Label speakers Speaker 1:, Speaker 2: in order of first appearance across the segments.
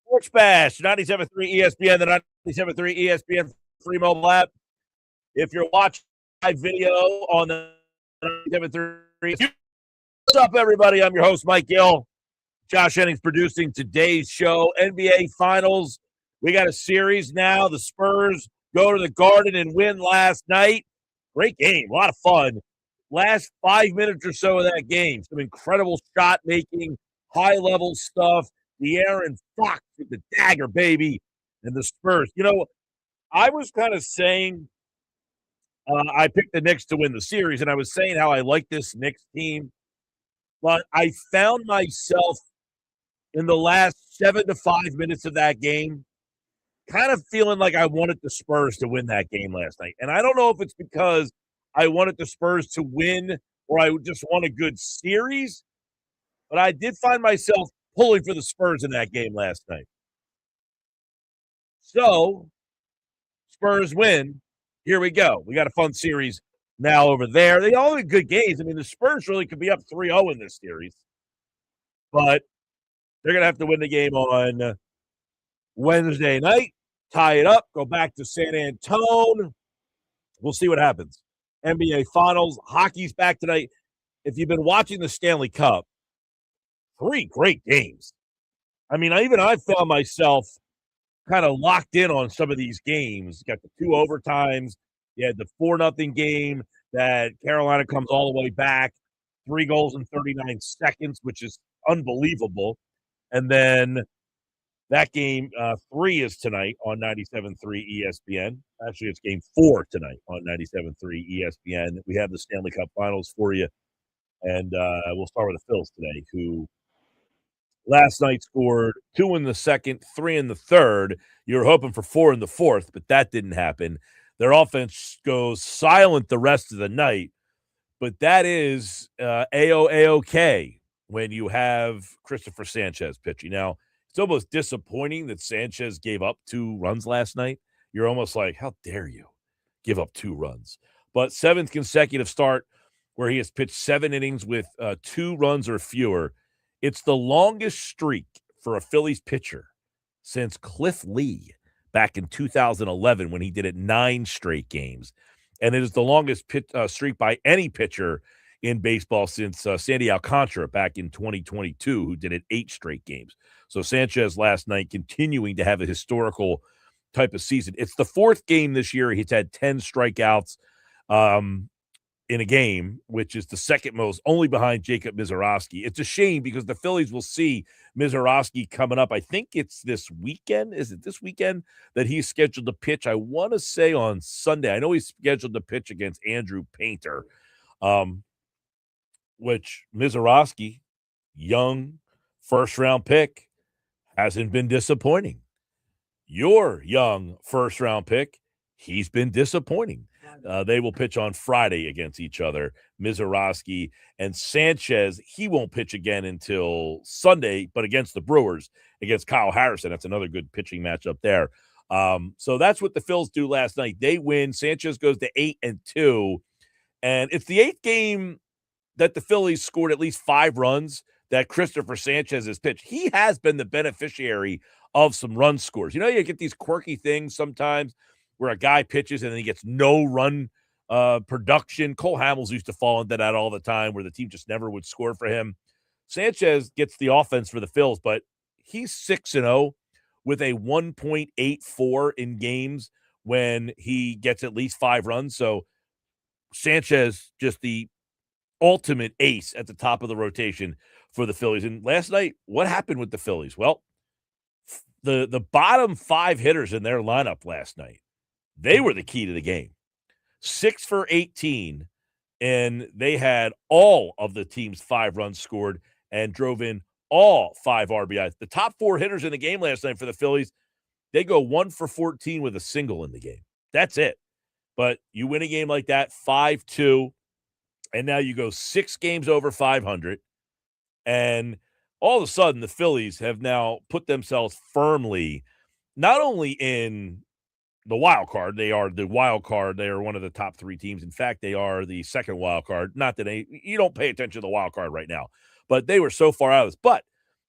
Speaker 1: Sports Bash, 97.3 ESPN, the 97.3 ESPN free mobile app. If you're watching live video on the 97.3, what's up, everybody? I'm your host, Mike Gill. Josh Hennings producing today's show. NBA Finals. We got a series now. The Spurs go to the Garden and win last night. Great game. A lot of fun. Last 5 minutes or so of that game. Some incredible shot making, high-level stuff. De'Aaron Fox with the dagger, baby, and the Spurs. You know, I was kind of saying I picked the Knicks to win the series, and I was saying how I like this Knicks team. But I found myself in the last 7 to 5 minutes of that game kind of feeling like I wanted the Spurs to win that game last night. And I don't know if it's because I wanted the Spurs to win or I just want a good series, but I did find myself pulling for the Spurs in that game last night. So, Spurs win. Here we go. We got a fun series now over there. They all have good games. I mean, the Spurs really could be up 3-0 in this series, but they're going to have to win the game on Wednesday night, tie it up, go back to San Antonio. We'll see what happens. NBA Finals, hockey's back tonight. If you've been watching the Stanley Cup, 3 great games. I mean, I found myself kind of locked in on some of these games. You got the 2 overtimes. You had the 4-0 game that Carolina comes all the way back, 3 goals in 39 seconds, which is unbelievable. And then that game 3 is tonight on 97.3 ESPN. Actually, it's game 4 tonight on 97.3 ESPN. We have the Stanley Cup Finals for you. And we'll start with the Phillies today, who last night scored 2 in the second, 3 in the third. You were hoping for 4 in the fourth, but that didn't happen. Their offense goes silent the rest of the night, but that is A-OK when you have Cristopher Sánchez pitching. Now, it's almost disappointing that Sánchez gave up 2 runs last night. You're almost like, how dare you give up 2 runs? But 7th consecutive start where he has pitched 7 innings with 2 runs or fewer. It's the longest streak for a Phillies pitcher since Cliff Lee back in 2011 when he did it 9 straight games. And it is the longest streak by any pitcher in baseball since Sandy Alcantara back in 2022, who did it 8 straight games. So Sánchez last night continuing to have a historical type of season. It's the 4th game this year. He's had 10 strikeouts in a game, which is the second most, only behind Jacob Misiorowski. It's a shame because the Phillies will see Misiorowski coming up. I think it's this weekend. Is it this weekend that he's scheduled to pitch? I want to say on Sunday. I know he's scheduled to pitch against Andrew Painter, which Misiorowski, young first-round pick, hasn't been disappointing. Your young first-round pick, he's been disappointing. They will pitch on Friday against each other, Misiorowski and Sánchez. He won't pitch again until Sunday, but against the Brewers, against Kyle Harrison. That's another good pitching matchup there. So that's what the Phils do last night. They win. Sánchez goes to 8-2, and it's the 8th game that the Phillies scored at least 5 runs that Cristopher Sánchez has pitched. He has been the beneficiary of some run scores. You know, you get these quirky things sometimes where a guy pitches and then he gets no run production. Cole Hamels used to fall into that all the time where the team just never would score for him. Sánchez gets the offense for the Phils, but he's 6-0 with a 1.84 in games when he gets at least 5 runs. So Sánchez, just the ultimate ace at the top of the rotation for the Phillies. And last night, what happened with the Phillies? Well, the bottom 5 hitters in their lineup last night, they were the key to the game. 6 for 18, and they had all of the team's 5 runs scored and drove in all 5 RBIs. The top 4 hitters in the game last night for the Phillies, they go 1 for 14 with a single in the game. That's it. But you win a game like that, 5-2, and now you go 6 games over 500, and all of a sudden the Phillies have now put themselves firmly not only in the wild card. They are the wild card. They are one of the top 3 teams. In fact, they are the second wild card. Not that you don't pay attention to the wild card right now, but they were so far out of this. But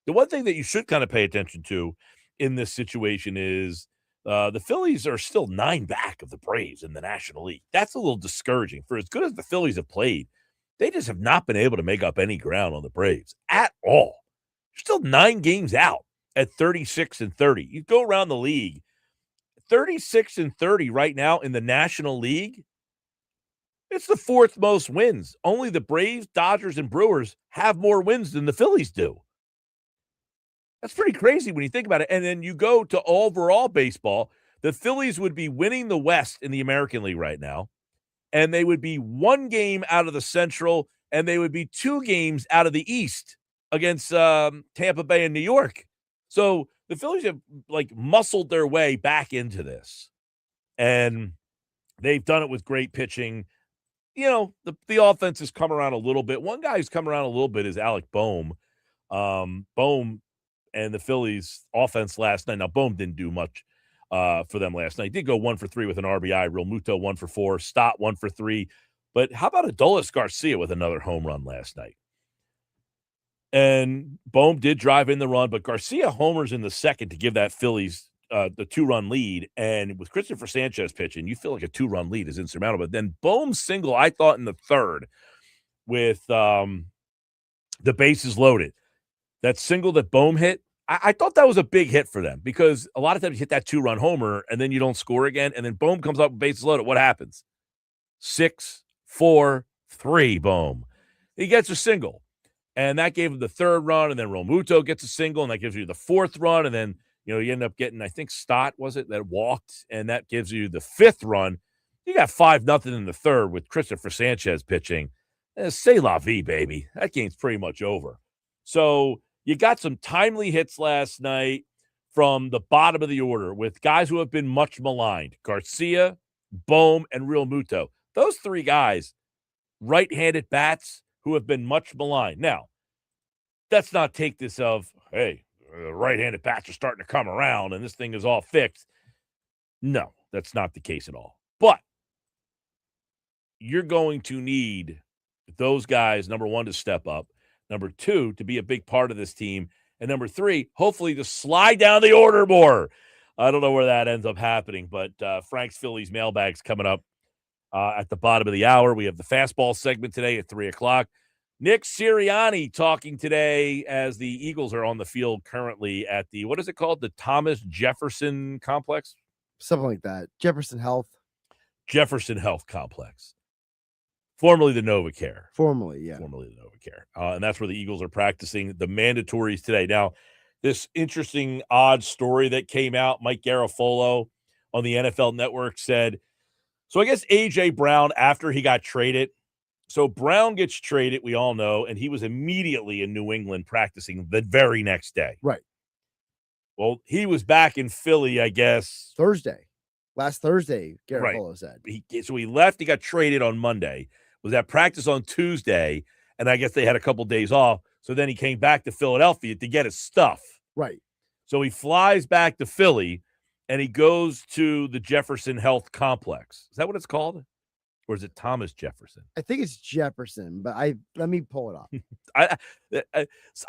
Speaker 1: The one thing that you should kind of pay attention to in this situation is the Phillies are still 9 back of the Braves in the National League. That's a little discouraging. For as good as the Phillies have played, they just have not been able to make up any ground on the Braves at all. They're still 9 games out at 36-30. You go around the league, 36-30 right now in the National League. It's the 4th most wins. Only the Braves, Dodgers, and Brewers have more wins than the Phillies do. That's pretty crazy when you think about it. And then you go to overall baseball, the Phillies would be winning the West in the American League right now, and they would be 1 game out of the Central, and they would be 2 games out of the East against Tampa Bay and New York. So the Phillies have, muscled their way back into this, and they've done it with great pitching. You know, the offense has come around a little bit. One guy who's come around a little bit is Alec Boehm. Boehm and the Phillies offense last night. Now, Boehm didn't do much for them last night. He did go 1 for 3 with an RBI. Real Muto 1 for 4. Stott 1 for 3. But how about Adolis Garcia with another home run last night? And Boehm did drive in the run, but Garcia homers in the second to give that Phillies the 2-run lead. And with Cristopher Sánchez pitching, you feel like a 2-run lead is insurmountable. But then Boehm's single, I thought, in the third with the bases loaded. That single that Boehm hit, I thought that was a big hit for them because a lot of times you hit that 2-run homer and then you don't score again, and then Boehm comes up with bases loaded. What happens? 6-4-3 Boehm. He gets a single, and that gave him the 3rd run, and then Realmuto gets a single, and that gives you the 4th run, and then you end up getting, I think Stott, was it, that walked, and that gives you the 5th run. You got 5-0 in the 3rd with Cristopher Sánchez pitching. C'est la vie, baby. That game's pretty much over. So you got some timely hits last night from the bottom of the order with guys who have been much maligned. Garcia, Boehm, and Realmuto. Those 3 guys, right-handed bats who have been much maligned. Now, let's not take this of, hey, the right-handed bats are starting to come around and this thing is all fixed. No, that's not the case at all. But you're going to need those guys, number 1, to step up. Number 2, to be a big part of this team. And number 3, hopefully to slide down the order more. I don't know where that ends up happening, but Frank's Phillies Mailbag's coming up at the bottom of the hour. We have the fastball segment today at 3 o'clock. Nick Sirianni talking today as the Eagles are on the field currently at the, what is it called? The Thomas Jefferson Complex?
Speaker 2: Something like that. Jefferson Health
Speaker 1: Complex. Formerly the NovaCare.
Speaker 2: Formerly the
Speaker 1: NovaCare. And that's where the Eagles are practicing the mandatories today. Now, this interesting, odd story that came out, Mike Garafolo on the NFL Network said, so I guess A.J. Brown, after he got traded, so Brown gets traded, we all know, and he was immediately in New England practicing the very next day.
Speaker 2: Right.
Speaker 1: Well, he was back in Philly, I guess.
Speaker 2: Last Thursday, Garafolo said.
Speaker 1: So he left, he got traded on Monday. Was at practice on Tuesday, and I guess they had a couple days off. So then he came back to Philadelphia to get his stuff.
Speaker 2: Right.
Speaker 1: So he flies back to Philly, and he goes to the Jefferson Health Complex. Is that what it's called? Or is it Thomas Jefferson?
Speaker 2: I think it's Jefferson, but let me pull it
Speaker 1: up. I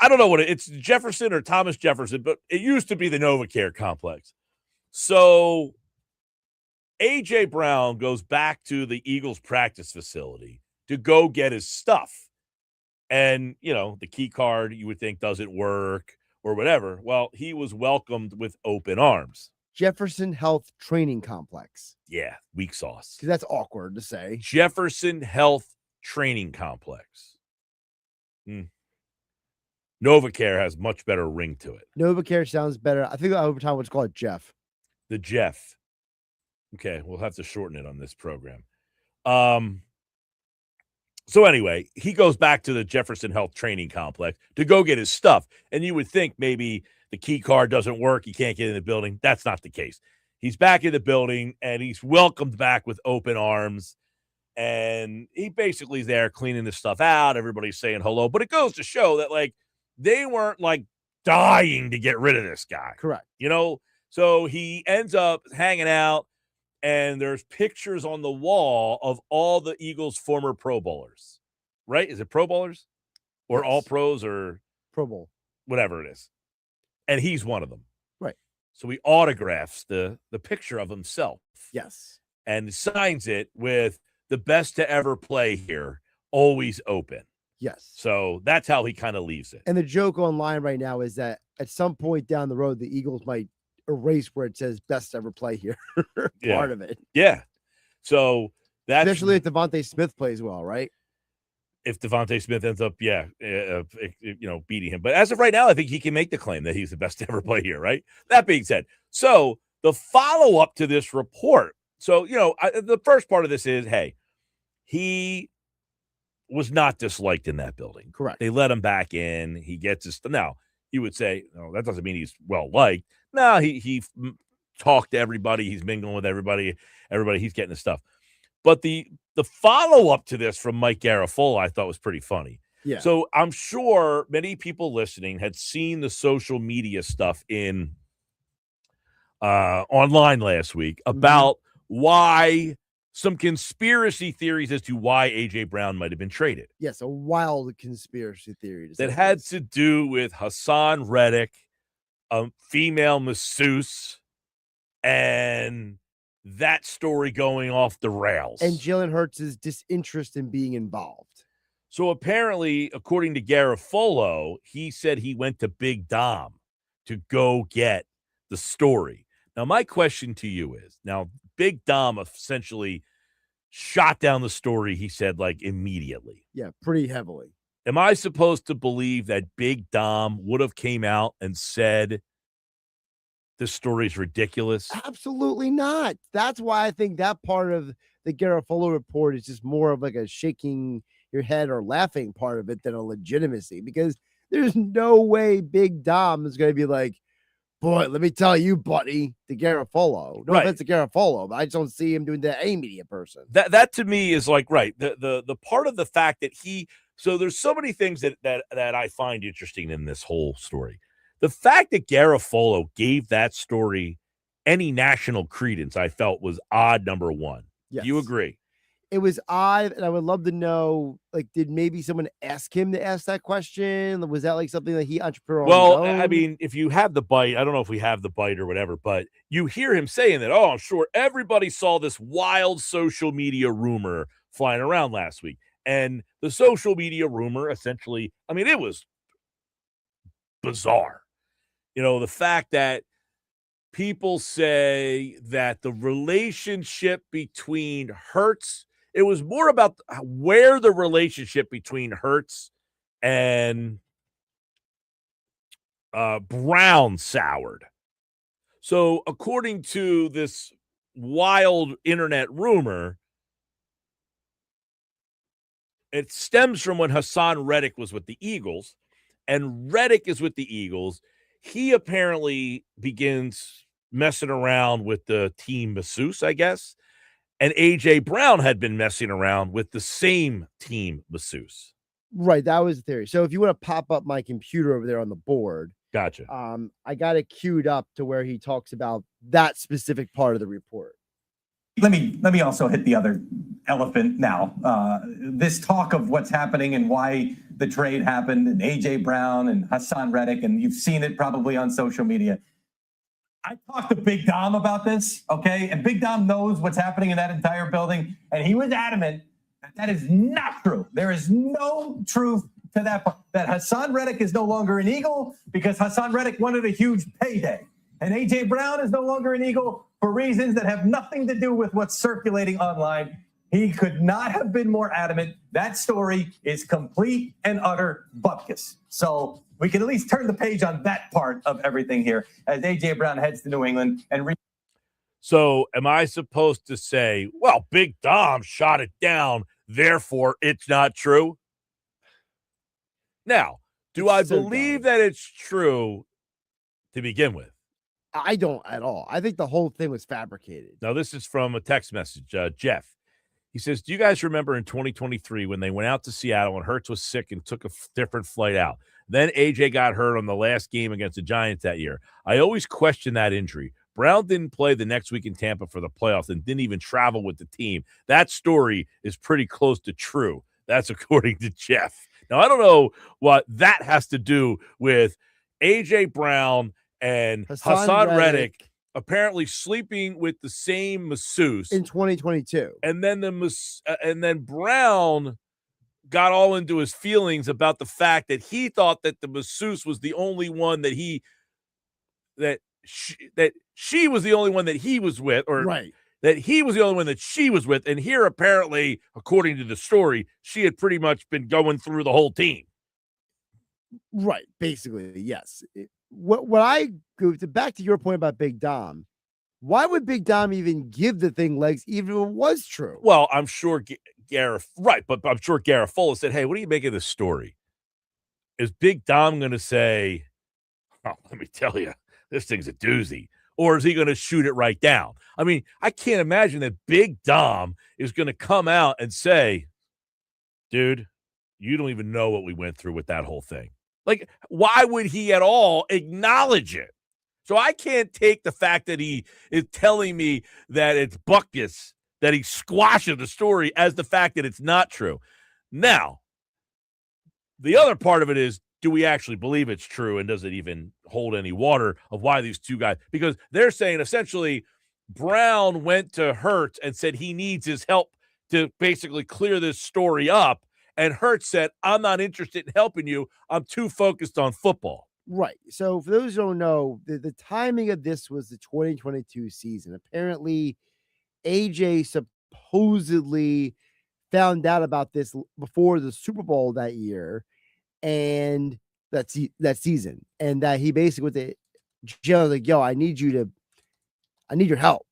Speaker 1: don't know what it's Jefferson or Thomas Jefferson, but it used to be the NovaCare Complex. So A.J. Brown goes back to the Eagles practice facility to go get his stuff. And, the key card you would think doesn't work or whatever. Well, he was welcomed with open arms.
Speaker 2: Jefferson Health Training Complex.
Speaker 1: Yeah, weak sauce.
Speaker 2: Because that's awkward to say.
Speaker 1: Jefferson Health Training Complex. NovaCare has much better ring to it.
Speaker 2: NovaCare sounds better. I think over time we'll just call it Jeff.
Speaker 1: The Jeff. Okay, we'll have to shorten it on this program. So anyway, he goes back to the Jefferson Health Training Complex to go get his stuff. And you would think maybe the key card doesn't work. He can't get in the building. That's not the case. He's back in the building, and he's welcomed back with open arms. And he basically is there cleaning the stuff out. Everybody's saying hello. But it goes to show that, they weren't, dying to get rid of this guy.
Speaker 2: Correct.
Speaker 1: So he ends up hanging out. And there's pictures on the wall of all the Eagles' former Pro Bowlers, right? Is it Pro Bowlers or
Speaker 2: yes.
Speaker 1: All Pros or
Speaker 2: Pro Bowl?
Speaker 1: whatever it is. And he's one of them.
Speaker 2: Right.
Speaker 1: So he autographs the picture of himself.
Speaker 2: Yes.
Speaker 1: And signs it with the best to ever play here, always open.
Speaker 2: Yes.
Speaker 1: So that's how he kind of leaves it.
Speaker 2: And the joke online right now is that at some point down the road, the Eagles might erase where it says best ever play here. Part of it.
Speaker 1: Yeah. So that's
Speaker 2: especially if Devontae Smith plays well, right?
Speaker 1: If Devontae Smith ends up, beating him. But as of right now, I think he can make the claim that he's the best to ever play here, right? That being said, so the follow-up to this report. So, the first part of this is, hey, he was not disliked in that building.
Speaker 2: Correct.
Speaker 1: They let him back in. He gets his – now, you would say, no, that doesn't mean he's well-liked. No, he talked to everybody. He's mingling with everybody. He's getting his stuff. But the follow-up to this from Mike Garafolo I thought was pretty funny.
Speaker 2: Yeah.
Speaker 1: So I'm sure many people listening had seen the social media stuff in online last week about why some conspiracy theories as to why A.J. Brown might have been traded.
Speaker 2: Yes, a wild conspiracy theory.
Speaker 1: That had to do with Hassan Reddick, a female masseuse, and that story going off the rails.
Speaker 2: And Jalen Hurts' disinterest in being involved.
Speaker 1: So apparently, according to Garafolo, he said he went to Big Dom to go get the story. Now, my question to you is, now, Big Dom essentially shot down the story, he said, like, immediately.
Speaker 2: Yeah, pretty heavily.
Speaker 1: Am I supposed to believe that Big Dom would have came out and said this story is ridiculous?
Speaker 2: Absolutely not. That's why I think that part of the Garafolo report is just more of like a shaking your head or laughing part of it than a legitimacy, because there's no way Big Dom is going to be like, boy, let me tell you, buddy, the Garafolo. No offense to Garafolo, but I just don't see him doing that to any media person.
Speaker 1: That to me is like, right. The part of the fact that so there's so many things that I find interesting in this whole story. The fact that Garafolo gave that story any national credence, I felt was odd, number one.
Speaker 2: Yes.
Speaker 1: Do you agree?
Speaker 2: It was odd, and I would love to know, like, did maybe someone ask him to ask that question? Was that like something that he entrepreneurial?
Speaker 1: Well, I mean, if you have the bite, I don't know if we have the bite or whatever, but you hear him saying that, oh, I'm sure everybody saw this wild social media rumor flying around last week. And the social media rumor essentially, I mean, it was bizarre. The fact that people say that the relationship between Hurts, it was more about where the relationship between Hurts and Brown soured. So according to this wild internet rumor, it stems from when Hassan Reddick was with the Eagles, and Reddick is with the Eagles. He apparently begins messing around with the team masseuse, I guess. And A.J. Brown had been messing around with the same team masseuse.
Speaker 2: Right, that was the theory. So if you want to pop up my computer over there on the board.
Speaker 1: Gotcha.
Speaker 2: I got it queued up to where he talks about that specific part of the report.
Speaker 3: Let me also hit the other elephant now. This talk of what's happening and why the trade happened, and A.J. Brown and Hassan Reddick, and you've seen it probably on social media. I talked to Big Dom about this, okay? And Big Dom knows what's happening in that entire building, and he was adamant that is not true. There is no truth to that part. That Hassan Reddick is no longer an Eagle because Hassan Reddick wanted a huge payday. And A.J. Brown is no longer an Eagle for reasons that have nothing to do with what's circulating online. He could not have been more adamant. That story is complete and utter bupkis. So we can at least turn the page on that part of everything here as A.J. Brown heads to New England.
Speaker 1: So am I supposed to say, well, Big Dom shot it down, therefore it's not true? Now, do I believe that it's true to begin with?
Speaker 2: I don't at all. I think the whole thing was fabricated.
Speaker 1: Now, this is from a text message. Jeff, he says, do you guys remember in 2023 when they went out to Seattle and Hurts was sick and took a different flight out? Then AJ got hurt on the last game against the Giants that year. I always question that injury. Brown didn't play the next week in Tampa for the playoffs and didn't even travel with the team. That story is pretty close to true. That's according to Jeff. Now, I don't know what that has to do with A.J. Brown and Hassan Reddick apparently sleeping with the same masseuse
Speaker 2: in 2022.
Speaker 1: And then and then Brown got all into his feelings about the fact that he thought that the masseuse was the only one that she was the only one that he was with, or
Speaker 2: right.
Speaker 1: that he was the only one that she was with. And here, apparently, according to the story, she had pretty much been going through the whole team.
Speaker 2: Right. Basically, yes. What I go to, back to your point about Big Dom, why would Big Dom even give the thing legs, even if it was true?
Speaker 1: Well, I'm sure but I'm sure Garofalo said, hey, what do you make of this story? Is Big Dom going to say, oh, let me tell you, this thing's a doozy? Or is he going to shoot it right down? I mean, I can't imagine that Big Dom is going to come out and say, dude, you don't even know what we went through with that whole thing. Like, why would he at all acknowledge it? So I can't take the fact that he is telling me that it's buckus, that he squashes the story, as the fact that it's not true. Now, the other part of it is, do we actually believe it's true, and does it even hold any water of why these two guys? Because they're saying essentially Brown went to Hurts and said he needs his help to basically clear this story up. And Hurts said, I'm not interested in helping you. I'm too focused on football.
Speaker 2: Right. So for those who don't know, the timing of this was the 2022 season. Apparently, AJ supposedly found out about this before the Super Bowl that year, and that season, and that he basically with the Jalen like, yo, I need your help.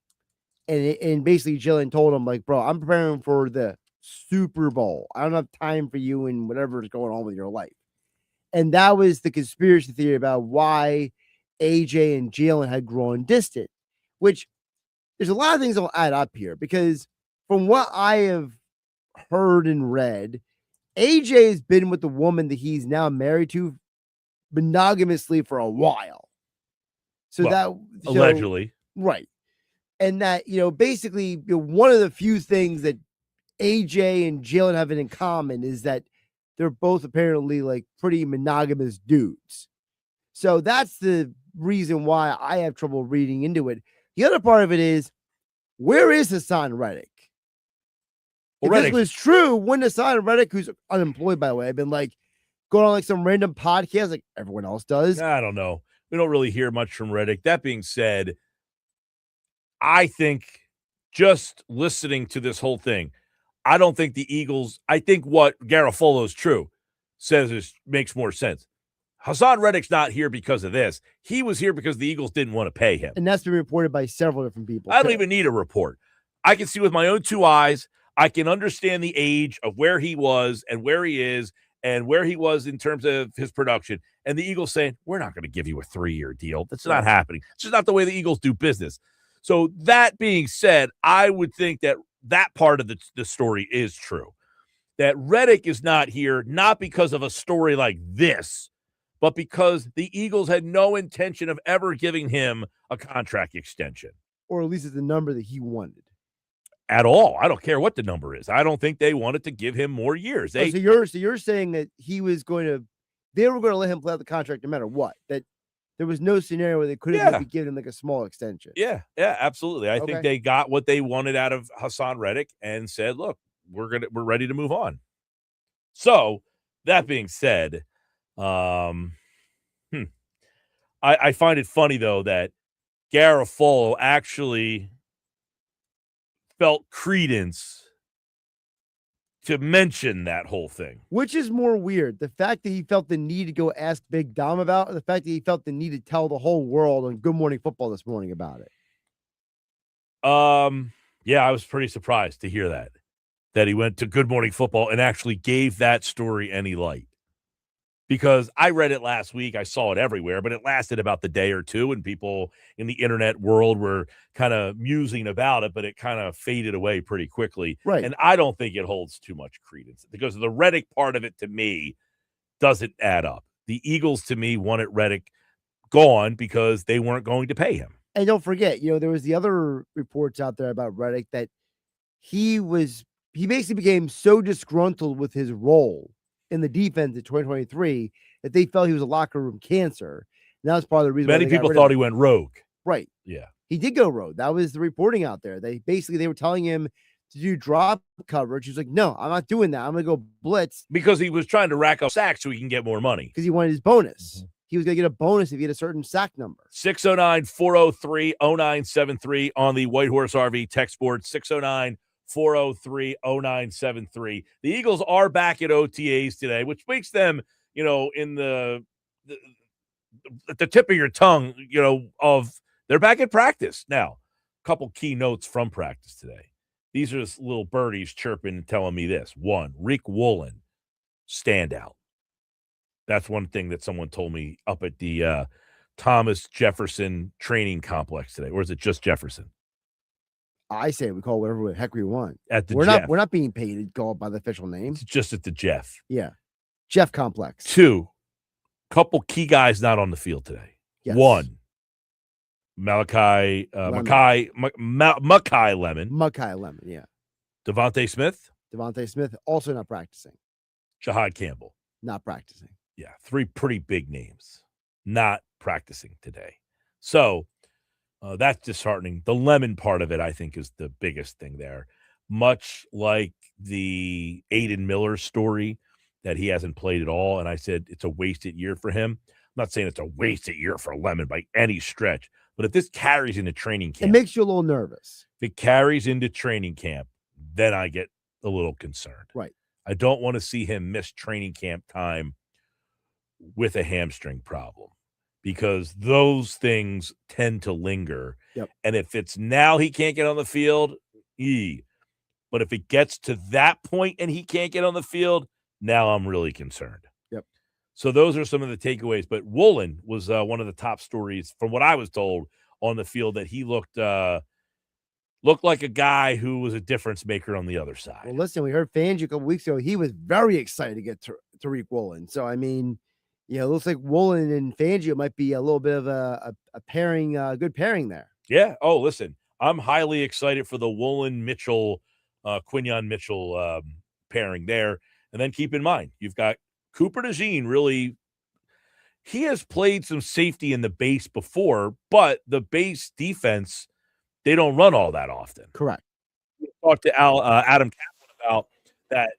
Speaker 2: And basically Jalen told him, like, bro, I'm preparing for the Super Bowl. I don't have time for you and whatever is going on with your life. And that was the conspiracy theory about why AJ and Jalen had grown distant, which there's a lot of things that will add up here, because from what I have heard and read, AJ has been with the woman that he's now married to monogamously for a while.
Speaker 1: Allegedly.
Speaker 2: Right. And that, basically one of the few things that AJ and Jalen have in common is that they're both apparently like pretty monogamous dudes. So that's the reason why I have trouble reading into it. The other part of it is, where is Hassan Reddick? If this was true, when Hassan Reddick, who's unemployed, by the way, I've been like going on like some random podcast like everyone else does.
Speaker 1: I don't know. We don't really hear much from Reddick. That being said, I think just listening to this whole thing, I don't think the Eagles, I think what Garofalo is true says makes more sense. Hassan Reddick's not here because of this. He was here because the Eagles didn't want to pay him.
Speaker 2: And that's been reported by several different people.
Speaker 1: I don't even need a report. I can see with my own two eyes. I can understand the age of where he was and where he is and where he was in terms of his production. And the Eagles saying, we're not going to give you a 3-year deal. That's not happening. It's just not the way the Eagles do business. So that being said, I would think that that part of the story is true. That Reddick is not here, not because of a story like this, but because the Eagles had no intention of ever giving him a contract extension.
Speaker 2: Or at least it's the number that he wanted.
Speaker 1: At all. I don't care what the number is. I don't think they wanted to give him more years.
Speaker 2: So you're saying that they were going to let him play out the contract no matter what, that there was no scenario where they could have maybe given him like a small extension.
Speaker 1: Yeah, absolutely. I think they got what they wanted out of Hassan Reddick and said, look, we're ready to move on. So that being said, I find it funny though that Garofalo actually felt credence to mention that whole thing.
Speaker 2: Which is more weird? The fact that he felt the need to go ask Big Dom about it, or the fact that he felt the need to tell the whole world on Good Morning Football this morning about it?
Speaker 1: Yeah, I was pretty surprised to hear that he went to Good Morning Football and actually gave that story any light. Because I read it last week. I saw it everywhere, but it lasted about the day or two, and people in the internet world were kind of musing about it, but it kind of faded away pretty quickly.
Speaker 2: Right.
Speaker 1: And I don't think it holds too much credence because the Reddick part of it, to me, doesn't add up. The Eagles, to me, wanted Reddick gone because they weren't going to pay him.
Speaker 2: And don't forget, there was the other reports out there about Reddick that he basically became so disgruntled with his role in the defense in 2023 that they felt he was a locker room cancer. And that was part of the reason why
Speaker 1: Many
Speaker 2: they got
Speaker 1: people
Speaker 2: rid of
Speaker 1: thought he
Speaker 2: him.
Speaker 1: went rogue.
Speaker 2: Right.
Speaker 1: Yeah.
Speaker 2: He did go rogue. That was the reporting out there. They were telling him to do drop coverage. He's like, no, I'm not doing that. I'm going to go blitz.
Speaker 1: Because he was trying to rack up sacks so he can get more money.
Speaker 2: Because he wanted his bonus. He was going to get a bonus if he had a certain sack number.
Speaker 1: 609-403-0973 on the White Horse RV text board. 609-403-0973. The Eagles are back at OTAs today, which makes them, in at the tip of your tongue, of they're back at practice. Now, a couple key notes from practice today. These are just little birdies chirping and telling me this. One, Rick Woolen, standout. That's one thing that someone told me up at the Thomas Jefferson training complex today. Or is it just Jefferson?
Speaker 2: I say we call whatever the heck we want.
Speaker 1: At the
Speaker 2: we're
Speaker 1: Jeff.
Speaker 2: We're not being paid to go by the official name.
Speaker 1: It's just at the Jeff.
Speaker 2: Yeah. Jeff Complex.
Speaker 1: Two, couple key guys not on the field today.
Speaker 2: Yes.
Speaker 1: One, Mackay Lemon.
Speaker 2: Mackay Lemon, yeah.
Speaker 1: Devontae Smith
Speaker 2: also not practicing.
Speaker 1: Jahad Campbell.
Speaker 2: Not practicing.
Speaker 1: Yeah, three pretty big names not practicing today. So that's disheartening. The Lemon part of it, I think, is the biggest thing there. Much like the Aiden Miller story that he hasn't played at all, and I said it's a wasted year for him. I'm not saying it's a wasted year for Lemon by any stretch, but if this carries into training camp.
Speaker 2: It makes you a little nervous.
Speaker 1: If it carries into training camp, then I get a little concerned.
Speaker 2: Right.
Speaker 1: I don't want to see him miss training camp time with a hamstring problem because those things tend to linger.
Speaker 2: Yep.
Speaker 1: And if it's now he can't get on the field, but if it gets to that point and he can't get on the field, now I'm really concerned.
Speaker 2: Yep.
Speaker 1: So those are some of the takeaways. But Woolen was one of the top stories from what I was told on the field, that he looked like a guy who was a difference maker on the other side.
Speaker 2: Well, listen, we heard Fangio a couple weeks ago. He was very excited to get Tariq Woolen. So, I mean, it looks like Woolen and Fangio might be a little bit of a pairing, good pairing there.
Speaker 1: Yeah. Oh, listen, I'm highly excited for the Woolen-Mitchell, Quinyon-Mitchell pairing there. And then keep in mind, you've got Cooper DeJean really – he has played some safety in the base before, but the base defense – they don't run all that often.
Speaker 2: Correct.
Speaker 1: We talked to Adam Caplan about that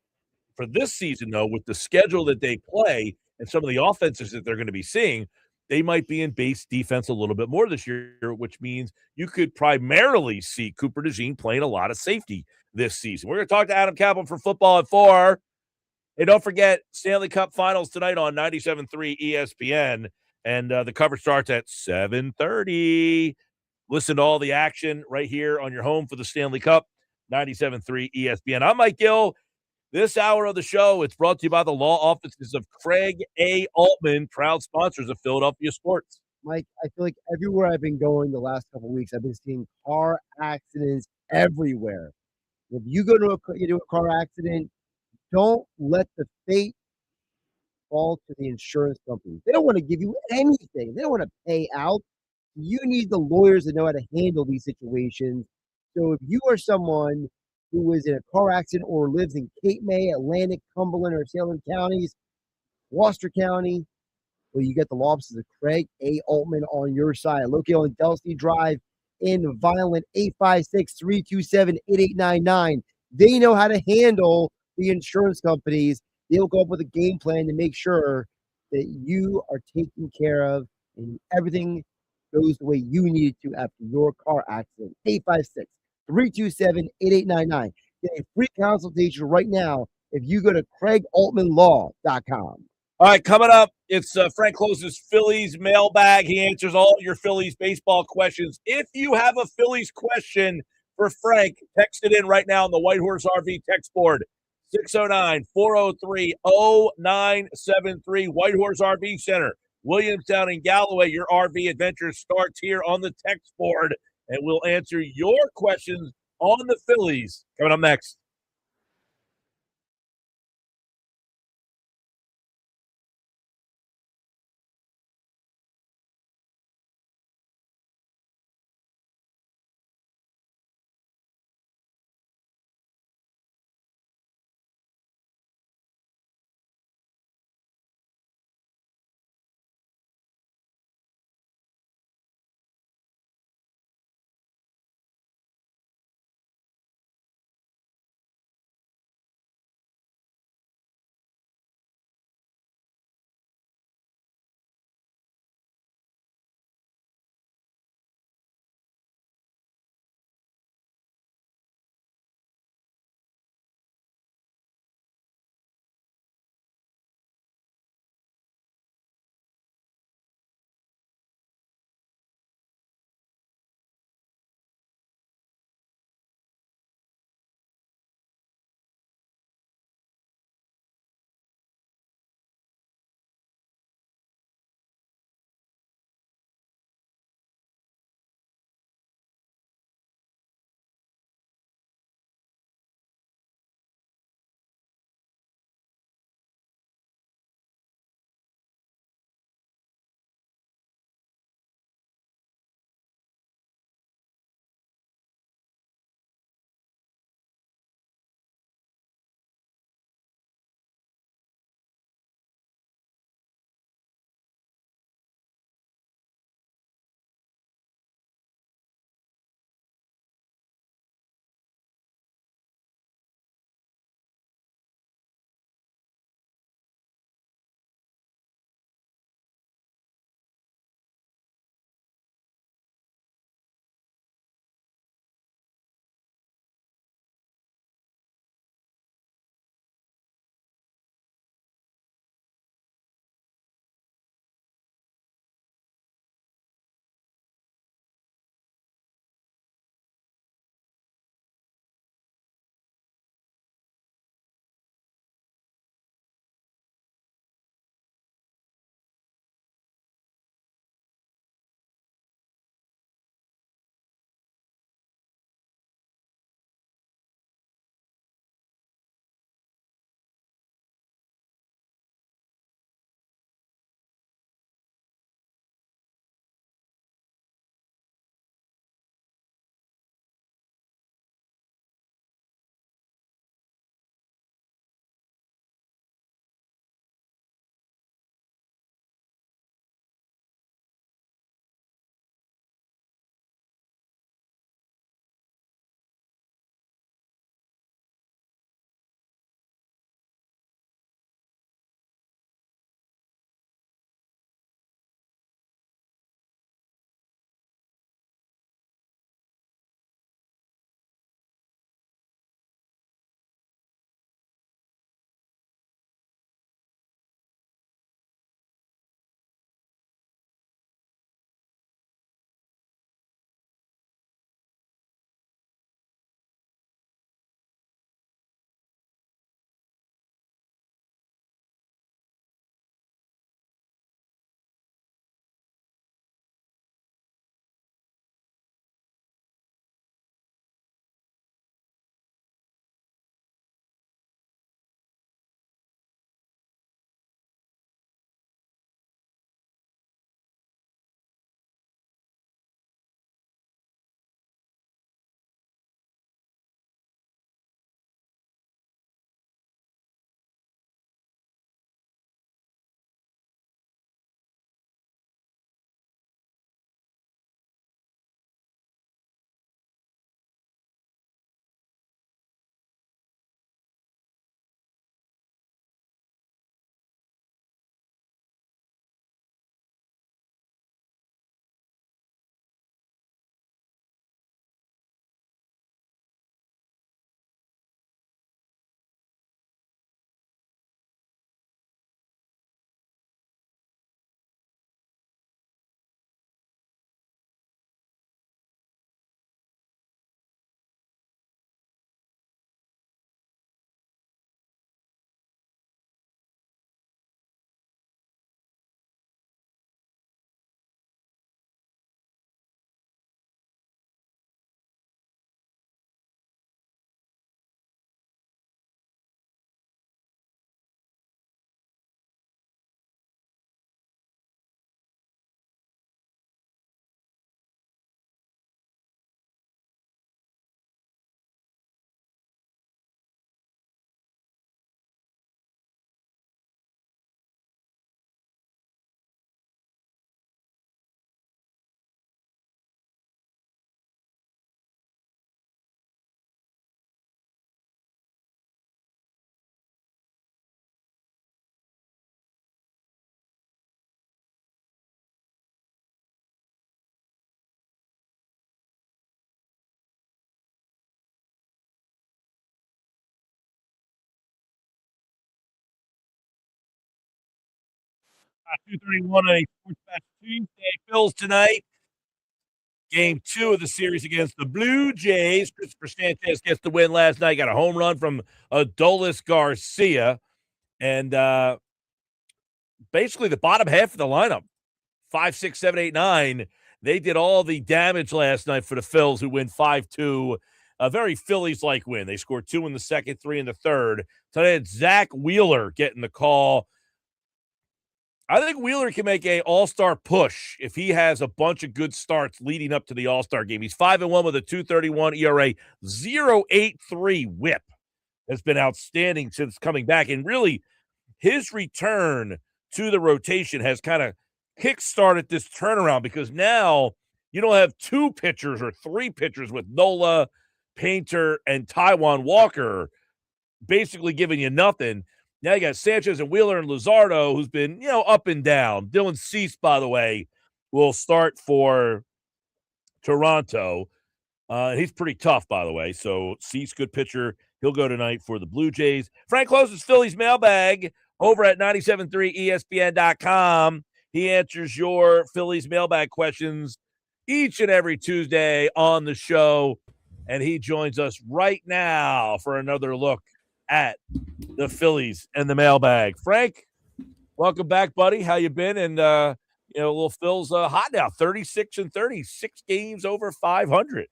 Speaker 1: for this season, though, with the schedule that they play and some of the offenses that they're going to be seeing, they might be in base defense a little bit more this year, which means you could primarily see Cooper DeJean playing a lot of safety this season. We're going to talk to Adam Caplan for Football at 4. Hey, don't forget, Stanley Cup Finals tonight on 97.3 ESPN, and the coverage starts at 7:30. Listen to all the action right here on your home for the Stanley Cup, 97.3 ESPN. I'm Mike Gill. This hour of the show, it's brought to you by the law offices of Craig A. Altman, proud sponsors of Philadelphia sports.
Speaker 2: Mike, I feel like everywhere I've been going the last couple of weeks, I've been seeing car accidents everywhere. If you go to a car accident, don't let the fate fall to the insurance company. They don't want to give you anything. They don't want to pay out. You need the lawyers that know how to handle these situations. So if you are someone who is in a car accident or lives in Cape May, Atlantic, Cumberland, or Salem counties, Worcester County, well, you get the law offices of Craig A. Altman on your side. Located on Delsey Drive in Violent, 856-327-8899. They know how to handle the insurance companies. They'll go up with a game plan to make sure that you are taken care of and everything goes the way you need it to after your car accident. 856-327-8899. Get a free consultation right now if you go to CraigAltmanLaw.com.
Speaker 1: All right, coming up, it's Frank Klose's Phillies Mailbag. He answers all your Phillies baseball questions. If you have a Phillies question for Frank, text it in right now on the White Horse RV text board. 609-403-0973, White Horse RV Center. Williamstown and Galloway, your RV adventure starts here on the text board, and we'll answer your questions on the Phillies. Coming up next. 2:31 on a Sports Fest Tuesday. Phillies tonight. Game 2 of the series against the Blue Jays. Cristopher Sánchez gets the win last night. Got a home run from Adolis Garcia. And basically the bottom half of the lineup, 5, 6, 7, 8, 9, they did all the damage last night for the Phils, who win 5-2. A very Phillies-like win. They scored 2 in the second, 3 in the third. Tonight, it's Zach Wheeler getting the call. I think Wheeler can make an all-star push if he has a bunch of good starts leading up to the all-star game. He's 5-1 with a 2.31 ERA, 0.83 whip. Has been outstanding since coming back. And really, his return to the rotation has kind of kick-started this turnaround, because now you don't have 2 pitchers or 3 pitchers with Nola, Painter, and Taijuan Walker basically giving you nothing. Now you got Sanchez and Wheeler and Luzardo, who's been, up and down. Dylan Cease, by the way, will start for Toronto. He's pretty tough, by the way. So Cease, good pitcher. He'll go tonight for the Blue Jays. Frank Klose's Phillies Mailbag over at 97.3ESPN.com. He answers your Phillies Mailbag questions each and every Tuesday on the show. And he joins us right now for another look at the Phillies and the Mailbag. Frank, welcome back, buddy. How you been? And little Phil's hot now, 36-30, 6 games over 500.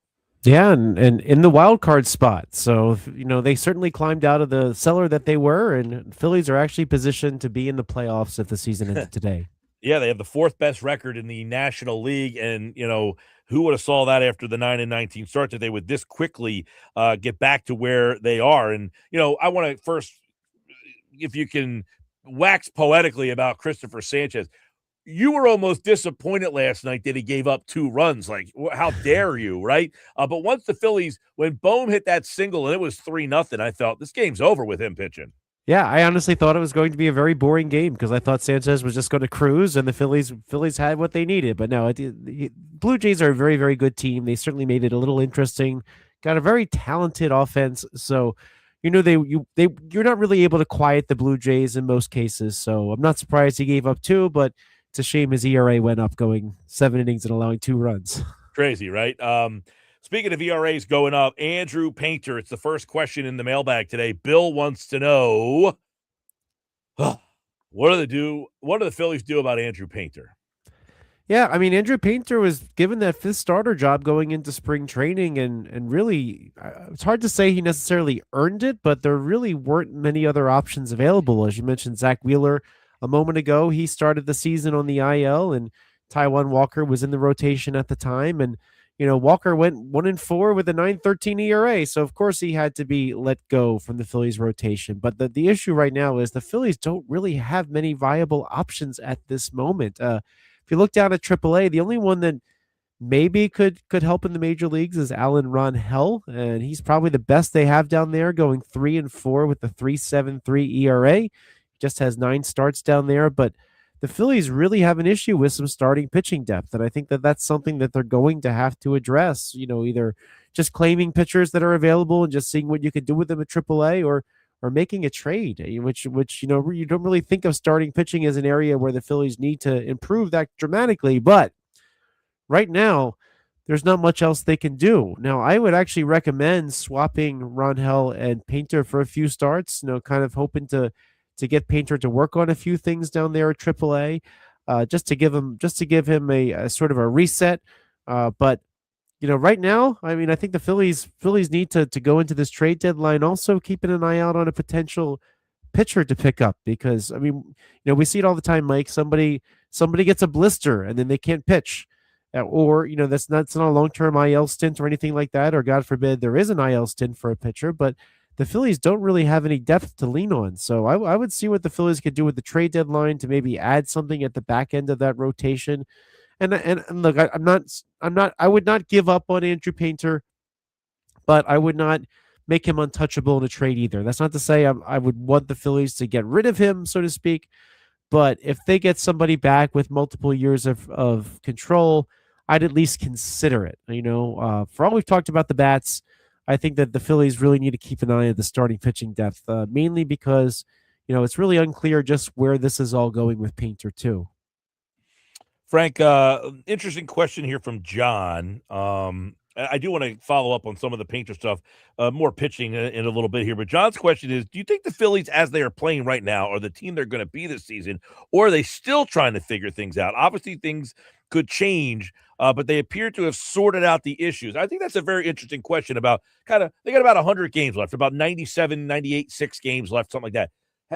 Speaker 4: Yeah, and in the wild card spot. So, they certainly climbed out of the cellar that they were, and Phillies are actually positioned to be in the playoffs if the season ended today.
Speaker 1: Yeah, they have the 4th best record in the National League, and, who would have saw that after the 9-19 start that they would this quickly get back to where they are. And, I want to first, if you can wax poetically about Cristopher Sánchez, you were almost disappointed last night that he gave up 2 runs. Like, how dare you, right? But once the Phillies, when Bohm hit that single and it was 3-0, I felt this game's over with him pitching.
Speaker 4: Yeah, I honestly thought it was going to be a very boring game because I thought Sanchez was just going to cruise and the Phillies had what they needed. But no, the Blue Jays are a very, very good team. They certainly made it a little interesting. Got a very talented offense. So, you're not really able to quiet the Blue Jays in most cases. So I'm not surprised he gave up 2, but it's a shame his ERA went up going 7 innings and allowing 2 runs.
Speaker 1: Crazy, right? Speaking of ERAs going up, Andrew Painter, it's the first question in the mailbag today. Bill wants to know, what do the Phillies do about Andrew Painter?
Speaker 4: Yeah, I mean, Andrew Painter was given that 5th starter job going into spring training, and really, it's hard to say he necessarily earned it, but there really weren't many other options available. As you mentioned, Zach Wheeler a moment ago, he started the season on the IL, and Taijuan Walker was in the rotation at the time, and Walker went 1-4 with a 9.13 ERA, so of course he had to be let go from the Phillies rotation. But the issue right now is the Phillies don't really have many viable options at this moment. If you look down at AAA, the only one that maybe could help in the major leagues is Alan Ron-Hell, and he's probably the best they have down there, going 3-4 with a 3.73 ERA. He just has 9 starts down there, but the Phillies really have an issue with some starting pitching depth, and I think that that's something that they're going to have to address. Either just claiming pitchers that are available and just seeing what you can do with them at AAA, or making a trade, which you don't really think of starting pitching as an area where the Phillies need to improve that dramatically. But right now, there's not much else they can do. Now, I would actually recommend swapping Ron-Hell and Painter for a few starts. Kind of hoping to get Painter to work on a few things down there at AAA, just to give him a sort of a reset. But right now, I mean, I think the Phillies need to go into this trade deadline also keeping an eye out on a potential pitcher to pick up, because I mean, we see it all the time, Mike. Somebody gets a blister and then they can't pitch, or that's not a long-term IL stint or anything like that, or God forbid there is an IL stint for a pitcher, but the Phillies don't really have any depth to lean on. So I would see what the Phillies could do with the trade deadline to maybe add something at the back end of that rotation. And look, I would not give up on Andrew Painter, but I would not make him untouchable in a trade either. That's not to say I would want the Phillies to get rid of him, so to speak. But if they get somebody back with multiple years of control, I'd at least consider it. For all we've talked about the bats, I think that the Phillies really need to keep an eye on the starting pitching depth, mainly because it's really unclear just where this is all going with Painter too.
Speaker 1: Frank, interesting question here from John. I do want to follow up on some of the Painter stuff, more pitching in a little bit here. But John's question is, do you think the Phillies, as they are playing right now, are the team they're going to be this season, or are they still trying to figure things out? Obviously, things could change, but they appear to have sorted out the issues. I think that's a very interesting question about they got about 100 games left, about 97, 98, 6 games left, something like that.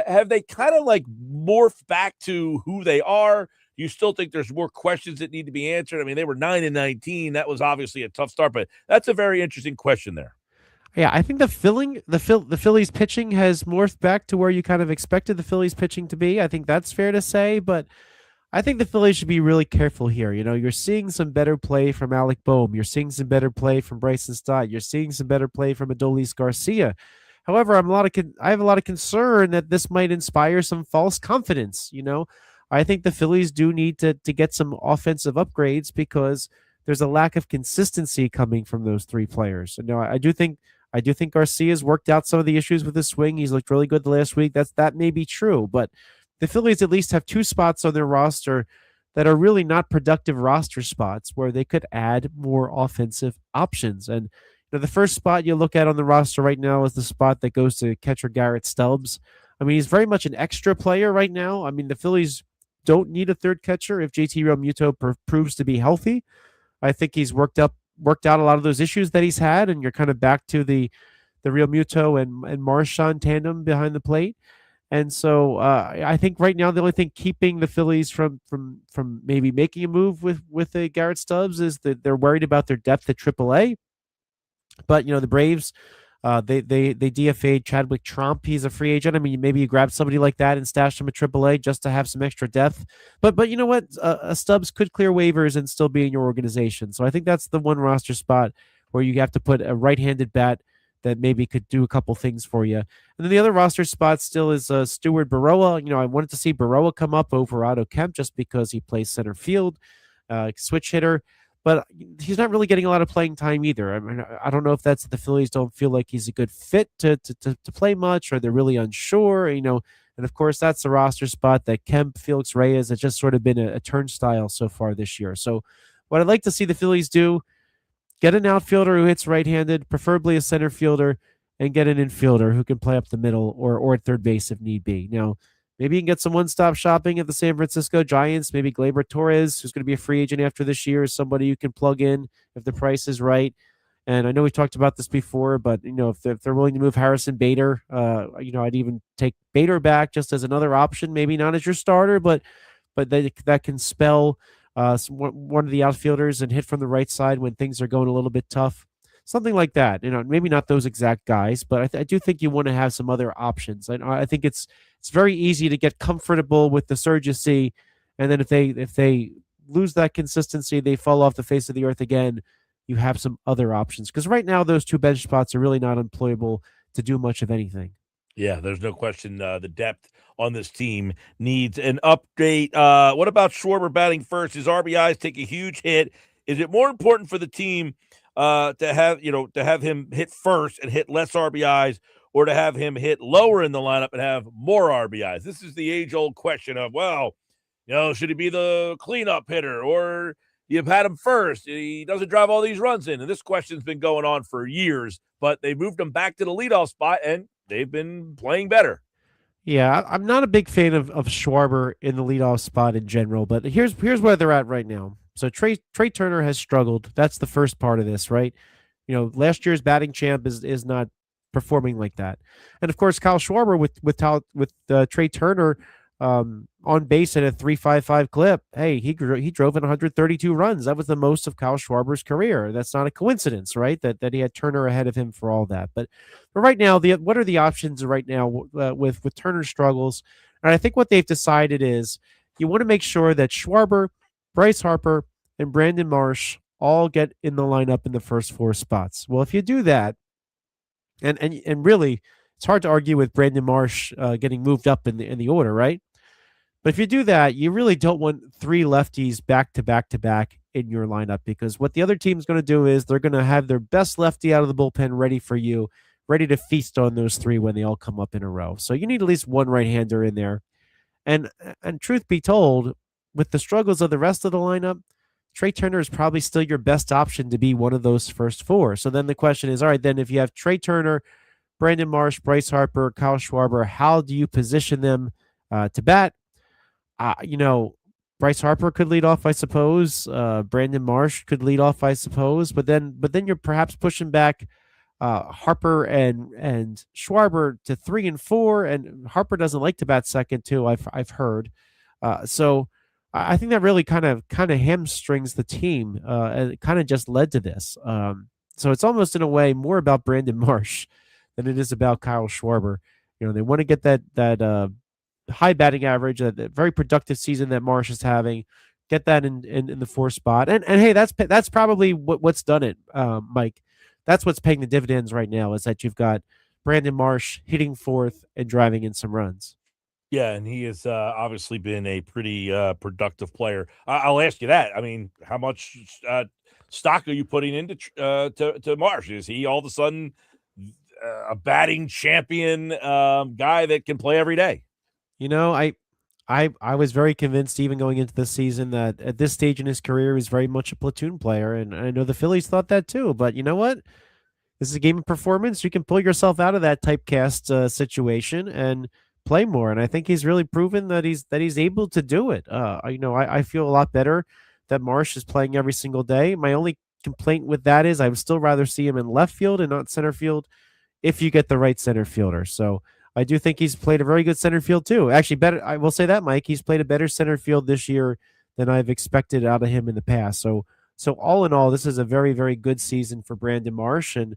Speaker 1: Have they kind of like morphed back to who they are? You still think there's more questions that need to be answered? I mean, they were 9-19. That was obviously a tough start, but that's a very interesting question there.
Speaker 4: Yeah, I think the Phillies pitching has morphed back to where you kind of expected the Phillies pitching to be. I think that's fair to say, but I think the Phillies should be really careful here. You're seeing some better play from Alec Boehm. You're seeing some better play from Bryson Stott. You're seeing some better play from Adolis Garcia. However, I have a lot of concern that this might inspire some false confidence. I think the Phillies do need to get some offensive upgrades because there's a lack of consistency coming from those three players. And I do think Garcia's worked out some of the issues with his swing. He's looked really good the last week. That may be true, but the Phillies at least have 2 spots on their roster that are really not productive roster spots where they could add more offensive options. And the first spot you look at on the roster right now is the spot that goes to catcher Garrett Stubbs. I mean, he's very much an extra player right now. I mean, the Phillies don't need a third catcher if JT Realmuto proves to be healthy. I think he's worked out a lot of those issues that he's had, and you're kind of back to the Realmuto and Marchand tandem behind the plate. And so I think right now the only thing keeping the Phillies from maybe making a move with a Garrett Stubbs is that they're worried about their depth at AAA. But the Braves, they DFA'd Chadwick Tromp. He's a free agent. I mean, maybe you grab somebody like that and stash him at AAA just to have some extra depth. But you know what? Stubbs could clear waivers and still be in your organization. So I think that's the one roster spot where you have to put a right-handed bat that maybe could do a couple things for you. And then the other roster spot still is Stuart Baroa. I wanted to see Baroa come up over Otto Kemp just because he plays center field, switch hitter. But he's not really getting a lot of playing time either. I mean, I don't know if that's the Phillies don't feel like he's a good fit to play much, or they're really unsure, And of course, that's the roster spot that Kemp, Felix Reyes has just sort of been a turnstile so far this year. So what I'd like to see the Phillies do, get an outfielder who hits right-handed, preferably a center fielder, and get an infielder who can play up the middle or at third base if need be. Now, maybe you can get some one-stop shopping at the San Francisco Giants. Maybe Gleyber Torres, who's going to be a free agent after this year, is somebody you can plug in if the price is right. And I know we talked about this before, but if they're willing to move Harrison Bader, I'd even take Bader back just as another option. Maybe not as your starter, but that can spell one of the outfielders and hit from the right side when things are going a little bit tough. Something like that. Maybe not those exact guys, but I do think you want to have some other options. I think it's very easy to get comfortable with the surge you see, and then if they lose that consistency, they fall off the face of the earth again. You have some other options because right now those 2 bench spots are really not employable to do much of anything.
Speaker 1: Yeah, there's no question. The depth on this team needs an update. What about Schwarber batting first? His RBIs take a huge hit. Is it more important for the team to have him hit first and hit less RBIs, or to have him hit lower in the lineup and have more RBIs? This is the age-old question of, should he be the cleanup hitter, or you've had him first, he doesn't drive all these runs in? And this question's been going on for years, but they moved him back to the leadoff spot, and they've been playing better.
Speaker 4: Yeah, I'm not a big fan of Schwarber in the leadoff spot in general, but here's where they're at right now. So Trey Turner has struggled. That's the first part of this, right? Last year's batting champ is not performing like that, and of course Kyle Schwarber with Trey Turner on base at a 3.55 clip. Hey, he drove in 132 runs. That was the most of Kyle Schwarber's career. That's not a coincidence, right? That he had Turner ahead of him for all that. But right now, what are the options right now with Turner's struggles? And I think what they've decided is you want to make sure that Schwarber, Bryce Harper, and Brandon Marsh all get in the lineup in the first 4 spots. Well, if you do that, and really, it's hard to argue with Brandon Marsh getting moved up in the order, right? But if you do that, you really don't want 3 lefties back to back to back in your lineup, because what the other team's going to do is they're going to have their best lefty out of the bullpen ready for you ready to feast on those three when they all come up in a row. So you need at least one right-hander in there. And truth be told, with the struggles of the rest of the lineup, Trey Turner is probably still your best option to be one of those first four. So then the question is, all right, then if you have Trey Turner, Brandon Marsh, Bryce Harper, Kyle Schwarber, how do you position them to bat? Bryce Harper could lead off, I suppose. Brandon Marsh could lead off, I suppose. But then you're perhaps pushing back Harper and Schwarber to 3 and 4, and Harper doesn't like to bat second too. I've heard. So I think that really kind of hamstrings the team, and it kind of just led to this. So it's almost in a way more about Brandon Marsh than it is about Kyle Schwarber. They want to get that high batting average, that very productive season that Marsh is having, get that in the 4th spot. And hey, that's probably what's done it, Mike. That's what's paying the dividends right now, is that you've got Brandon Marsh hitting 4th and driving in some runs.
Speaker 1: Yeah, and he has obviously been a pretty productive player. I'll ask you that. I mean, how much stock are you putting into to Marsh? Is he all of a sudden a batting champion guy that can play every day?
Speaker 4: I was very convinced, even going into this season, that at this stage in his career, he's very much a platoon player, and I know the Phillies thought that too. But you know what? This is a game of performance. You can pull yourself out of that typecast situation and play more. And I think he's really proven that he's able to do it. I feel a lot better that Marsh is playing every single day. My only complaint with that is I would still rather see him in left field and not center field if you get the right center fielder. So I do think he's played a very good center field too. Actually, better. I will say that, Mike. He's played a better center field this year than I've expected out of him in the past. So all in all, this is a very, very good season for Brandon Marsh, and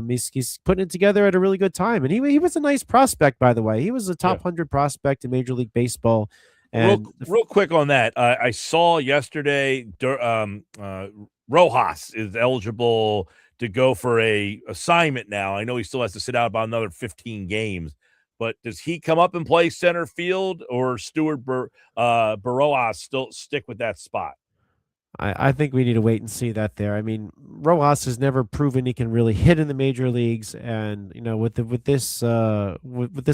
Speaker 4: he's putting it together at a really good time. And he was a nice prospect, by the way. He was a top 100 prospect in Major League Baseball. And
Speaker 1: real quick on that, I saw yesterday Rojas is eligible to go for a assignment now. I know he still has to sit out about another 15 games. But does he come up and play center field, or Stuart Baroas still stick with that spot?
Speaker 4: I think we need to wait and see that there. I mean, Rojas has never proven he can really hit in the major leagues, and with this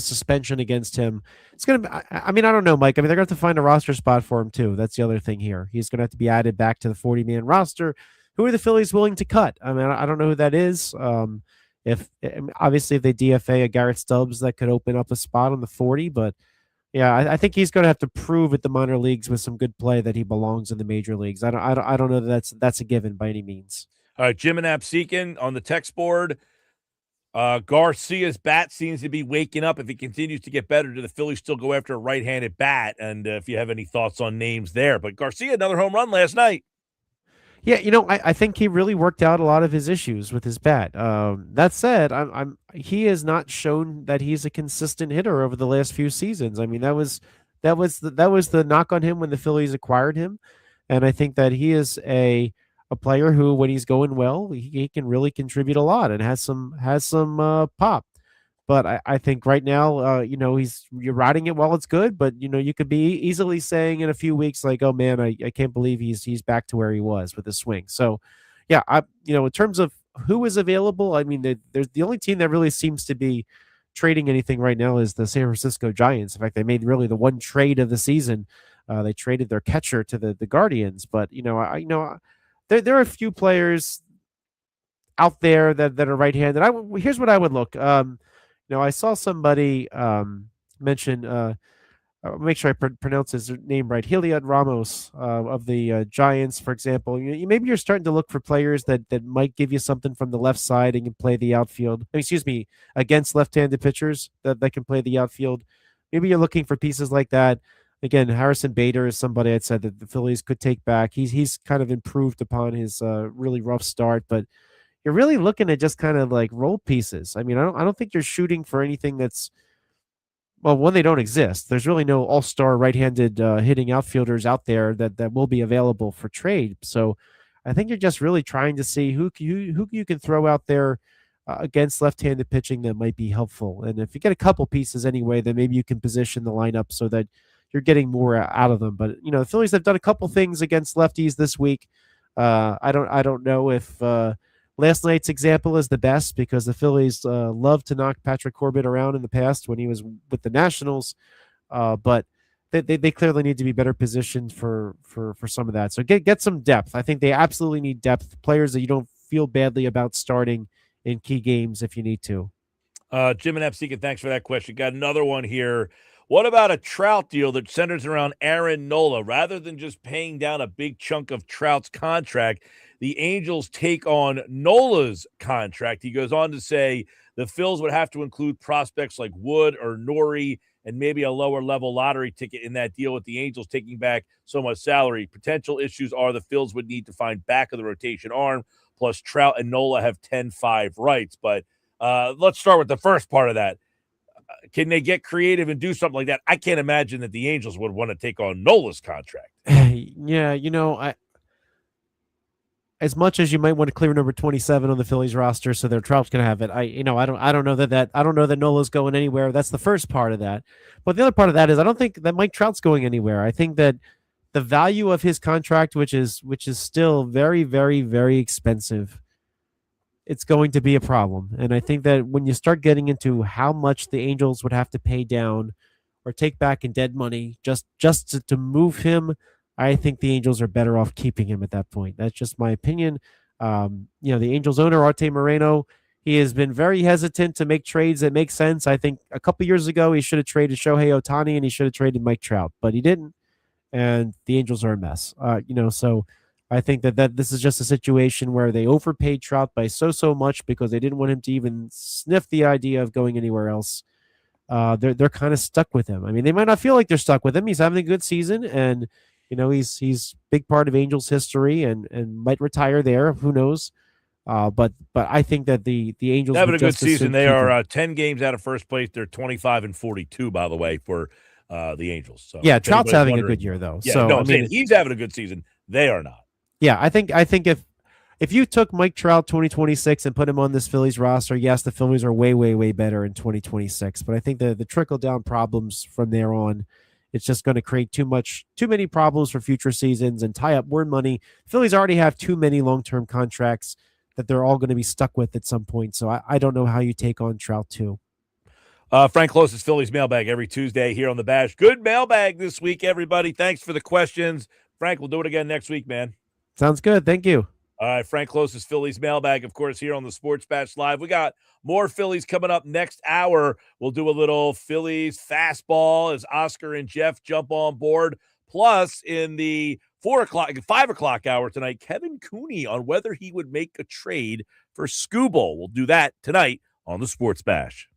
Speaker 4: suspension against him, it's gonna be. I mean, I don't know, Mike. I mean, they're gonna have to find a roster spot for him too. That's the other thing here. He's gonna have to be added back to the 40-man roster. Who are the Phillies willing to cut? I mean, I don't know who that is. If they DFA a Garrett Stubbs, that could open up a spot on the 40, but yeah, I think he's going to have to prove at the minor leagues with some good play that he belongs in the major leagues. I don't know that that's a given by any means.
Speaker 1: All right, Jim and Absekin on the text board. Garcia's bat seems to be waking up. If he continues to get better, do the Phillies still go after a right-handed bat? And if you have any thoughts on names there, but Garcia, another home run last night.
Speaker 4: Yeah, I think he really worked out a lot of his issues with his bat. That said, he has not shown that he's a consistent hitter over the last few seasons. I mean, that was the knock on him when the Phillies acquired him, and I think that he is a player who, when he's going well, he can really contribute a lot and has some pop. But I think right now, you're riding it while it's good. But you could be easily saying in a few weeks, like, oh man, I can't believe he's back to where he was with his swing. So, yeah, in terms of who is available, I mean, there's the only team that really seems to be trading anything right now is the San Francisco Giants. In fact, they made really the one trade of the season. They traded their catcher to the Guardians. But there are a few players out there that are right-handed. Here's what I would look. I saw somebody mention, make sure I pronounce his name right, Heliot Ramos of the Giants, for example. Maybe you're starting to look for players that might give you something from the left side and can play the outfield. Against left-handed pitchers that can play the outfield. Maybe you're looking for pieces like that. Again, Harrison Bader is somebody I'd said that the Phillies could take back. He's kind of improved upon his really rough start, but you're really looking at just kind of like role pieces. I mean, I don't think you're shooting for anything that's, well, one, they don't exist. There's really no all-star right-handed hitting outfielders out there that will be available for trade. So I think you're just really trying to see who you can throw out there against left-handed pitching that might be helpful. And if you get a couple pieces anyway, then maybe you can position the lineup so that you're getting more out of them. But the Phillies have done a couple things against lefties this week. I don't know if Last night's example is the best because the Phillies love to knock Patrick Corbin around in the past when he was with the Nationals, but they clearly need to be better positioned for some of that. So get some depth. I think they absolutely need depth, players that you don't feel badly about starting in key games if you need to.
Speaker 1: Jim and Epstein, thanks for that question. Got another one here. What about a Trout deal that centers around Aaron Nola? Rather than just paying down a big chunk of Trout's contract, the Angels take on Nola's contract. He goes on to say the Phils would have to include prospects like Wood or Nori and maybe a lower level lottery ticket in that deal with the Angels taking back so much salary. Potential issues are the Phils would need to find back of the rotation arm, plus Trout and Nola have 10-5 rights. But let's start with the first part of that. Can they get creative and do something like that? I can't imagine that the Angels would want to take on Nola's contract.
Speaker 4: Yeah, as much as you might want to clear number 27 on the Phillies roster so their Trout's going to have it. I don't know that Nola's going anywhere. That's the first part of that. But the other part of that is I don't think that Mike Trout's going anywhere. I think that the value of his contract, which is still very, very, very expensive, it's going to be a problem. And I think that when you start getting into how much the Angels would have to pay down or take back in dead money just to move him, I think the Angels are better off keeping him at that point. That's just my opinion. The Angels owner, Arte Moreno, he has been very hesitant to make trades that make sense. I think a couple years ago, he should have traded Shohei Ohtani and he should have traded Mike Trout, but he didn't. And the Angels are a mess. So I think that this is just a situation where they overpaid Trout by so much because they didn't want him to even sniff the idea of going anywhere else. They're kind of stuck with him. I mean, they might not feel like they're stuck with him. He's having a good season, and he's big part of Angels history, and might retire there. Who knows? But I think that the Angels
Speaker 1: having a good season. They are 10 games out of first place. They're 25-42, by the way, for the Angels. So
Speaker 4: yeah, Trout's having a good year though.
Speaker 1: Yeah,
Speaker 4: so
Speaker 1: no, I'm saying he's having a good season. They are not.
Speaker 4: Yeah, I think if you took Mike Trout 2026 and put him on this Phillies roster, yes, the Phillies are way, way, way better in 2026. But I think the trickle down problems from there on, it's just going to create too many problems for future seasons and tie up more money. Phillies already have too many long-term contracts that they're all going to be stuck with at some point. So I don't know how you take on Trout too.
Speaker 1: Frank Klose's Phillies Mailbag every Tuesday here on the Bash. Good mailbag this week, everybody. Thanks for the questions. Frank, we'll do it again next week, man.
Speaker 4: Sounds good. Thank you.
Speaker 1: All right, Frank Klose's Phillies Mailbag, of course, here on the Sports Bash Live. We got more Phillies coming up next hour. We'll do a little Phillies Fastball as Oscar and Jeff jump on board. Plus, in the 5 o'clock hour tonight, Kevin Cooney on whether he would make a trade for Skubal. We'll do that tonight on the Sports Bash.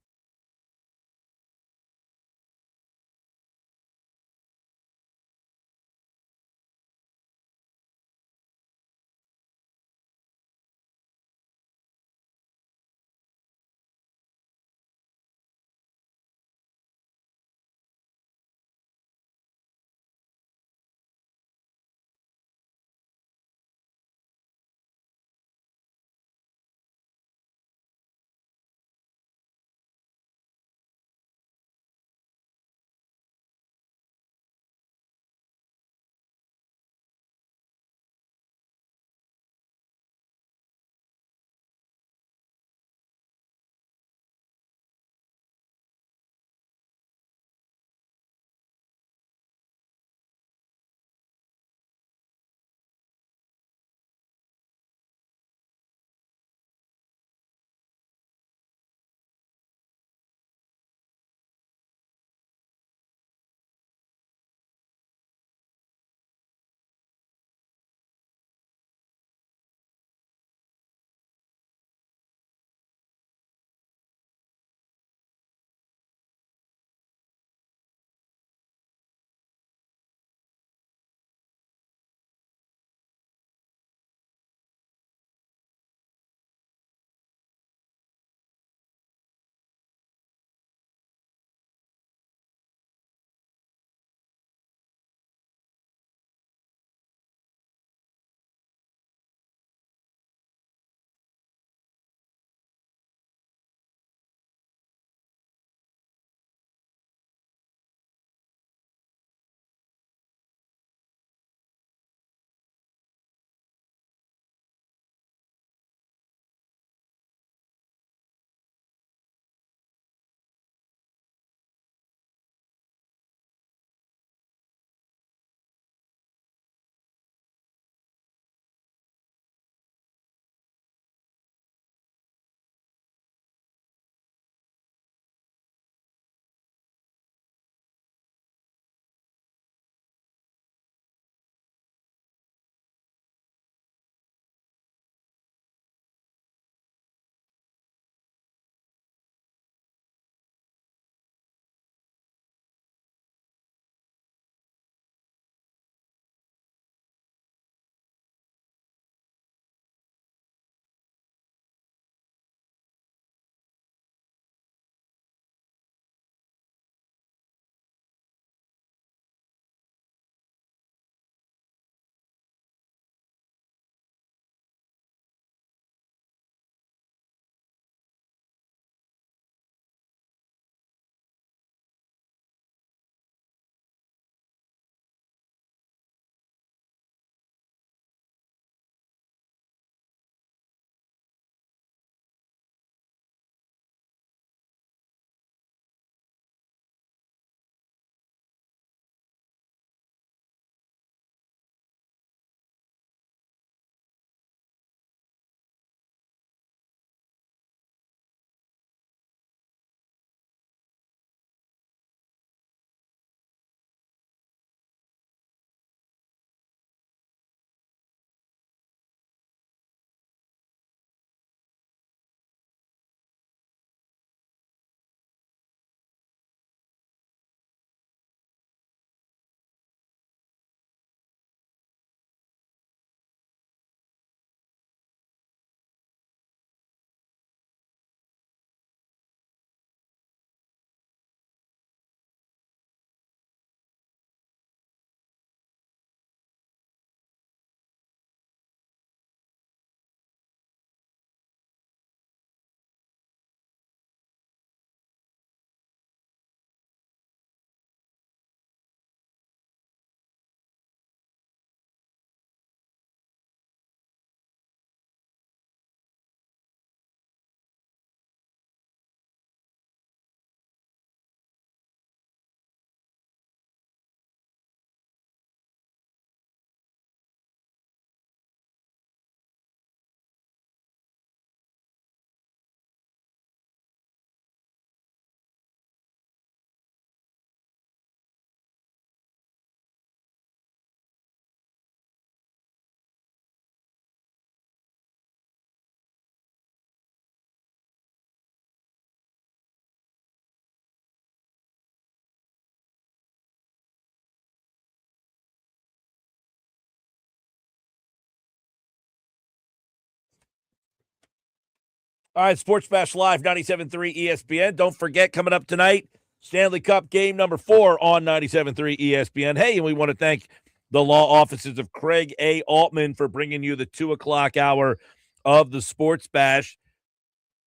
Speaker 1: All right, Sports Bash Live, 97.3 ESPN. Don't forget, coming up tonight, Stanley Cup game number 4 on 97.3 ESPN. Hey, and we want to thank the law offices of Craig A. Altman for bringing you the 2 o'clock hour of the Sports Bash.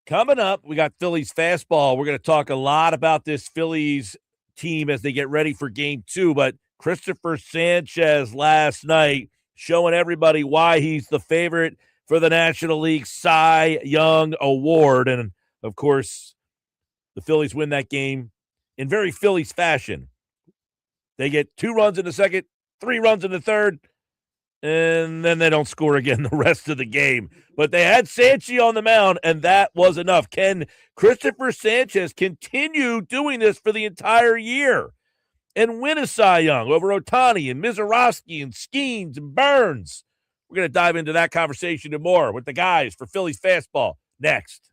Speaker 1: Coming up, we got Phillies Fastball. We're going to talk a lot about this Phillies team as they get ready for game 2, but Cristopher Sánchez last night showing everybody why he's the favorite for the National League Cy Young Award. And, of course, the Phillies win that game in very Phillies fashion. They get 2 runs in the second, 3 runs in the third, and then they don't score again the rest of the game. But they had Sanchez on the mound, and that was enough. Can Cristopher Sánchez continue doing this for the entire year and win a Cy Young over Ohtani and Mizorowski and Skeens and Burns? We're going to dive into that conversation and more with the guys for Phillies Fastball next.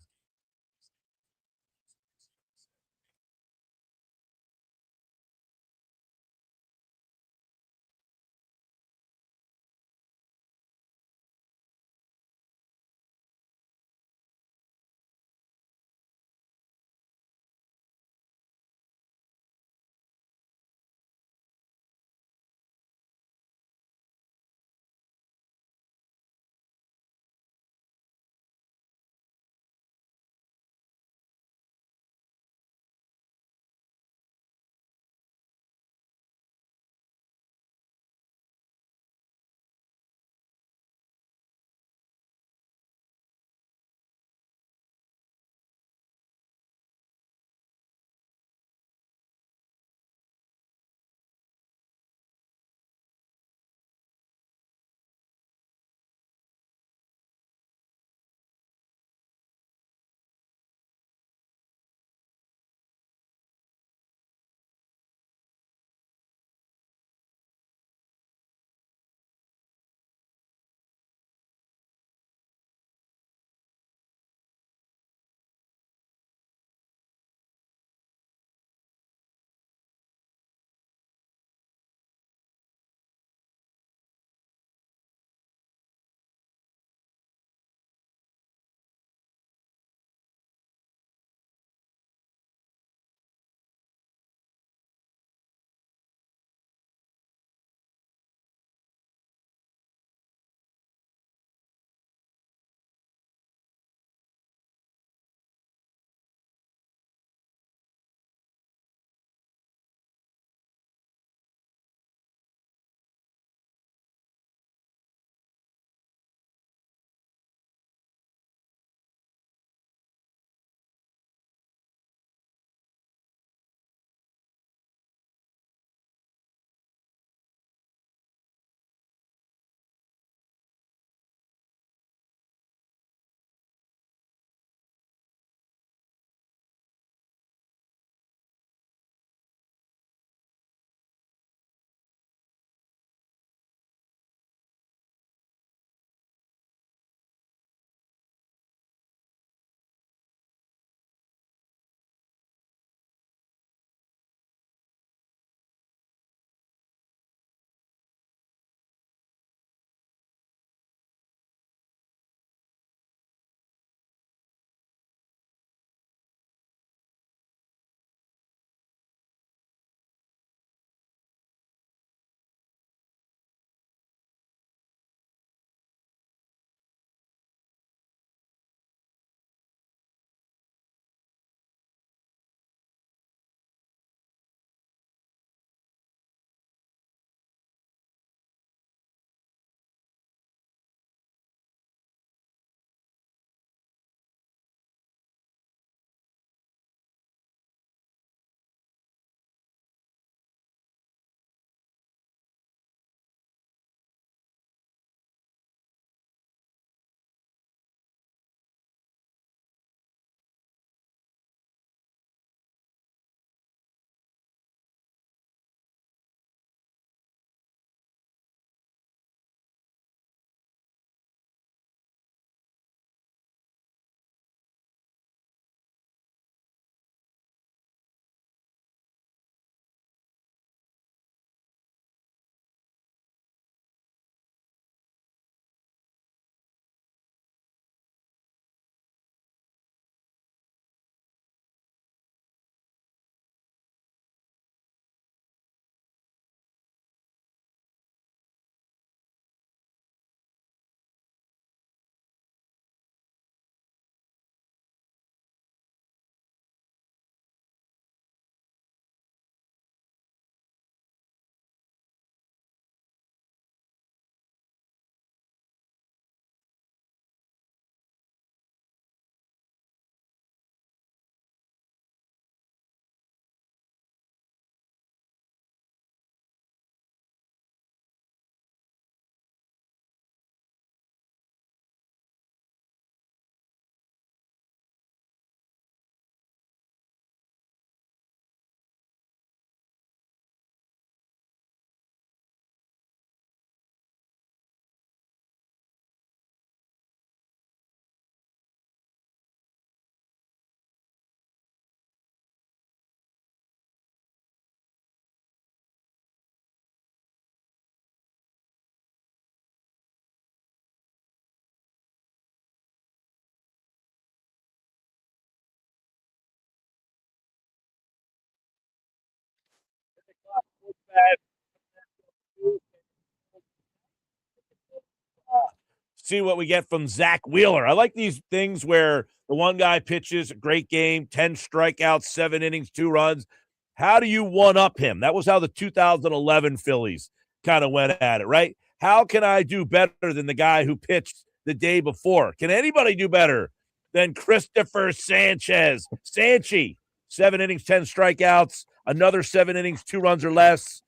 Speaker 1: See what we get from Zach Wheeler. I like these things where the one guy pitches a great game, 10 strikeouts, 7 innings, 2 runs. How do you one-up him? That was how the 2011 Phillies kind of went at it, right? How can I do better than the guy who pitched the day before? Can anybody do better than Cristopher Sánchez? Sanchez, 7 innings, 10 strikeouts, another 7 innings, 2 runs or less.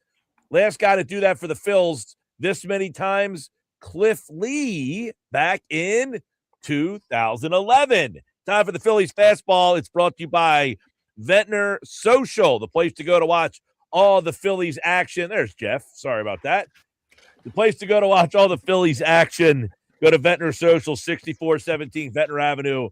Speaker 1: Last guy to do that for the Phils this many times, Cliff Lee, back in 2011. Time for the Phillies Fastball. It's brought to you by Ventnor Social, the place to go to watch all the Phillies action. There's Jeff. Sorry about that. The place to go to watch all the Phillies action. Go to Ventnor Social, 6417 Ventnor Avenue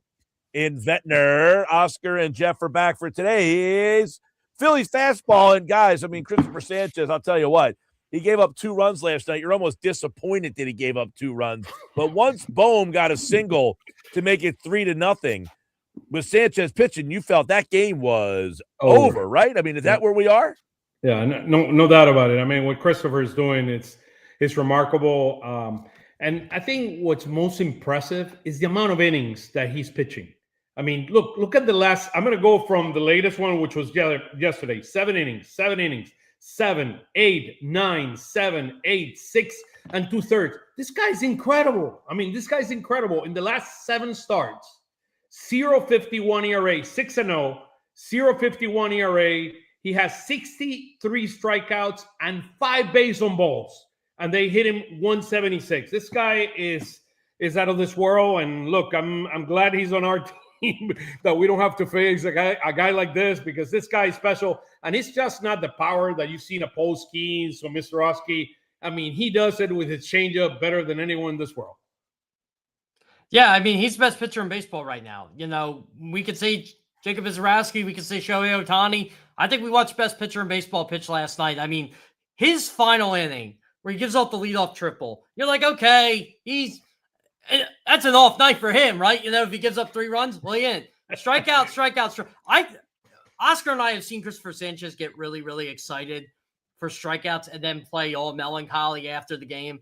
Speaker 1: in Ventnor. Oscar and Jeff are back for today's Phillies Fastball. And guys, I mean, Cristopher Sánchez, I'll tell you what, he gave up 2 runs last night. You're almost disappointed that he gave up 2 runs. But once Bohm got a single to make it 3-0, with Sánchez pitching, you felt that game was over, right? I mean, is that where we are?
Speaker 5: Yeah, no doubt about it. I mean, what Christopher is doing, it's remarkable. And I think what's most impressive is the amount of innings that he's pitching. I mean, look at the last. I'm going to go from the latest one, which was yesterday. 7 innings, 7, 8, 9, 7, 8, 6 and 2/3. This guy's incredible. I mean, this guy's incredible. In the last 7 starts, 0.51 ERA, 6-0, 0.51 ERA. He has 63 strikeouts and 5 base on balls, and they hit him 176. This guy is out of this world. And look, I'm glad he's on our team, that we don't have to face a guy like this, because this guy is special. And it's just not the power that you've seen a Paul Skeens or Mr. Oskey. I mean, he does it with his changeup better than anyone in this world.
Speaker 6: Yeah, I mean, he's the best pitcher in baseball right now. You know, we could say Jacob Misiorowski, we could say Shohei Ohtani. I think we watched best pitcher in baseball pitch last night. I mean, his final inning where he gives up the leadoff triple, you're like, okay, that's an off night for him, right? You know, if he gives up 3 runs, well, he ain't. Strikeout. Oscar and I have seen Cristopher Sánchez get really, really excited for strikeouts and then play all melancholy after the game.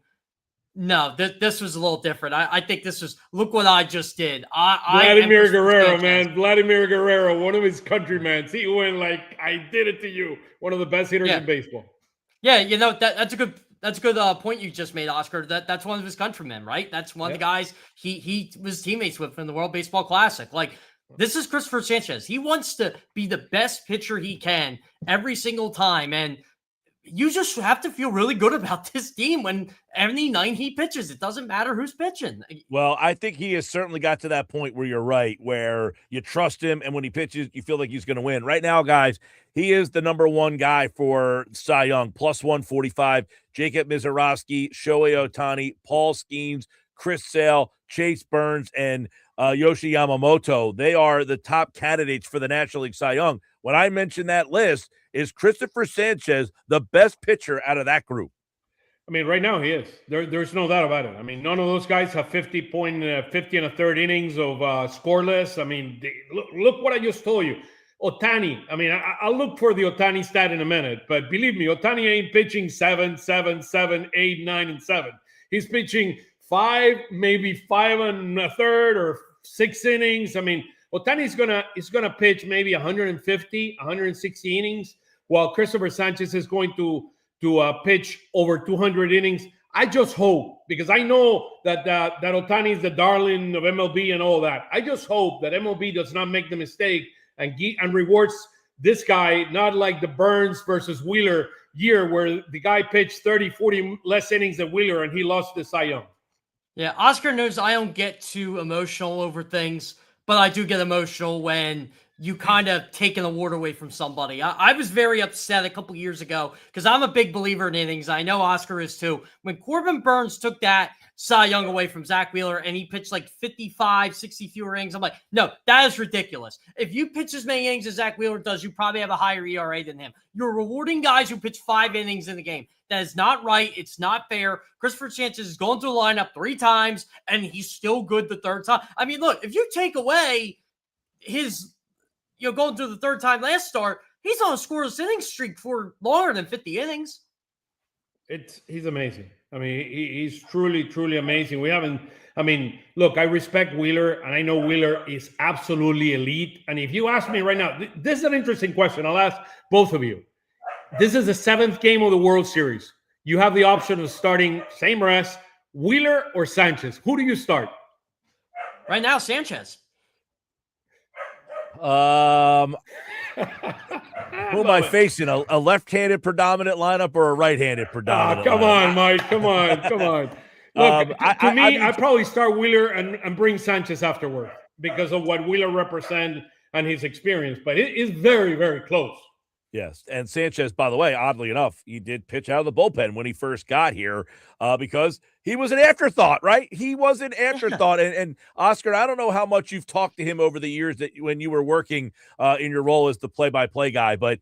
Speaker 6: No, this was a little different. I think this was, look what I just did.
Speaker 5: Vladimir Guerrero, man. Vladimir Guerrero, one of his countrymen. He went like, I did it to you. One of the best hitters in baseball.
Speaker 6: Yeah, you know, that's a good point you just made, Oscar. That's one of his countrymen, right? That's one of the guys he was teammates with in the World Baseball Classic. Like, this is Cristopher Sánchez. He wants to be the best pitcher he can every single time. And you just have to feel really good about this team when any night he pitches. It doesn't matter who's pitching.
Speaker 1: Well, I think he has certainly got to that point where you're right, where you trust him, and when he pitches, you feel like he's going to win. Right now, guys, he is the number 1 guy for Cy Young, plus 145. Jacob Misiorowski, Shohei Ohtani, Paul Skeens, Chris Sale, Chase Burns, and Yoshi Yamamoto. They are the top candidates for the National League Cy Young. When I mention that list, is Cristopher Sánchez the best pitcher out of that group?
Speaker 5: I mean, right now he is. There's no doubt about it. I mean, none of those guys have 50 and a third innings of scoreless. I mean, look what I just told you. Ohtani. I mean, I'll look for the Ohtani stat in a minute, but believe me, Ohtani ain't pitching 7, 7, 7, 8, 9, and 7. He's pitching 5, maybe 5 and a third or 6 innings. I mean, Ohtani is gonna pitch maybe 150, 160 innings, while Cristopher Sánchez is going to pitch over 200 innings. I just hope, because I know that Ohtani is the darling of MLB and all that. I just hope that MLB does not make the mistake and rewards this guy, not like the Burns versus Wheeler year where the guy pitched 30, 40 less innings than Wheeler and he lost the Cy Young.
Speaker 6: Yeah, Oscar knows I don't get too emotional over things, but I do get emotional when you kind of take an award away from somebody. I was very upset a couple years ago because I'm a big believer in innings. I know Oscar is too. When Corbin Burns took that Cy Young away from Zach Wheeler and he pitched like 55, 60 fewer innings, I'm like, no, that is ridiculous. If you pitch as many innings as Zach Wheeler does, you probably have a higher ERA than him. You're rewarding guys who pitch 5 innings in the game. That is not right. It's not fair. Cristopher Sánchez is going through the lineup 3 times, and he's still good the 3rd time. I mean, look, if you take away his, going through the 3rd time last start, He's on a scoreless inning streak for longer than 50 innings.
Speaker 5: He's amazing. I mean, he's truly, truly amazing. Look, I respect Wheeler, and I know Wheeler is absolutely elite. And if you ask me right now, this is an interesting question. I'll ask both of you. This is the 7th game of the World Series. You have the option of starting, same rest, Wheeler or Sanchez. Who do you start?
Speaker 6: Right now, Sanchez.
Speaker 1: Who am I facing? A left-handed predominant lineup or a right-handed predominant?
Speaker 5: Come
Speaker 1: lineup?
Speaker 5: on, Mike. Come on. Look, I'd probably start Wheeler and bring Sanchez afterward because of what Wheeler represents and his experience. But it is very, very close.
Speaker 1: Yes, and Sanchez, by the way, oddly enough, he did pitch out of the bullpen when he first got here because he was an afterthought, right? He was an afterthought. And Oscar, I don't know how much you've talked to him over the years that when you were working in your role as the play-by-play guy, but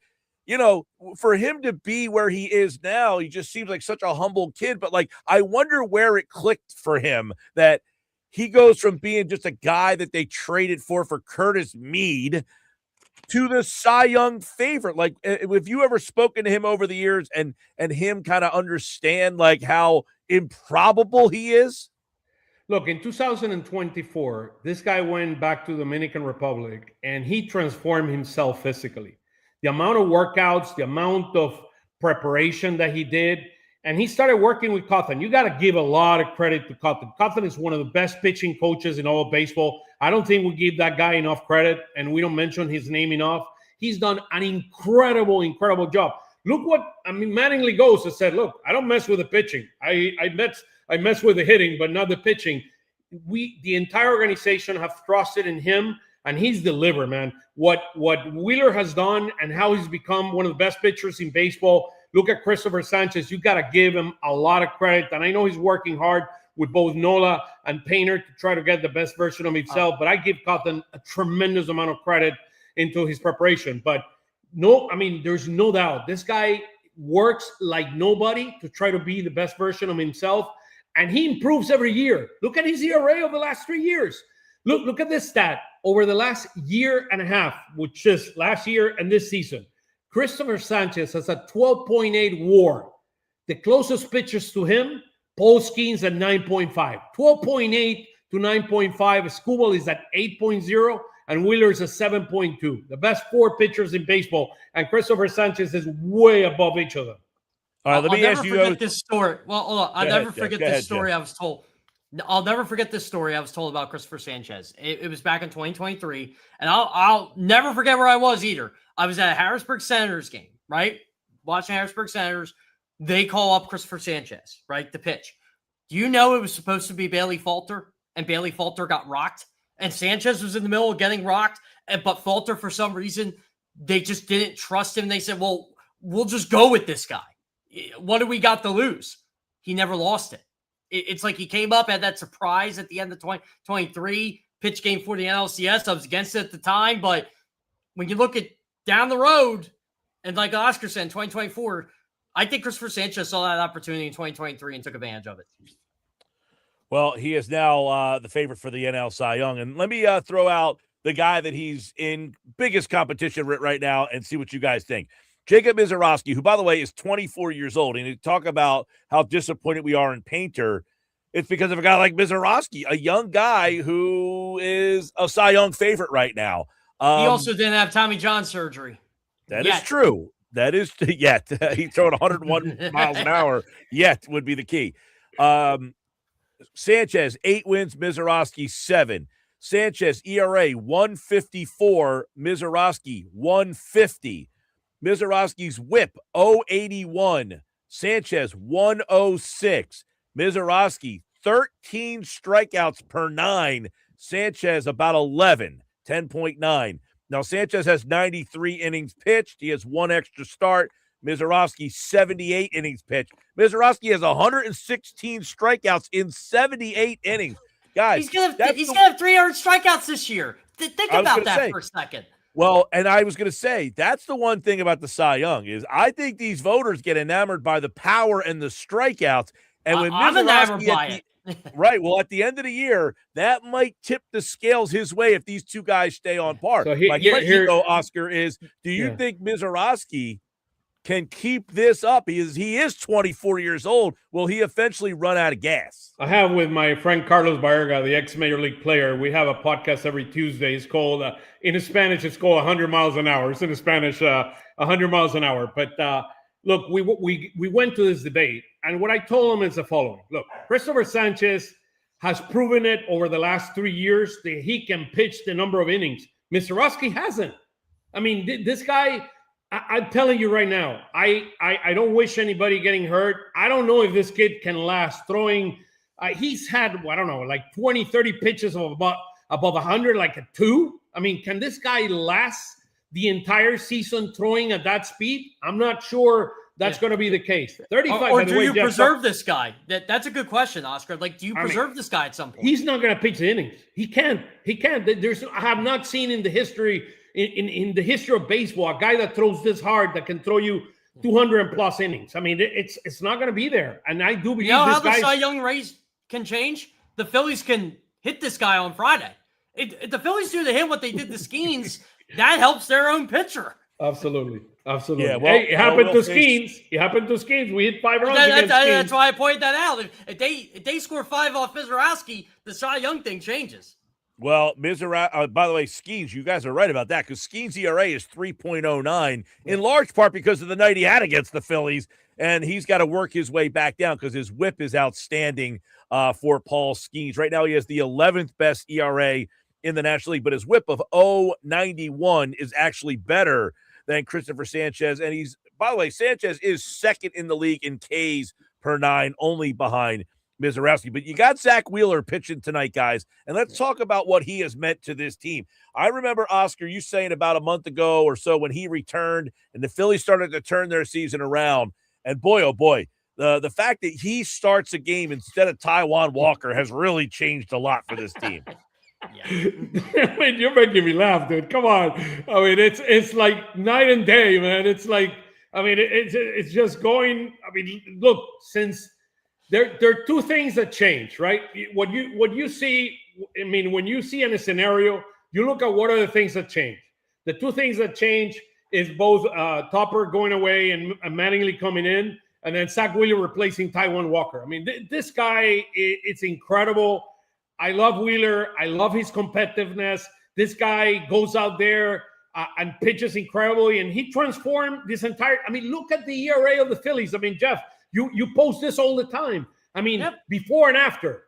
Speaker 1: for him to be where he is now, he just seems like such a humble kid. But I wonder where it clicked for him that he goes from being just a guy that they traded for Curtis Mead to the Cy Young favorite. Have you ever spoken to him over the years and him kind of understand how improbable he is?
Speaker 5: Look, in 2024, this guy went back to the Dominican Republic and he transformed himself physically. The amount of workouts, the amount of preparation that he did, and he started working with Caplan. You got to give a lot of credit to Caplan. Caplan is one of the best pitching coaches in all of baseball. I don't think we give that guy enough credit, and we don't mention his name enough. He's done an incredible, incredible job. Look Mattingly goes and said, look, I don't mess with the pitching. I mess with the hitting, but not the pitching. The entire organization have trusted in him, and he's delivered, man. What Wheeler has done and how he's become one of the best pitchers in baseball. Look at Cristopher Sánchez. You got to give him a lot of credit, and I know he's working hard with both Nola and Painter to try to get the best version of himself. But I give Caplan a tremendous amount of credit into his preparation. But there's no doubt. This guy works like nobody to try to be the best version of himself. And he improves every year. Look at his ERA over the last 3 years. Look at this stat. Over the last year and a half, which is last year and this season, Cristopher Sánchez has a 12.8 WAR. The closest pitchers to him, Paul Skeens at 9.5. 12.8 to 9.5. Skubal is at 8.0, and Wheeler is at 7.2. The best 4 pitchers in baseball, and Cristopher Sánchez is way above each of them.
Speaker 1: All right, let me ask you
Speaker 6: this story. Well, hold on. I'll never forget this story I was told. I'll never forget this story I was told about Cristopher Sánchez. It was back in 2023, and I'll never forget where I was either. I was at a Harrisburg Senators game, right? Watching Harrisburg Senators. They call up Cristopher Sánchez, right? The pitch. Do you know it was supposed to be Bailey Falter, and Bailey Falter got rocked, and Sanchez was in the middle of getting rocked, but Falter, for some reason, they just didn't trust him. They said, well, we'll just go with this guy. What do we got to lose? He never lost it. It's like he came up, had that surprise at the end of 2023, pitch game for the NLCS. I was against it at the time, but when you look at down the road, and like Oscar said, in 2024, I think Cristopher Sánchez saw that opportunity in 2023 and took advantage of it.
Speaker 1: Well, he is now the favorite for the NL Cy Young. And let me throw out the guy that he's in biggest competition right now and see what you guys think. Jacob Misiorowski, who, by the way, is 24 years old. And you talk about how disappointed we are in Painter. It's because of a guy like Misiorowski, a young guy who is a Cy Young favorite right now.
Speaker 6: He also didn't have Tommy John surgery.
Speaker 1: That is true. That is yet. He's throwing 101 miles an hour. Yet would be the key. Sanchez, 8 wins. Misiorowski, 7. Sanchez, ERA, 154. Misiorowski, 150. Misiorowski's whip, 081. Sanchez, 106. Misiorowski, 13 strikeouts per 9. Sanchez, about 11, 10.9. Now, Sanchez has 93 innings pitched. He has 1 extra start. Misiorowski, 78 innings pitched. Misiorowski has 116 strikeouts in 78 innings. Guys,
Speaker 6: he's gonna have 300 strikeouts this year. Think about that for a second.
Speaker 1: Well, and I was going to say, that's the one thing about the Cy Young is I think these voters get enamored by the power and the strikeouts. And when
Speaker 6: I'm enamored by it.
Speaker 1: Right. Well, at the end of the year, that might tip the scales his way if these two guys stay on par.
Speaker 5: So
Speaker 1: My question, though, Oscar, is do you
Speaker 5: Yeah.
Speaker 1: think Mizorowski can keep this up? He is 24 years old. Will he eventually run out of gas?
Speaker 5: I have with my friend Carlos Baerga, the ex-Major League player, we have a podcast every Tuesday. It's called, in Spanish, it's called 100 miles an hour. It's in Spanish, 100 miles an hour. But look, we went to this debate, and what I told him is the following. Look, Cristopher Sánchez has proven it over the last 3 years that he can pitch the number of innings. Mizorowski hasn't. I mean, this guy... I'm telling you right now, I don't wish anybody getting hurt. I don't know if this kid can last throwing. He's had, I don't know, like 20, 30 pitches of above 100, like a 2. I mean, can this guy last the entire season throwing at that speed? I'm not sure that's going to be the case. 35.
Speaker 6: Or do you preserve this guy? That's a good question, Oscar. Like, do you preserve this guy at some point?
Speaker 5: He's not going to pitch the innings. He can't. I have not seen in the history of baseball a guy that throws this hard that can throw you 200 plus innings. I mean, it's not going to be there. And I do believe
Speaker 6: you know
Speaker 5: this
Speaker 6: how the Cy Young race can change? The Phillies can hit this guy on Friday. If the Phillies do to him what they did to Skeens, that helps their own pitcher.
Speaker 5: Absolutely.
Speaker 1: Yeah, well,
Speaker 5: hey, it happened to Skeens. It happened to Skeens. We hit 5 runs against Skeens.
Speaker 6: That's why I pointed that out. If they score 5 off Mizorowski, the Cy Young thing changes.
Speaker 1: Well, by the way, Skeens, you guys are right about that because Skeens' ERA is 3.09 in large part because of the night he had against the Phillies, and he's got to work his way back down because his whip is outstanding for Paul Skeens. Right now, he has the 11th best ERA in the National League, but his whip of 0.91 is actually better than Cristopher Sánchez, and by the way, Sánchez is second in the league in Ks per 9, only behind Mizorowski. But you got Zach Wheeler pitching tonight, guys, and let's talk about what he has meant to this team. I remember, Oscar, you saying about a month ago or so when he returned and the Phillies started to turn their season around, and boy, oh boy, the fact that he starts a game instead of Taijuan Walker has really changed a lot for this team.
Speaker 5: Yeah. I mean, you're making me laugh, dude. Come on. I mean, it's like night and day, man. It's like, I mean, it's just going. I mean, look, since there are two things that change, right? What you see, I mean, when you see in a scenario, you look at what are the things that change. The two things that change is both Topper going away and Mattingly coming in, and then Zach Wheeler replacing Taijuan Walker. I mean, this guy, it's incredible. I love Wheeler. I love his competitiveness. This guy goes out there and pitches incredibly, and he transformed this entire. I mean, look at the ERA of the Phillies. I mean, Jeff, you post this all the time. I mean, before and after.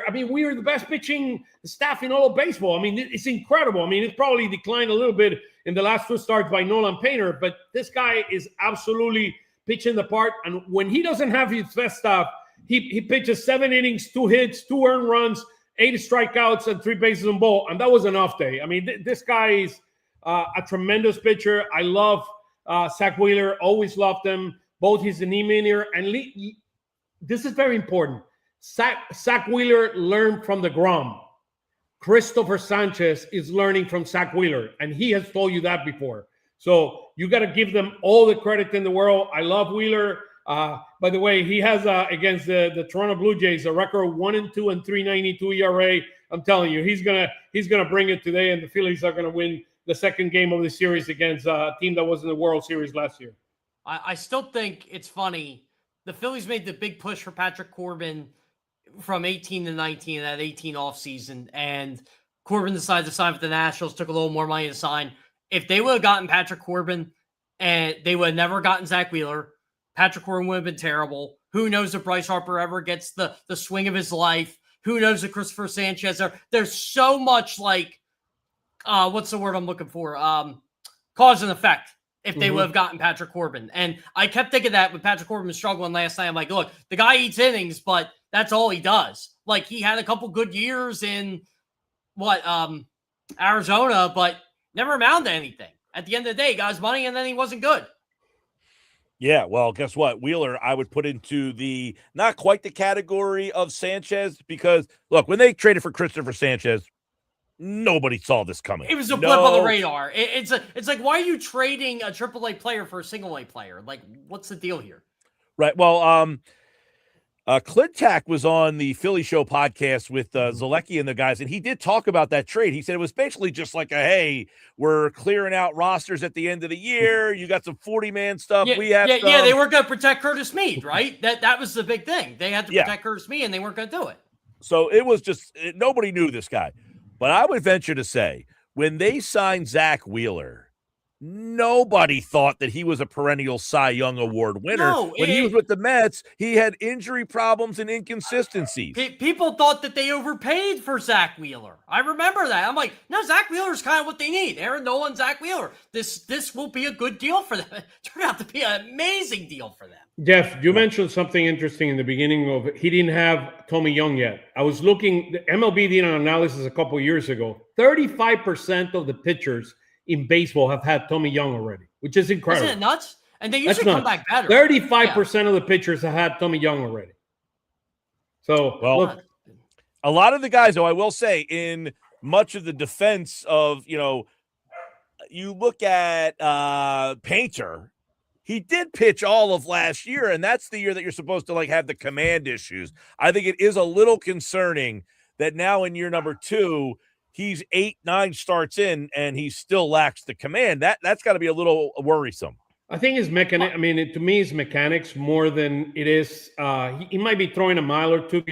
Speaker 5: I mean, we were the best pitching staff in all of baseball. I mean, it's incredible. I mean, it's probably declined a little bit in the last 2 starts by Nolan Painter, but this guy is absolutely pitching the part. And when he doesn't have his best stuff, he pitches 7 innings, 2 hits, 2 earned runs, 8 strikeouts, and 3 bases on ball. And that was an off day. I mean, this guy is a tremendous pitcher. I love Zach Wheeler. Always loved him. Both his demeanor and this is very important. Zach Wheeler learned from the Grom. Cristopher Sánchez is learning from Zach Wheeler, and he has told you that before. So you got to give them all the credit in the world. I love Wheeler. By the way, he has against the Toronto Blue Jays a record of 1-2 and 3.92 ERA. I'm telling you, he's gonna bring it today, and the Phillies are gonna win the second game of the series against a team that was in the World Series last year.
Speaker 6: I still think it's funny. The Phillies made the big push for Patrick Corbin from 18 to 19 in that 18 offseason, and Corbin decided to sign with the Nationals, took a little more money to sign. If they would have gotten Patrick Corbin and they would have never gotten Zach Wheeler, Patrick Corbin would have been terrible. Who knows if Bryce Harper ever gets the swing of his life? Who knows if Cristopher Sánchez? There's so much like, what's the word I'm looking for? Cause and effect if they would have gotten Patrick Corbin. And I kept thinking that when Patrick Corbin was struggling last night, I'm like, look, the guy eats innings, but that's all he does. Like, he had a couple good years in Arizona, but never amounted to anything. At the end of the day, he got his money, and then he wasn't good.
Speaker 1: Yeah, well, guess what? Wheeler, I would put into the not quite the category of Sánchez because, look, when they traded for Cristopher Sánchez, nobody saw this coming.
Speaker 6: It was a blip on the radar. It's like, why are you trading a AAA player for a single-A player? Like, what's the deal here?
Speaker 1: Right. Well, Clintack was on the Philly Show podcast with Zalecki and the guys, and he did talk about that trade. He said it was basically just like hey, we're clearing out rosters at the end of the year. You got some 40-man stuff.
Speaker 6: Yeah,
Speaker 1: we have
Speaker 6: yeah, they weren't going to protect Curtis Meade, right? That was the big thing. They had to protect Curtis Meade, and they weren't going to do it.
Speaker 1: So it was just nobody knew this guy. But I would venture to say when they signed Zach Wheeler, nobody thought that he was a perennial Cy Young Award winner. When he was with the Mets, he had injury problems and inconsistencies.
Speaker 6: People thought that they overpaid for Zach Wheeler. I remember that. I'm like, no, Zach Wheeler's kind of what they need. Aaron Nolan, Zach Wheeler. This will be a good deal for them. It turned out to be an amazing deal for them.
Speaker 5: Jeff, you mentioned something interesting in the beginning of it. He didn't have Tommy Young yet. I was looking, the MLB did an analysis a couple years ago. 35% of the pitchers in baseball have had Tommy Young already, which is incredible.
Speaker 6: Isn't it nuts? And they usually come back better.
Speaker 5: 35% of the pitchers have had Tommy Young already. So, look.
Speaker 1: A lot of the guys, though, I will say, in much of the defense of, you look at Painter, he did pitch all of last year, and that's the year that you're supposed to, have the command issues. I think it is a little concerning that now in year number 2, he's 8-9 starts in, and he still lacks the command. That's got to be a little worrisome.
Speaker 5: I think it's mechanic. I mean, to me, it's mechanics more than it is. He might be throwing a mile or two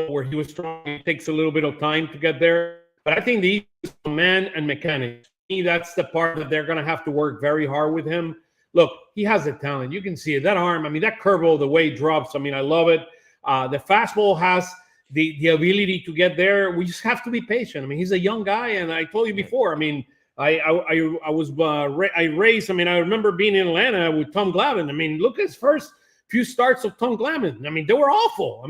Speaker 5: where he was strong. It takes a little bit of time to get there. But I think the command and mechanics, to me, that's the part that they're going to have to work very hard with him. Look, he has the talent. You can see it. That arm, I mean, that curveball, the way it drops, I mean, I love it. The fastball has the ability to get there. We just have to be patient. I mean, he's a young guy, and I told you before. I mean, I raised. I mean, I remember being in Atlanta with Tom Glavine. I mean, look at his first few starts of Tom Glavine. I mean, they were awful.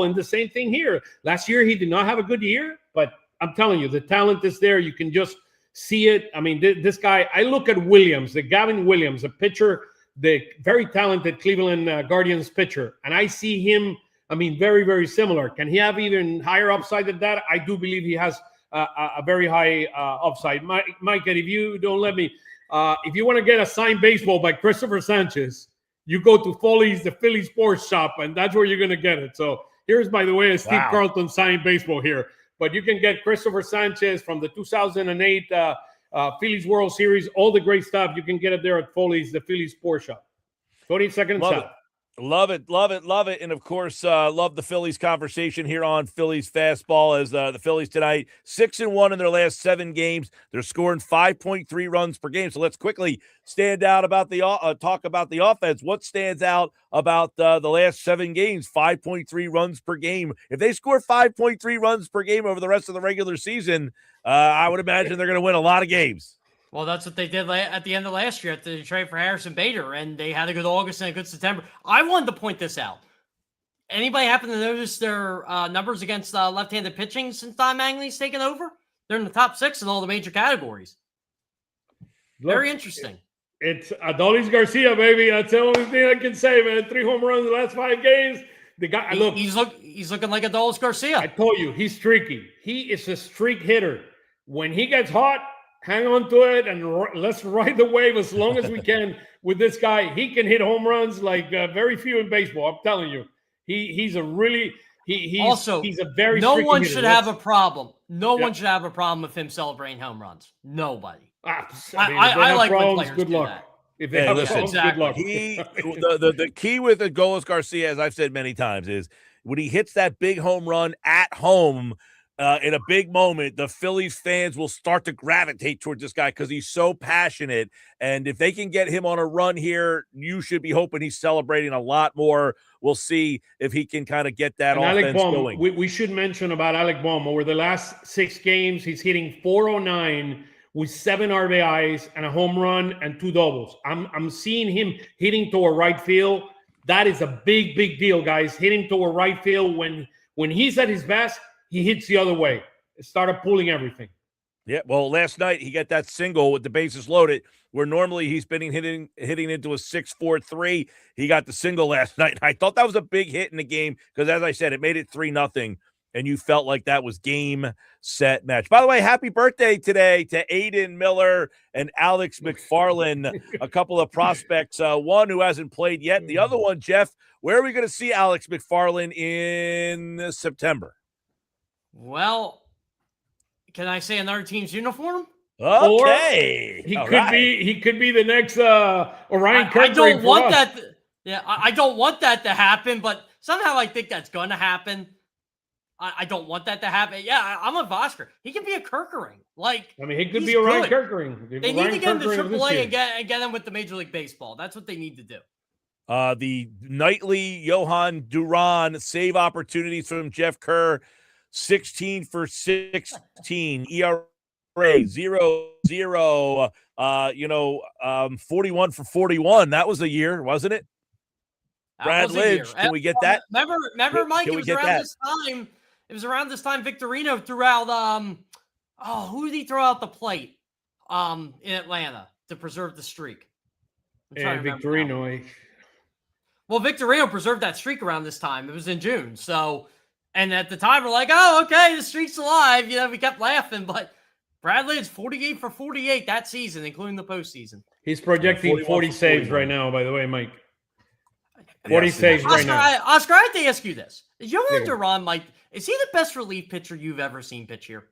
Speaker 5: And the same thing here. Last year, he did not have a good year, but I'm telling you, the talent is there. You can just see it. I mean, this guy. I look at Williams, the Gavin Williams, a pitcher, the very talented Cleveland Guardians pitcher, and I see him. I mean, very, very similar. Can he have even higher upside than that? I do believe he has a very high upside. Mike, and if you don't let me, if you want to get a signed baseball by Cristopher Sánchez, you go to Foley's, the Phillies Sports Shop, and that's where you're going to get it. So here's, by the way, a Steve Carlton signed baseball here. But you can get Cristopher Sánchez from the 2008 Phillies World Series, all the great stuff. You can get it there at Foley's, the Phillies Sports Shop. 22nd and South.
Speaker 1: Love it. And, of course, love the Phillies conversation here on Phillies Fastball as the Phillies tonight, 6-1 in their last 7 games. They're scoring 5.3 runs per game. So let's quickly talk about the offense. What stands out about the last 7 games, 5.3 runs per game? If they score 5.3 runs per game over the rest of the regular season, I would imagine they're going to win a lot of games.
Speaker 6: Well, that's what they did at the end of last year at the trade for Harrison Bader, and they had a good August and a good September. I wanted to point this out. Anybody happen to notice their numbers against left-handed pitching since Don Mattingly's taken over? They're in the top 6 in all the major categories. Very interesting.
Speaker 5: It's Adolis Garcia, baby. That's the only thing I can say, man. 3 home runs in the last 5 games. The guy,
Speaker 6: he's looking like Adolis Garcia.
Speaker 5: I told you, he's streaky. He is a streak hitter. When he gets hot, hang on to it and let's ride the wave as long as we can with this guy. He can hit home runs like very few in baseball. I'm telling you, he's a very
Speaker 6: no one should have a problem. No one should have a problem with him celebrating home runs. Nobody. I like when players
Speaker 5: good
Speaker 6: do
Speaker 5: luck.
Speaker 6: that.
Speaker 5: If they have problems, good luck.
Speaker 1: The key with Adolis Garcia, as I've said many times, is when he hits that big home run at home. In a big moment, the Phillies fans will start to gravitate towards this guy because he's so passionate. And if they can get him on a run here, you should be hoping he's celebrating a lot more. We'll see if he can kind of get that offense going.
Speaker 5: We should mention about Alec Bohm. Over the last 6 games, he's hitting .409 with 7 RBIs and a home run and 2 doubles. I'm seeing him hitting toward right field. That is a big, big deal, guys. Hitting toward right field when he's at his best. He hits the other way. It started pulling everything.
Speaker 1: Yeah, well, last night he got that single with the bases loaded, where normally he's been hitting into a 6-4-3. He got the single last night. I thought that was a big hit in the game because, as I said, it made it 3-0. and you felt like that was game, set, match. By the way, happy birthday today to Aiden Miller and Alex McFarland, a couple of prospects, one who hasn't played yet. The other one, Jeff, where are we going to see Alex McFarland in September?
Speaker 6: Well, can I say another team's uniform?
Speaker 1: Okay.
Speaker 5: He could be the next Orion Kirkbride.
Speaker 6: I don't want
Speaker 5: us.
Speaker 6: that. I don't want that to happen, but somehow I think that's going to happen. I don't want that to happen. Yeah, I'm a Vosker. He can be a Kirkering.
Speaker 5: He could be Orion Kirkering.
Speaker 6: They need to get him to AAA and get him with the Major League Baseball. That's what they need to do.
Speaker 1: The nightly Johan Duran save opportunities from Jeff Kerr, 16 for 16, ERA 0.0, 41 for 41. That was a year, wasn't it? Brad Lidge, can we get that?
Speaker 6: Remember, Mike, it was around this time. It was around this time Victorino threw out who did he throw out the plate in Atlanta to preserve the streak?
Speaker 5: Victorino.
Speaker 6: Well, Victorino preserved that streak around this time. It was in June. So, and at the time we're like, oh, okay, the streak's alive. We kept laughing, but Brad Lidge 48 for 48 that season, including the postseason.
Speaker 5: He's projecting 40 saves right now, by the way, Mike. 40 saves right now.
Speaker 6: Oscar, I have to ask you this. Is Johan Duran, Mike, is he the best relief pitcher you've ever seen pitch here?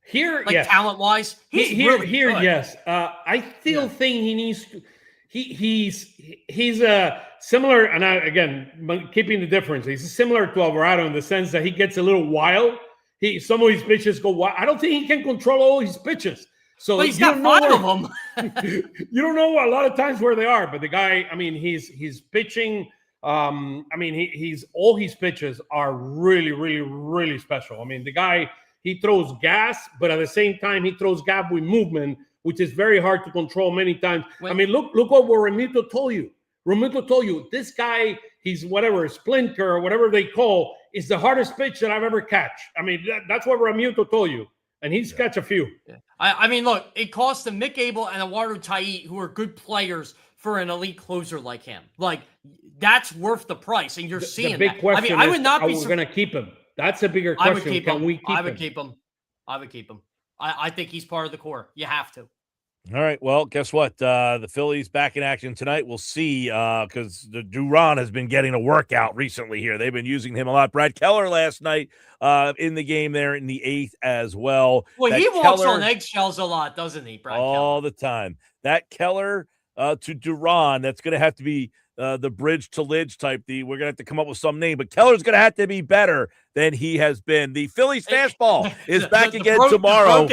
Speaker 5: Here,
Speaker 6: yes. Talent-wise? He's really good.
Speaker 5: Yes. I still think he needs to. He's a similar, and again, keeping the difference, he's similar to Alvarado in the sense that he gets a little wild. Some of his pitches go wild. I don't think he can control all his pitches. So
Speaker 6: he's got 5 of them.
Speaker 5: You don't know a lot of times where they are, but the guy, he's pitching. He's all his pitches are really, really, really special. The guy, he throws gas, but at the same time, he throws gas with movement, which is very hard to control many times. Look what Ramito told you. Ramito told you this guy, he's whatever, splinter or whatever they call, is the hardest pitch that I've ever catch. That's what Ramito told you. And he's catch a few.
Speaker 6: Yeah. Look, it cost them Mick Abel and Eduardo Tait, who are good players, for an elite closer like him. That's worth the price, and you're seeing
Speaker 5: the big
Speaker 6: that.
Speaker 5: Question
Speaker 6: I would not be.
Speaker 5: We're going to keep him. That's a bigger question.
Speaker 6: I would keep him. I think he's part of the core. You have to.
Speaker 1: All right. Well, guess what? The Phillies back in action tonight. We'll see, because the Duran has been getting a workout recently here. They've been using him a lot. Brad Keller last night in the game there in the 8th as well.
Speaker 6: Well, he walks on eggshells a lot, doesn't he, Brad
Speaker 1: all
Speaker 6: Keller?
Speaker 1: The time. That Keller to Duran, that's going to have to be the bridge to Lidge type. We're going to have to come up with some name, but Keller's going to have to be better than he has been. The Phillies fastball is back again tomorrow.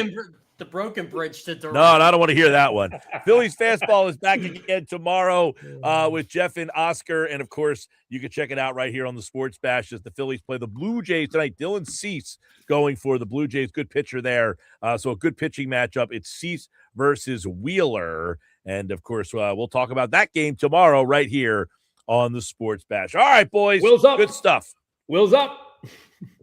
Speaker 6: The broken bridge to Duran.
Speaker 1: No, I don't want to hear that one. Phillies fastball is back again tomorrow with Jeff and Oscar. And, of course, you can check it out right here on the Sports Bash as the Phillies play the Blue Jays tonight. Dylan Cease going for the Blue Jays. Good pitcher there. So a good pitching matchup. It's Cease versus Wheeler. And, of course, we'll talk about that game tomorrow right here on the Sports Bash. All right, boys.
Speaker 5: Wheels up.
Speaker 1: Good stuff.
Speaker 5: Wheels up.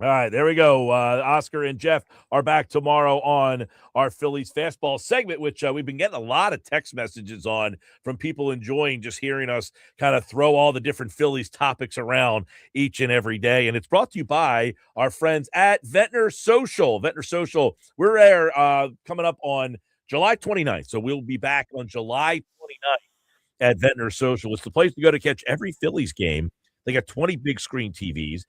Speaker 1: All right, there we go. Oscar and Jeff are back tomorrow on our Phillies Fastball segment, which we've been getting a lot of text messages on from people enjoying just hearing us kind of throw all the different Phillies topics around each and every day. And it's brought to you by our friends at Ventnor Social. Ventnor Social, we're there coming up on July 29th. So we'll be back on July 29th at Ventnor Social. It's the place to go to catch every Phillies game. They got 20 big screen TVs.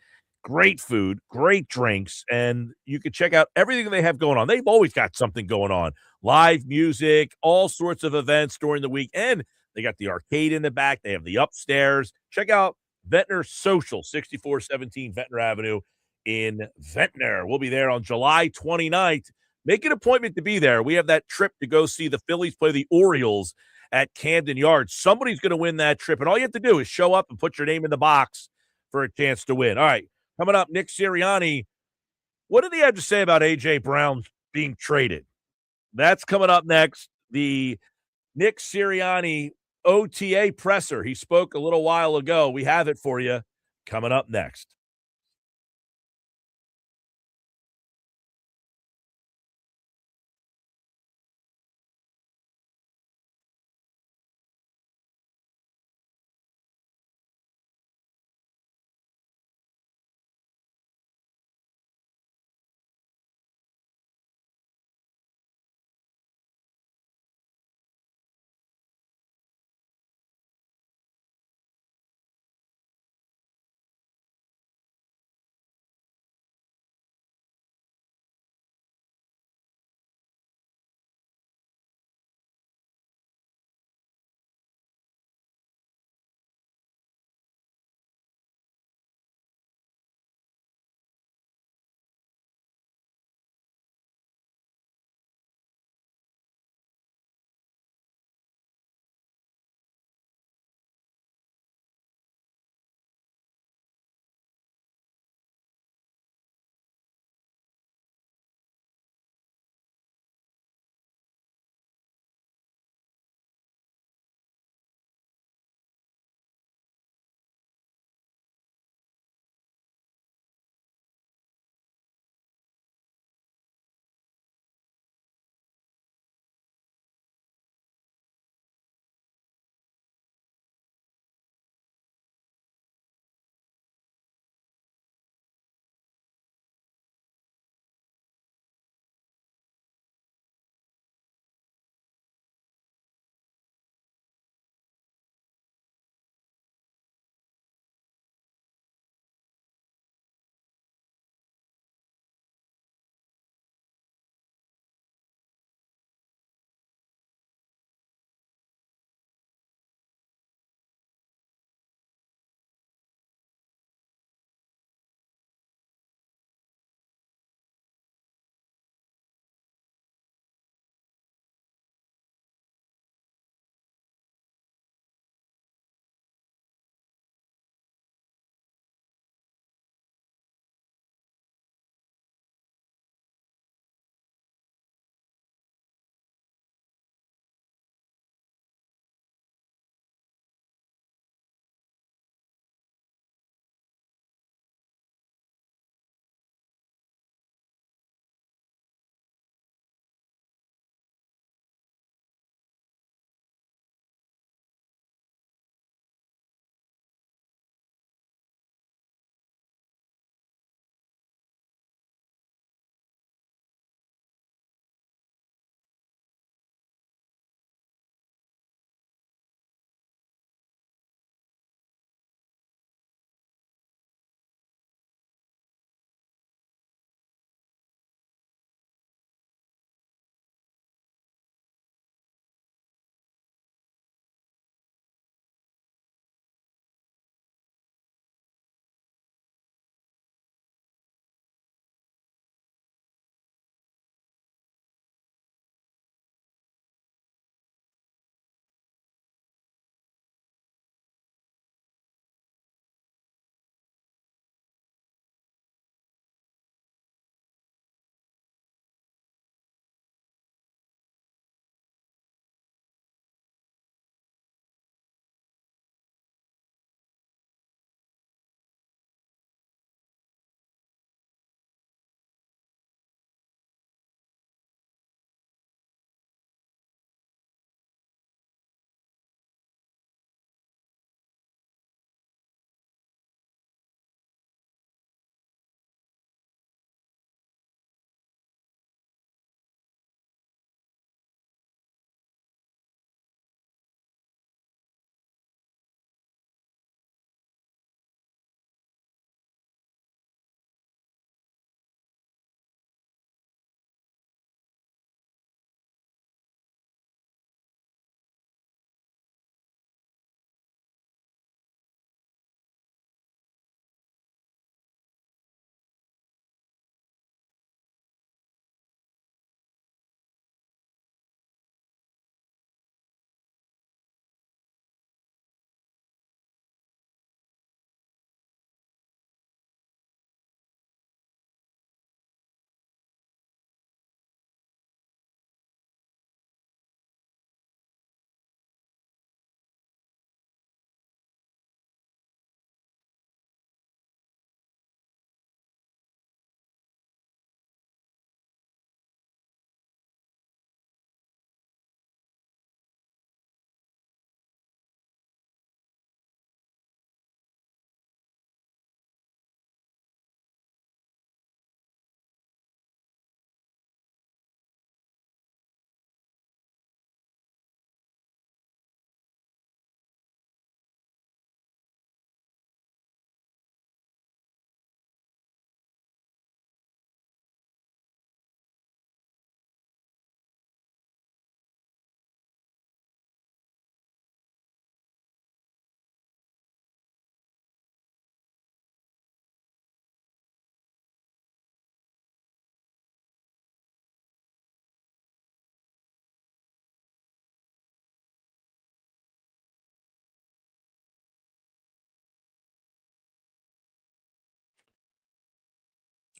Speaker 1: Great food, great drinks, and you can check out everything they have going on. They've always got something going on. Live music, all sorts of events during the week, and they got the arcade in the back. They have the upstairs. Check out Ventnor Social, 6417 Ventnor Avenue in Ventnor. We'll be there on July 29th. Make an appointment to be there. We have that trip to go see the Phillies play the Orioles at Camden Yards. Somebody's going to win that trip, and all you have to do is show up and put your name in the box for a chance to win. All right. Coming up, Nick Sirianni. What did he have to say about A.J. Brown being traded? That's coming up next. The Nick Sirianni OTA presser. He spoke a little while ago. We have it for you coming up next.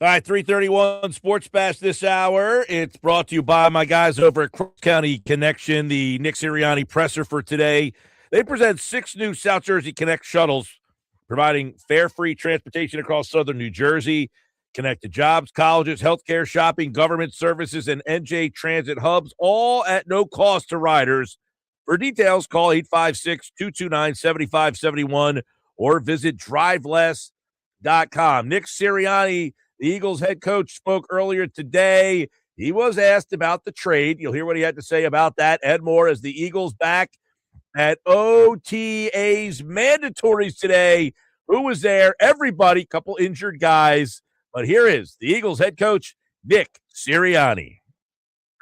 Speaker 1: All right, 331 Sports Bash this hour. It's brought to you by my guys over at Cross County Connection, the Nick Sirianni presser for today. They present 6 new South Jersey Connect shuttles, providing fare-free transportation across southern New Jersey. Connect to jobs, colleges, healthcare, shopping, government services, and NJ Transit hubs, all at no cost to riders. For details, call 856-229-7571 or visit driveless.com. Nick Sirianni, the Eagles head coach, spoke earlier today. He was asked about the trade. You'll hear what he had to say about that and more as the Eagles back at OTAs mandatories today. Who was there? Everybody, couple injured guys. But here is the Eagles head coach, Nick Sirianni.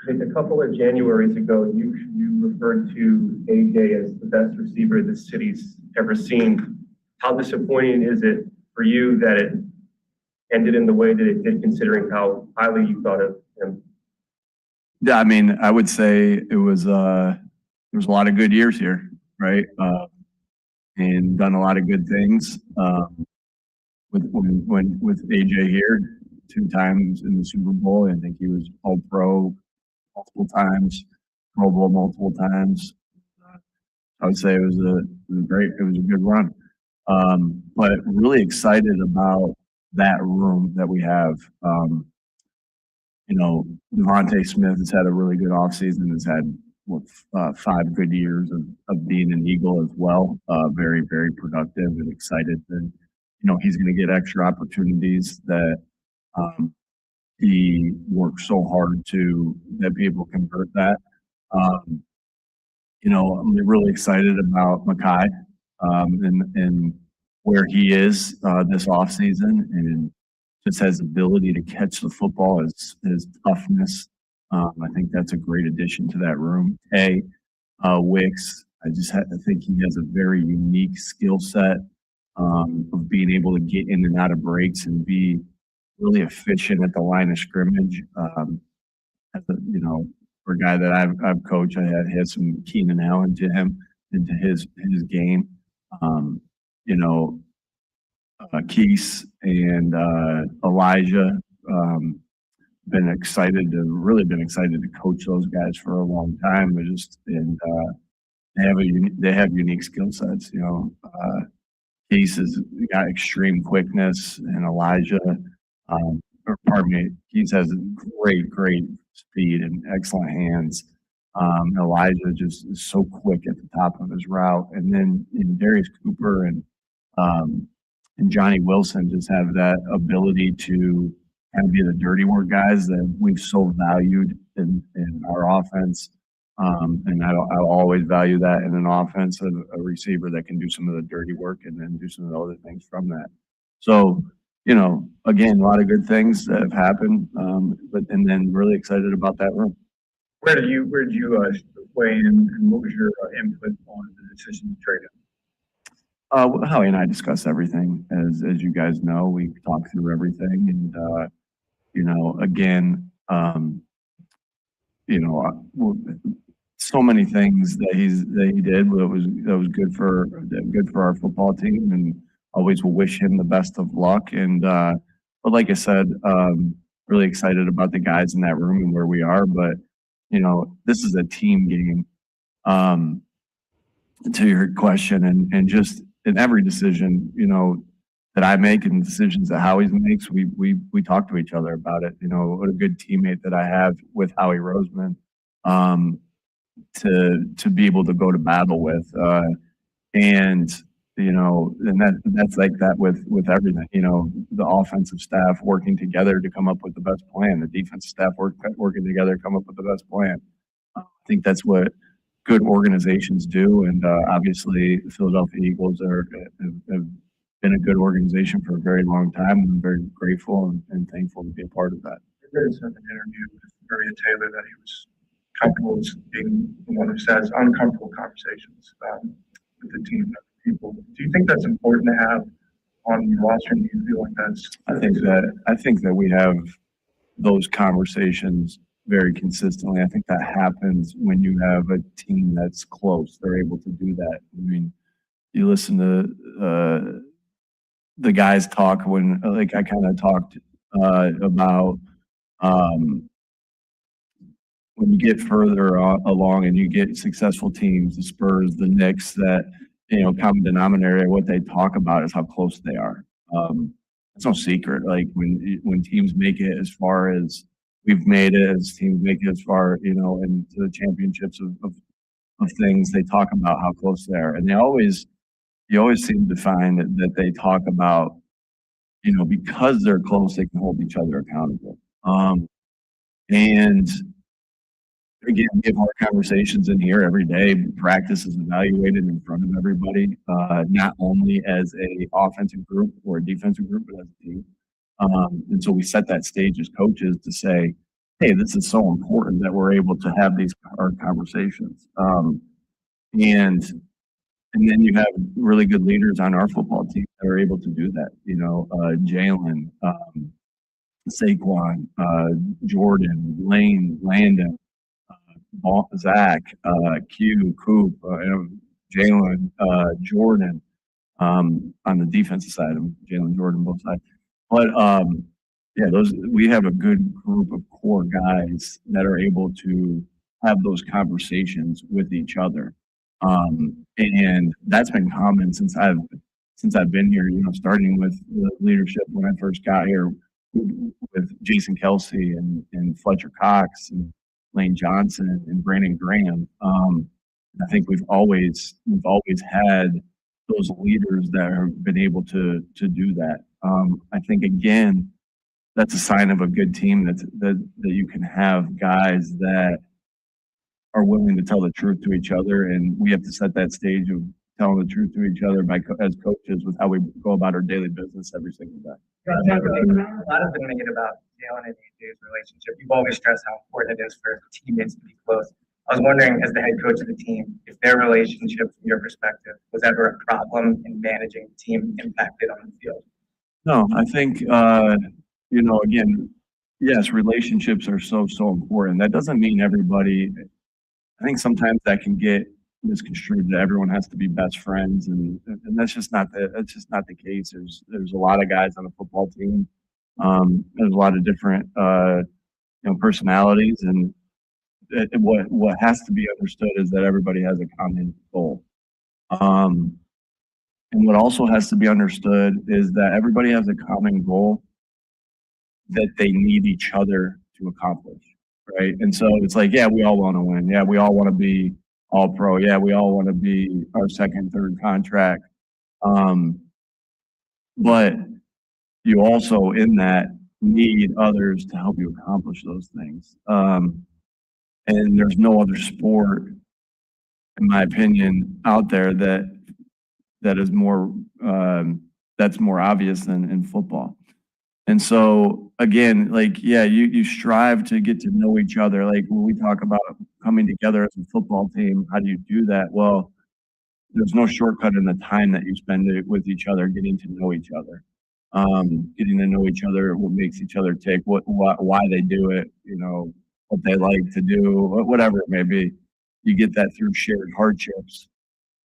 Speaker 7: I think a couple of Januaries ago, you referred to AJ as the best receiver the city's ever seen. How disappointing is it for you that it ended in the way that it did, considering how highly you thought of him?
Speaker 8: Yeah, I mean, I would say it was there was a lot of good years here, right? And done a lot of good things. With AJ here, 2 times in the Super Bowl. I think he was All Pro multiple times, Pro Bowl multiple times. I would say it was a good run. But really excited about that room that we have. Devontae Smith has had a really good offseason, has had 5 good years of being an Eagle as well. Very, very productive and excited that, he's going to get extra opportunities that he worked so hard to be able to convert that. I'm really excited about Makai and where he is this offseason, and just has ability to catch the football, his toughness. I think that's a great addition to that room. Wicks, I think he has a very unique skill set of being able to get in and out of breaks and be really efficient at the line of scrimmage. For a guy that I've coached, I had some Keenan Allen into his game. Keese and Elijah. Been excited to coach those guys for a long time. They have unique skill sets. Keese has got extreme quickness, and Elijah, Keese has great speed and excellent hands. Elijah just is so quick at the top of his route, and then Darius Cooper and Johnny Wilson just have that ability to kind of be the dirty work guys that we've so valued in our offense. And I'll always value that in an offense, a receiver that can do some of the dirty work and then do some of the other things from that. So, again, a lot of good things that have happened, and then really excited about that room.
Speaker 7: Where did you weigh in, and what was your input on the decision to trade him?
Speaker 8: Howie and I discuss everything, as you guys know. We talk through everything, and again, so many things that he did that was good for our football team, and always will wish him the best of luck. And but like I said, really excited about the guys in that room and where we are. But this is a team game. To your question, and just in every decision, that I make and decisions that Howie makes, we talk to each other about it. What a good teammate that I have with Howie Roseman, to be able to go to battle with, and that's like that with everything. The offensive staff working together to come up with the best plan, the defensive staff working together to come up with the best plan. I think that's what good organizations do, and obviously the Philadelphia Eagles have been a good organization for a very long time. I'm very grateful and thankful to be a part of that.
Speaker 7: I read in an interview with Maria Taylor that he was comfortable with being one who says uncomfortable conversations with the team and other people. Do you think that's important to have on your roster? Do you feel like that's?
Speaker 8: I think that we have those conversations very consistently. I think that happens when you have a team that's close. They're able to do that. I mean, you listen to the guys talk when, like I kind of talked about when you get further along and you get successful teams, the Spurs, the Knicks, that, common denominator, what they talk about is how close they are. It's no secret. Like when teams make it as far as we've made it, as teams make it as far, into the championships of things, they talk about how close they are. And you always seem to find that they talk about, because they're close, they can hold each other accountable. And again, we have our conversations in here every day. Practice is evaluated in front of everybody, not only as a offensive group or a defensive group, but as a team. And so we set that stage as coaches to say, hey, this is so important that we're able to have our conversations. And then you have really good leaders on our football team that are able to do that. Jalen, Saquon, Jordan, Lane, Landon, Zach, Q, Coop, Jalen, Jordan, on the defensive side of Jalen, Jordan, both sides. But we have a good group of core guys that are able to have those conversations with each other. And that's been common since I've been here, starting with the leadership when I first got here with Jason Kelsey and Fletcher Cox and Lane Johnson and Brandon Graham. I think we've always had those leaders that have been able to do that. I think, again, that's a sign of a good team that you can have guys that are willing to tell the truth to each other, and we have to set that stage of telling the truth to each other as coaches with how we go about our daily business every single day.
Speaker 9: A lot has been made about Jalen and AJ's relationship. You've always stressed how important it is for teammates to be close. I was wondering, as the head coach of the team, if their relationship, from your perspective, was ever a problem in managing the team impacted on the field.
Speaker 8: No, I think, again, yes, relationships are so important. That doesn't mean everybody. I think sometimes that can get misconstrued that everyone has to be best friends, and that's just not the case. There's a lot of guys on a football team. There's a lot of different personalities, and what has to be understood is that everybody has a common goal. And what also has to be understood is that everybody has a common goal that they need each other to accomplish, right? And so it's like, yeah, we all want to win. Yeah, we all want to be all pro. Yeah, we all want to be our second, third contract. But you also, in that, need others to help you accomplish those things. And there's no other sport, in my opinion, out there that is more that's more obvious than in football. And so again, you strive to get to know each other. Like when we talk about coming together as a football team, how do you do that? Well, there's no shortcut in the time that you spend with each other, getting to know each other, getting to know each other, what makes each other tick, why they do it, what they like to do, whatever it may be. You get that through shared hardships.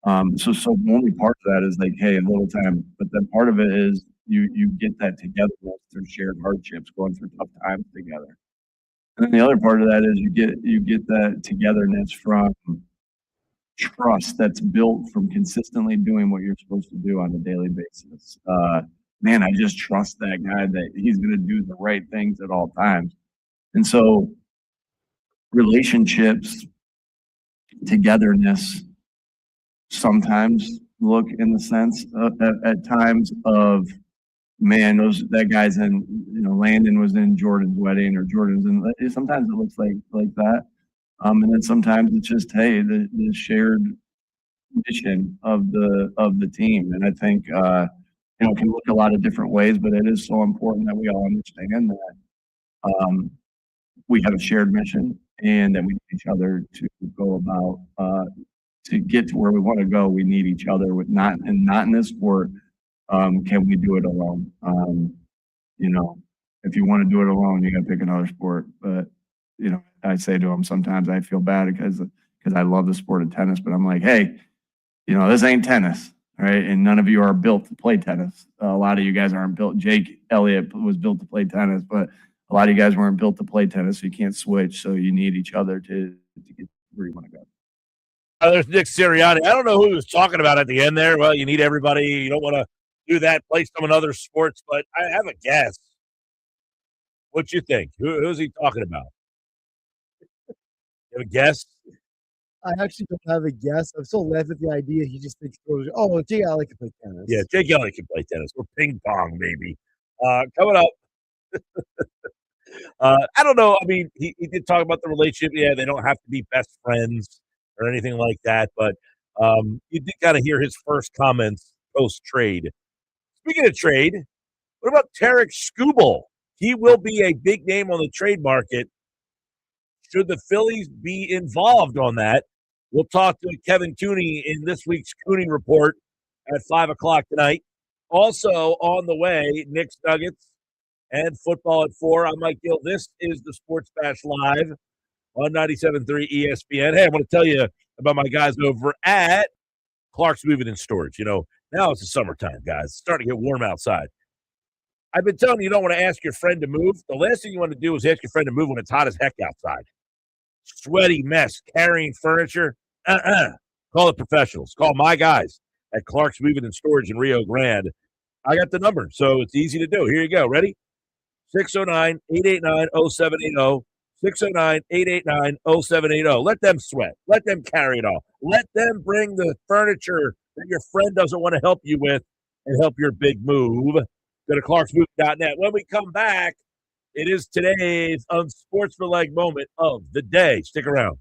Speaker 8: So only part of that is like, hey, a little time, but then part of it is you get that together through shared hardships, going through tough times together. And then the other part of that is you get that togetherness from trust that's built from consistently doing what you're supposed to do on a daily basis. Man, I just trust that guy that he's going to do the right things at all times. And so relationships, togetherness, sometimes look in the sense at times of, man, that guy's in, Landon was in Jordan's wedding, or Jordan's in, sometimes it looks like that. And then sometimes it's just, hey, the shared mission of the team. And I think, it can look a lot of different ways, but it is so important that we all understand that we have a shared mission and that we need each other to go about, to get to where we want to go. We need each other not in this sport. Can we do it alone? If you want to do it alone, you got to pick another sport. But, I say to them sometimes I feel bad because I love the sport of tennis, but I'm like, hey, this ain't tennis. right? And none of you are built to play tennis. A lot of you guys aren't built. Jake Elliott was built to play tennis, but a lot of you guys weren't built to play tennis, so you can't switch. So you need each other to get where you want to go.
Speaker 1: There's Nick Sirianni. I don't know who he was talking about at the end there. Well, you need everybody. You don't want to do that, play some other sports, but I have a guess. What you think? Who's he talking about? You have a guess?
Speaker 2: I actually don't have a guess. I'm so left with the idea. He just thinks, oh, gee, I like to play tennis.
Speaker 1: Yeah, Jake Elliott can play tennis or ping pong, maybe. Coming up. I don't know. I mean, he did talk about the relationship. Yeah, they don't have to be best friends or anything like that, but you did kind of hear his first comments post trade. Speaking of trade, what about Tarek Skubal? He will be a big name on the trade market. Should the Phillies be involved on that? We'll talk to Kevin Cooney in this week's Cooney Report at 5 o'clock tonight. Also on the way, Knicks Nuggets and football at 4. I'm Mike Gill. This is the Sports Bash Live on 97.3 ESPN. Hey, I want to tell you about my guys over at Clark's Moving and Storage. You know, now it's the summertime, guys. It's starting to get warm outside. I've been telling you don't want to ask your friend to move. The last thing you want to do is ask your friend to move when it's hot as heck outside. Sweaty mess, carrying furniture. Call the professionals. Call my guys at Clark's Moving and Storage in Rio Grande. I got the number, so it's easy to do. Here you go. Ready? 609-889-0780. 609-889-0780. Let them sweat. Let them carry it all. Let them bring the furniture that your friend doesn't want to help you with and help your big move. Go to clarksmove.net. When we come back, it is today's unsportsmanlike moment of the day. Stick around.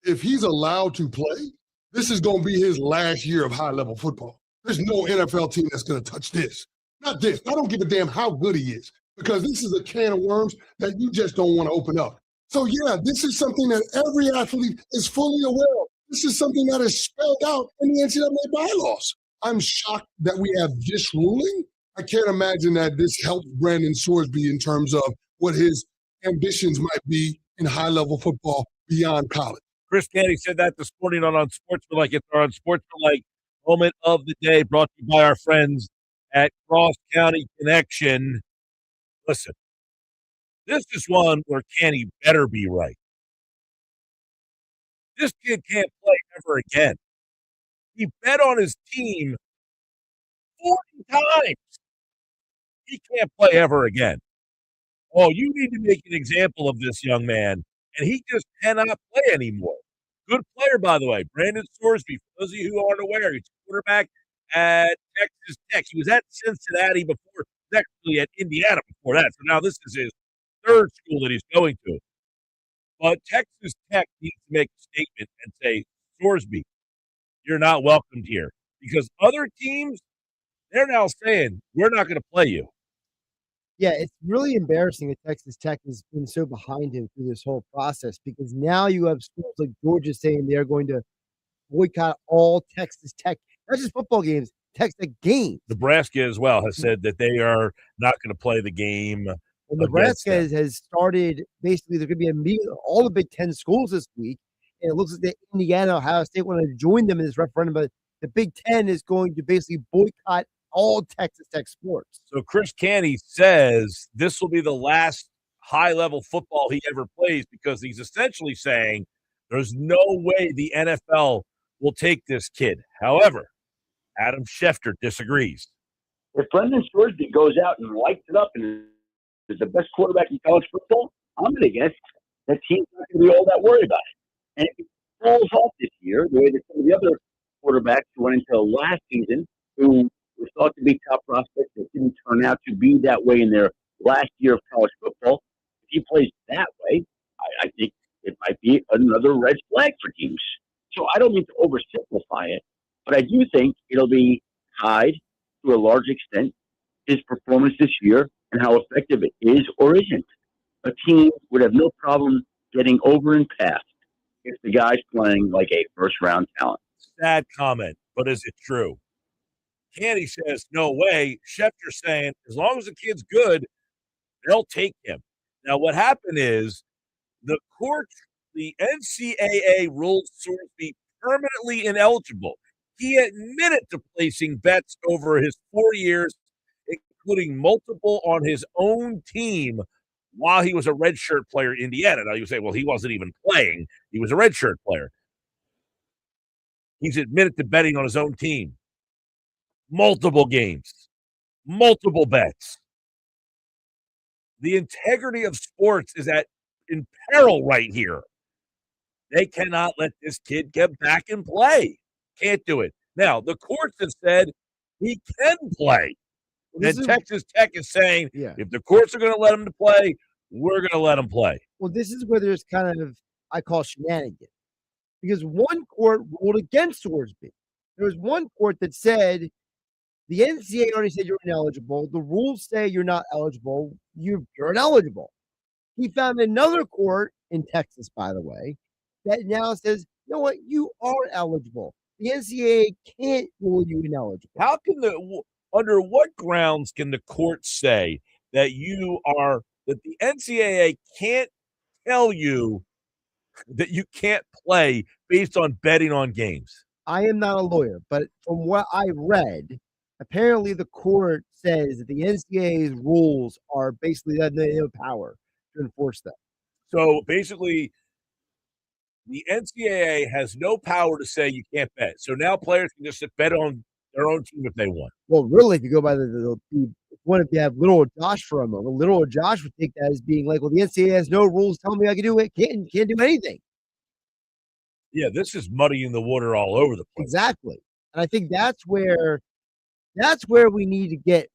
Speaker 10: if he's allowed to play, this is going to be his last year of high-level football. There's no NFL team that's going to touch this. Not this. I don't give a damn how good he is, because this is a can of worms that you just don't want to open up. So, yeah, this is something that every athlete is fully aware of. This is something that is spelled out in the NCAA bylaws. I'm shocked that we have this ruling. I can't imagine that this helps Brandon Sorsby in terms of what his ambitions might be in high-level football beyond college.
Speaker 1: Chris Canty said that this morning on Unsportsmanlike. It's our Unsportsmanlike Moment of the day, brought to you by our friends at Cross County Connection. Listen, this is one where Canty better be right. This kid can't play ever again. He bet on his team 40 times. He can't play ever again. Oh, you need to make an example of this young man, and he just cannot play anymore. Good player, by the way, Brandon Sorsby. For those of you who aren't aware, he's quarterback at Texas Tech. He was at Cincinnati before, actually at Indiana before that. So now this is his third school that he's going to. But Texas Tech needs to make a statement and say, Sorsby, you're not welcomed here. Because other teams, they're now saying, we're not going to play you.
Speaker 2: Yeah, it's really embarrassing that Texas Tech has been so behind him through this whole process, because now you have schools like Georgia saying they're going to boycott all Texas Tech, not just football games, Texas Tech games.
Speaker 1: Nebraska as well has said that they are not going to play the game.
Speaker 2: And Nebraska has started, basically, there's going to be a meeting, all the Big Ten schools this week, and it looks like Indiana, Ohio State want to join them in this referendum, but the Big Ten is going to basically boycott all Texas Tech sports.
Speaker 1: So Chris Canty says this will be the last high-level football he ever plays, because he's essentially saying there's no way the NFL will take this kid. However, Adam Schefter disagrees.
Speaker 11: If Brendan Sorsby goes out and lights it up and is the best quarterback in college football, I'm going to guess that team's not going to be all that worried about it. And if it falls off this year, the way that some of the other quarterbacks who went into last season, who were thought to be top prospects that didn't turn out to be that way in their last year of college football, if he plays that way, I think it might be another red flag for teams. So I don't mean to oversimplify it, but I do think it'll be tied to a large extent his performance this year and how effective it is or isn't. A team would have no problem getting over and past if the guy's playing like a first-round talent.
Speaker 1: Sad comment, but is it true? Canty says, no way. Schefter's saying, as long as the kid's good, they'll take him. Now, what happened is the court, the NCAA ruled Sorsby permanently ineligible. He admitted to placing bets over his 4 years, including multiple on his own team while he was a redshirt player in Indiana. Now, you say, well, he wasn't even playing. He was a redshirt player. He's admitted to betting on his own team. Multiple games, multiple bets. The integrity of sports is in peril right here. They cannot let this kid get back and play. Can't do it. Now, the courts have said he can play. And Texas Tech is saying, if the courts are going to let him to play, we're going to let him play.
Speaker 2: Well, this is where there's kind of, I call shenanigans. Because one court ruled against Sorsby. There was one court that said, the NCAA already said you're ineligible. The rules say you're not eligible. You're ineligible. He found another court in Texas, by the way, that now says, you know what? You are eligible. The NCAA can't rule you ineligible.
Speaker 1: How can under what grounds can the court say that that the NCAA can't tell you that you can't play based on betting on games?
Speaker 2: I am not a lawyer, but from what I read, apparently the court says that the NCAA's rules are basically that they have power to enforce them.
Speaker 1: So basically, the NCAA has no power to say you can't bet. So now players can just bet on their own team if they want.
Speaker 2: Well, really, if you go by if you have little Josh for a moment, little Josh would take that as being like, well, the NCAA has no rules telling me I can do it. Can't do anything.
Speaker 1: Yeah, this is muddying the water all over the place.
Speaker 2: Exactly. And I think that's where we need to get,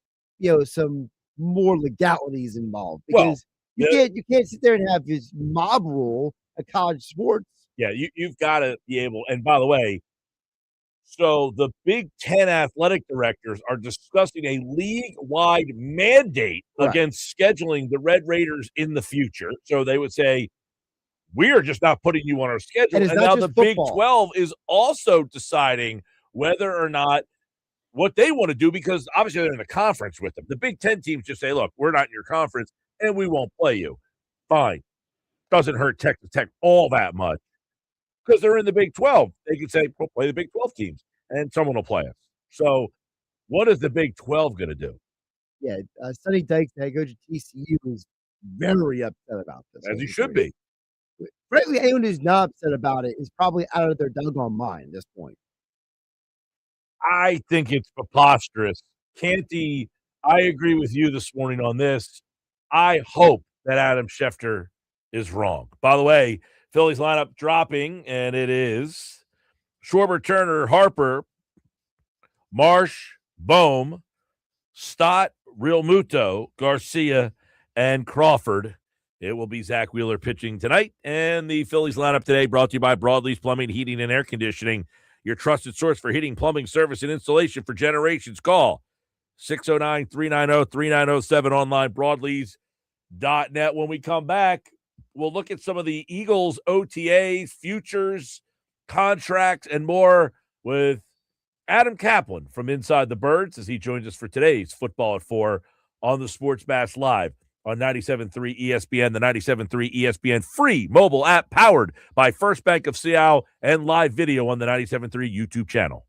Speaker 2: some more legalities involved, because you can't sit there and have this mob rule at college sports
Speaker 1: Yeah, you've got to be able. And by the way, so the Big Ten athletic directors are discussing a league-wide mandate
Speaker 2: Correct.
Speaker 1: against scheduling the Red Raiders in the future. So they would say, we are just not putting you on our schedule.
Speaker 2: And it's
Speaker 1: And
Speaker 2: not
Speaker 1: now
Speaker 2: just
Speaker 1: the Big
Speaker 2: football.
Speaker 1: 12 is also deciding whether or not what they want to do, because obviously they're in a conference with them. The Big Ten teams just say, look, we're not in your conference and we won't play you. Fine. Doesn't hurt Texas Tech all that much because they're in the Big 12. They can say, we'll play the Big 12 teams and someone will play us. So what is the Big 12 going to do?
Speaker 2: Yeah, Sonny Dykes, the head coach of TCU, is very upset about this.
Speaker 1: As he should be.
Speaker 2: Frankly, anyone who's not upset about it is probably out of their doggone mind at this point.
Speaker 1: I think it's preposterous. Canty, I agree with you this morning on this. I hope that Adam Schefter is wrong. By the way, Phillies lineup dropping, and it is Schwarber, Turner, Harper, Marsh, Bohm, Stott, Real Muto, Garcia, and Crawford. It will be Zach Wheeler pitching tonight. And the Phillies lineup today brought to you by Broadleaf's Plumbing, Heating, and Air Conditioning, your trusted source for heating, plumbing, service, and installation for generations. Call 609-390-3907 online, broadleaves.net. When we come back, we'll look at some of the Eagles OTAs, futures, contracts, and more with Adam Caplan from Inside the Birds as he joins us for today's Football at 4 on the Sports Bash Live on 97.3 ESPN, the 97.3 ESPN free mobile app powered by First Bank of Seattle, and live video on the 97.3 YouTube channel.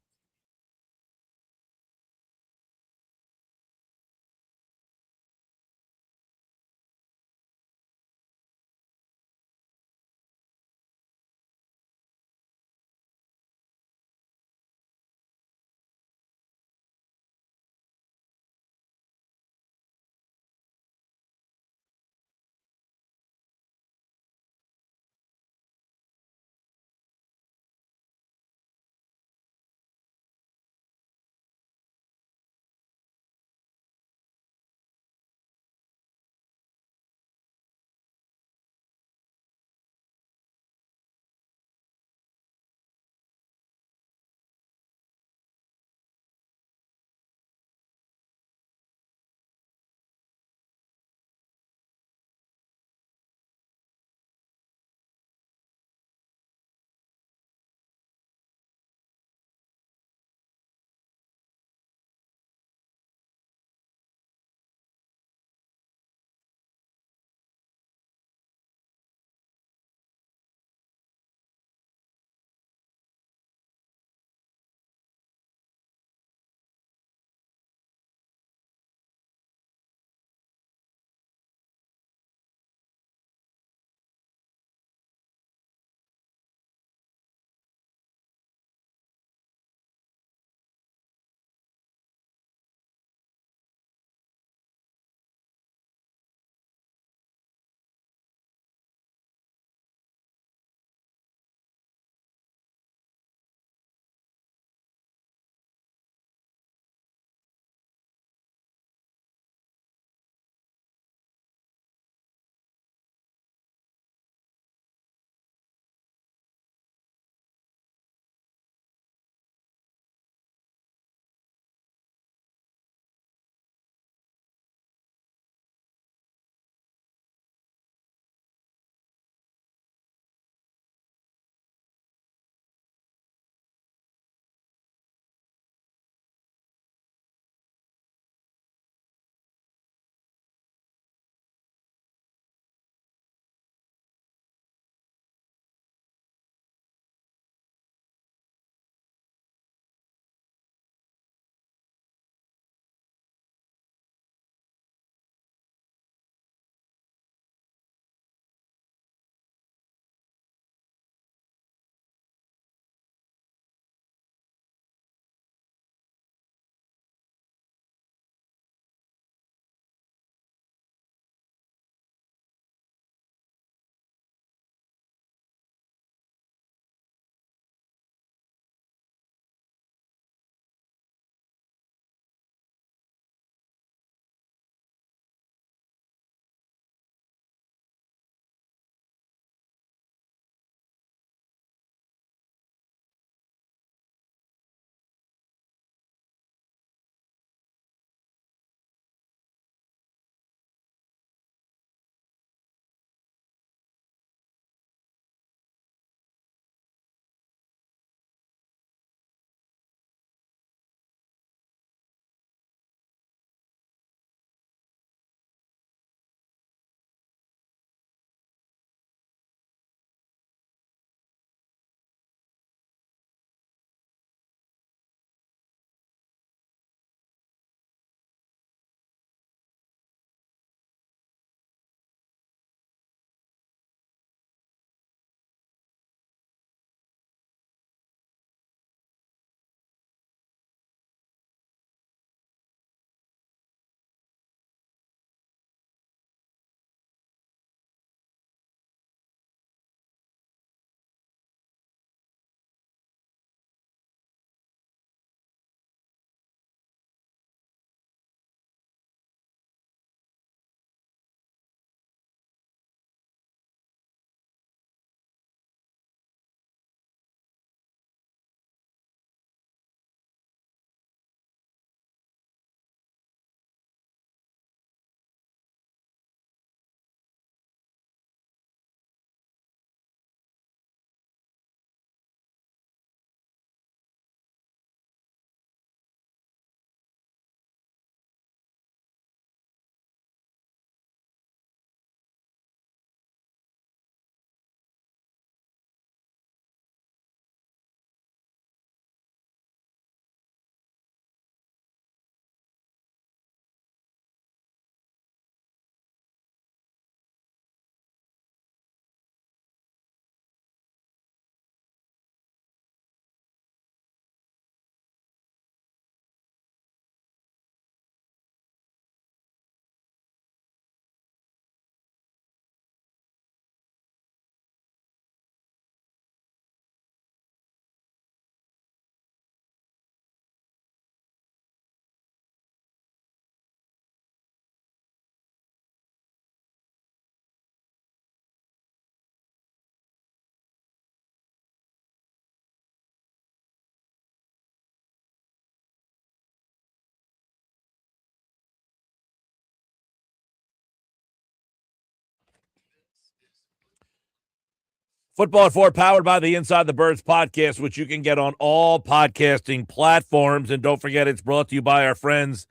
Speaker 1: Football at 4, powered by the Inside the Birds podcast, which you can get on all podcasting platforms. And don't forget, it's brought to you by our friends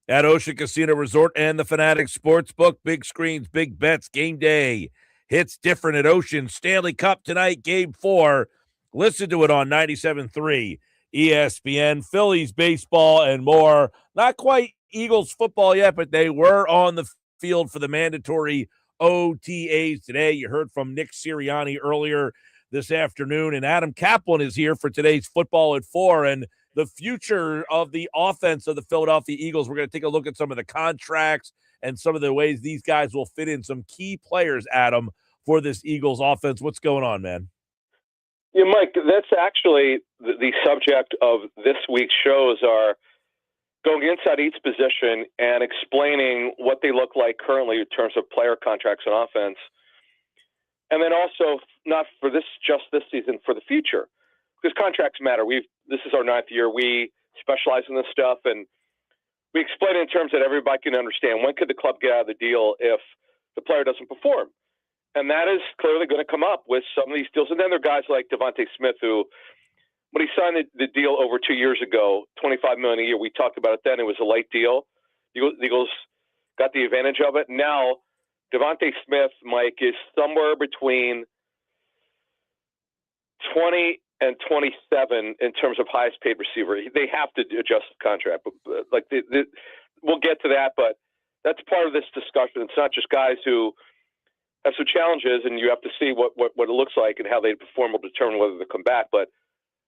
Speaker 1: at Ocean Casino Resort and the Fanatics Sportsbook. Big screens, big bets, game day hits different at Ocean. Stanley Cup tonight, game 4. Listen to it on 97.3 ESPN. Phillies baseball and more. Not quite Eagles football yet, but they were on the field for the mandatory OTAs today. You heard from Nick Sirianni earlier this afternoon, and Adam Caplan is here for today's Football at 4 and the future of the offense of the Philadelphia Eagles. We're going to take a look at some of the contracts and some of the ways these guys will fit in, some key players, Adam, for this Eagles offense. What's going on, man?
Speaker 12: Yeah, Mike, that's actually the subject of this week's shows are going inside each position and explaining what they look like currently in terms of player contracts and offense. And then also, not for just this season, for the future, because contracts matter. This is our 9th year. We specialize in this stuff, and we explain it in terms that everybody can understand. When could the club get out of the deal if the player doesn't perform? And that is clearly going to come up with some of these deals. And then there are guys like Devontae Smith who, when he signed the deal over 2 years ago, $25 million a year, we talked about it then. It was a light deal. The Eagles got the advantage of it. Now, Devontae Smith, Mike, is somewhere between 20 and 27 in terms of highest paid receiver. They have to adjust the contract. But we'll get to that, but that's part of this discussion. It's not just guys who have some challenges, and you have to see what it looks like and how they perform will determine whether they come back. But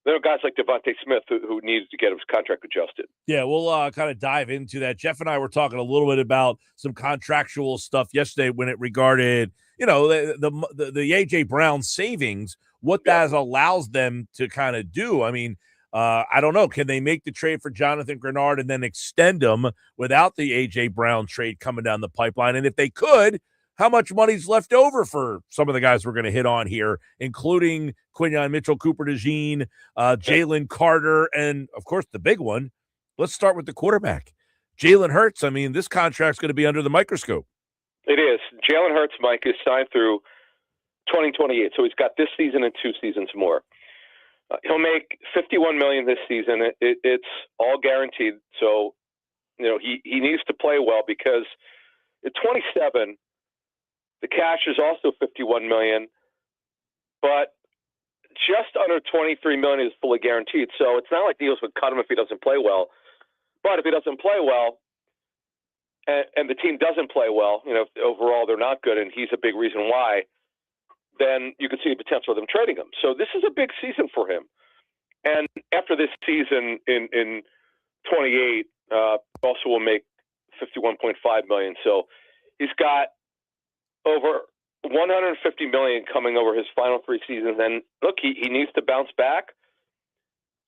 Speaker 12: there are guys like Devontae Smith who needs to get his contract adjusted.
Speaker 1: Yeah, we'll kind of dive into that. Jeff and I were talking a little bit about some contractual stuff yesterday when it regarded, the A.J. Brown savings, what that allows them to kind of do. I mean, I don't know. Can they make the trade for Jonathan Grenard and then extend them without the A.J. Brown trade coming down the pipeline? And if they could, how much money's left over for some of the guys we're going to hit on here, including Quinyon Mitchell, Cooper DeJean, Jalen Carter, and, of course, the big one. Let's start with the quarterback, Jalen Hurts. I mean, this contract's going to be under the microscope.
Speaker 12: It is. Jalen Hurts, Mike, is signed through 2028, so he's got this season and 2 seasons more. He'll make $51 million this season. It's all guaranteed, so he needs to play well because at 27, the cash is also $51 million, but just under $23 million is fully guaranteed. So it's not like the Eagles would cut him if he doesn't play well. But if he doesn't play well, and the team doesn't play well, if overall they're not good, and he's a big reason why, then you could see the potential of them trading him. So this is a big season for him. And after this season in 28, also will make $51.5 million. So he's got over $150 million coming over his final 3 seasons. And look, he needs to bounce back,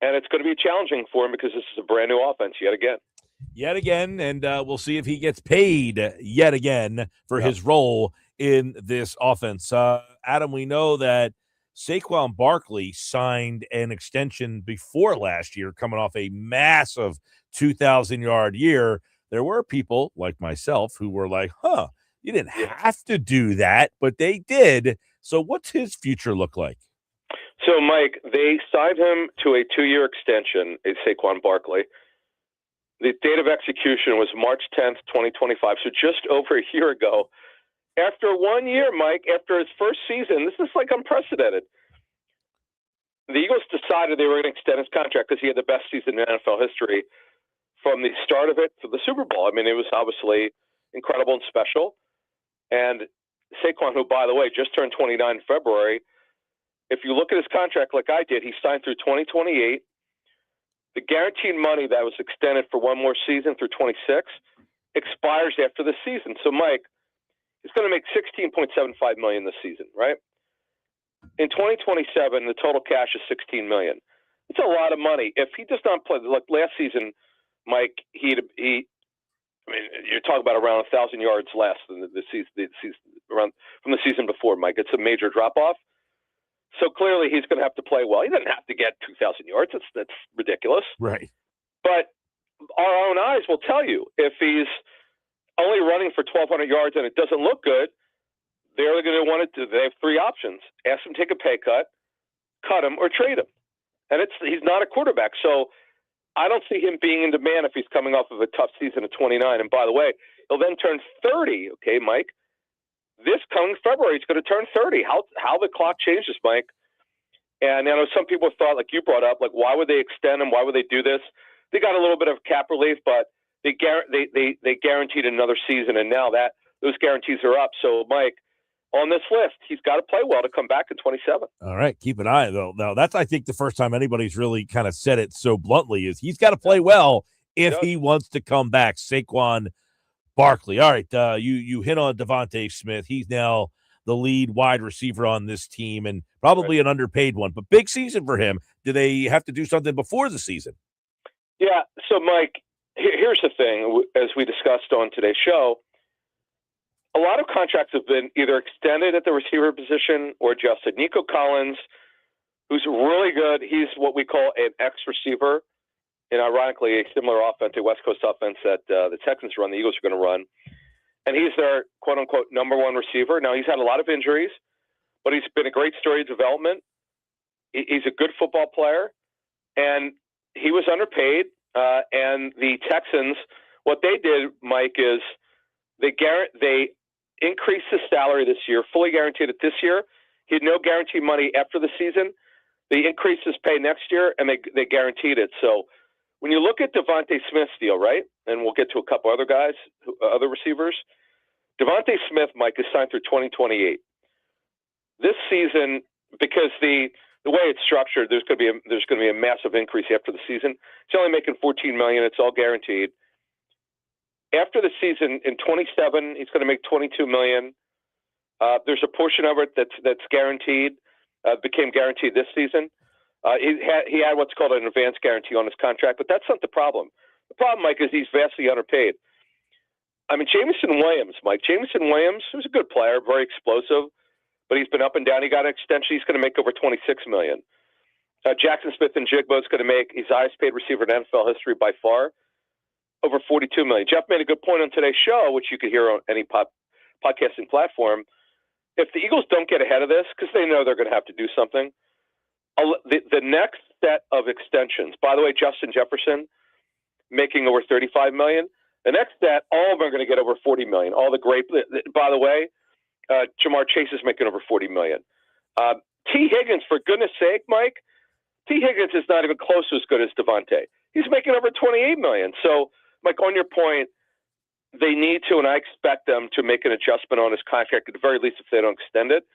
Speaker 12: and it's going to be challenging for him because this is a brand new offense yet again. And we'll see if he gets paid yet again for his role in this offense. Adam, we know that Saquon Barkley signed an extension before last year, coming off a massive 2,000-yard year. There were people like myself who were like, you didn't have to do that, but they did. So what's his future look like? So, Mike, they signed him to a 2-year extension, Saquon Barkley. The date of execution was March 10th, 2025, so just over a year ago. After 1 year, Mike, after his first season, this is like unprecedented. The Eagles decided they were going to extend his contract because he had the best season in NFL history from the start of it to the Super Bowl. I mean, it was obviously incredible and special. And Saquon, who, by the way, just turned 29 in February, if you look at his contract like I did, he signed through 2028. The guaranteed money that was extended for one more season through 26 expires after the season. So, Mike, he's going to make $16.75 million this season, right? In 2027, the total cash is $16 million. It's a lot of money. If he does not play, like last season, Mike, you're talking about around 1,000 yards less than the season around from the season before, Mike. It's a major drop-off. So clearly he's going to have to play well. He doesn't have to get 2,000 yards. That's ridiculous.
Speaker 1: Right.
Speaker 12: But our own eyes will tell you if he's only running for 1,200 yards and it doesn't look good, they're going to want to do. They have three options: ask him to take a pay cut him, or trade him. And he's not a quarterback, so I don't see him being in demand if he's coming off of a tough season at 29. And by the way, he'll then turn 30. Okay, Mike. This coming February, he's going to turn 30. How the clock changes, Mike. And I know some people thought, like you brought up, like why would they extend him? Why would they do this? They got a little bit of cap relief, but they guaranteed another season, and now that those guarantees are up. So, Mike, on this list, he's got to play well to come back in 27.
Speaker 1: All right, keep an eye though. Now that's, I think, the first time anybody's really kind of said it so bluntly, is he's got to play well if he wants to come back. Saquon Barkley. All right, you hit on Devontae Smith. He's now the lead wide receiver on this team, and probably an underpaid one, but big season for him. Do they have to do something before the season?
Speaker 12: Yeah. So, Mike, here's the thing. As we discussed on today's show, a lot of contracts have been either extended at the receiver position or adjusted. Nico Collins, who's really good, he's what we call an X-receiver, and ironically, a similar offense, a West Coast offense that the Texans run, the Eagles are going to run. And he's their quote-unquote number one receiver. Now, he's had a lot of injuries, but he's been a great story of development. He's a good football player, and he was underpaid. And the Texans, what they did, Mike, is they increased his salary this year, fully guaranteed it this year. He had no guarantee money after the season. They increased his pay next year, and they guaranteed it. So when you look at Devontae Smith's deal, right, and we'll get to a couple other guys, other receivers, Devontae Smith, Mike, is signed through 2028. This season, because the way it's structured, there's going to be a massive increase after the season. He's only making $14 million. It's all guaranteed. After the season, in 27, he's going to make $22 million. There's a portion of it that's guaranteed, became guaranteed this season. He had what's called an advance guarantee on his contract, but that's not the problem. The problem, Mike, is he's vastly underpaid. I mean, Jameson Williams, who's a good player, very explosive, but he's been up and down. He got an extension. He's going to make over $26 million. Jackson Smith-Njigba is going to make his highest paid receiver in NFL history by far, over $42 million. Jeff made a good point on today's show, which you could hear on any podcasting platform. If the Eagles don't get ahead of this, because they know they're going to have to do something, the next set of extensions, by the way, Justin Jefferson making over $35 million. The next set, all of them are going to get over $40 million. All the great, by the way, Jamar Chase is making over $40 million. T. Higgins, for goodness sake, Mike, T. Higgins is not even close to as good as Devontae. He's making over $28 million. So, Mike, on your point, they need to, and I expect them to make an adjustment on his contract, at the very least if they don't extend it.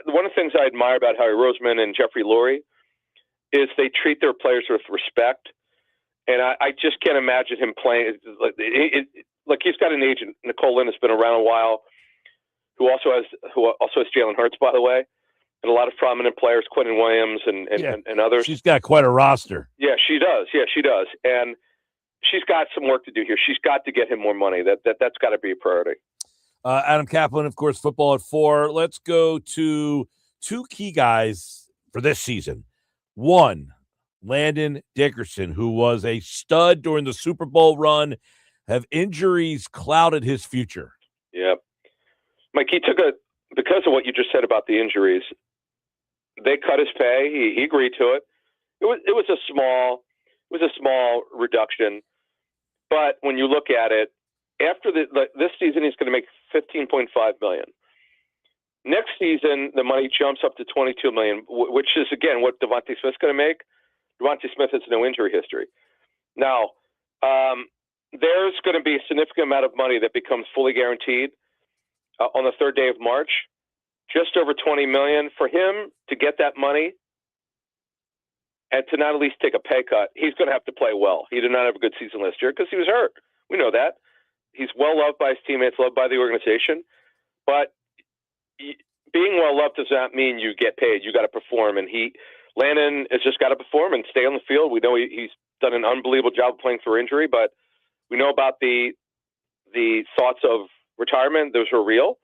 Speaker 12: One of the things I admire about Howie Roseman and Jeffrey Lurie is they treat their players with respect. And I just can't imagine him playing. Like he's got an agent, Nicole Lynn, has been around a while, who also has Jalen Hurts, by the way, and a lot of prominent players, Quentin Williams and others.
Speaker 1: She's got quite a roster.
Speaker 12: Yeah, she does. And she's got some work to do here. She's got to get him more money. That's got to be a priority.
Speaker 1: Adam Caplan, of course, football at 4. Let's go to two key guys for this season. One, Landon Dickerson, who was a stud during the Super Bowl run. Have injuries clouded his future?
Speaker 12: Yep. Mike, because of what you just said about the injuries, they cut his pay. He agreed to it. It was a small reduction, but when you look at it, after this season, he's going to make $15.5 million. Next season, the money jumps up to $22 million, which is again what Devontae Smith's going to make. Devontae Smith has no injury history. Now, there's going to be a significant amount of money that becomes fully guaranteed on the third day of March, just over $20 million. For him to get that money and to not at least take a pay cut, he's going to have to play well. He did not have a good season last year because he was hurt. We know that. He's well loved by his teammates, loved by the organization. But being well loved does not mean you get paid. You got to perform, and Landon has just got to perform and stay on the field. We know he's done an unbelievable job playing through injury, but we know about the thoughts of retirement. Those are real.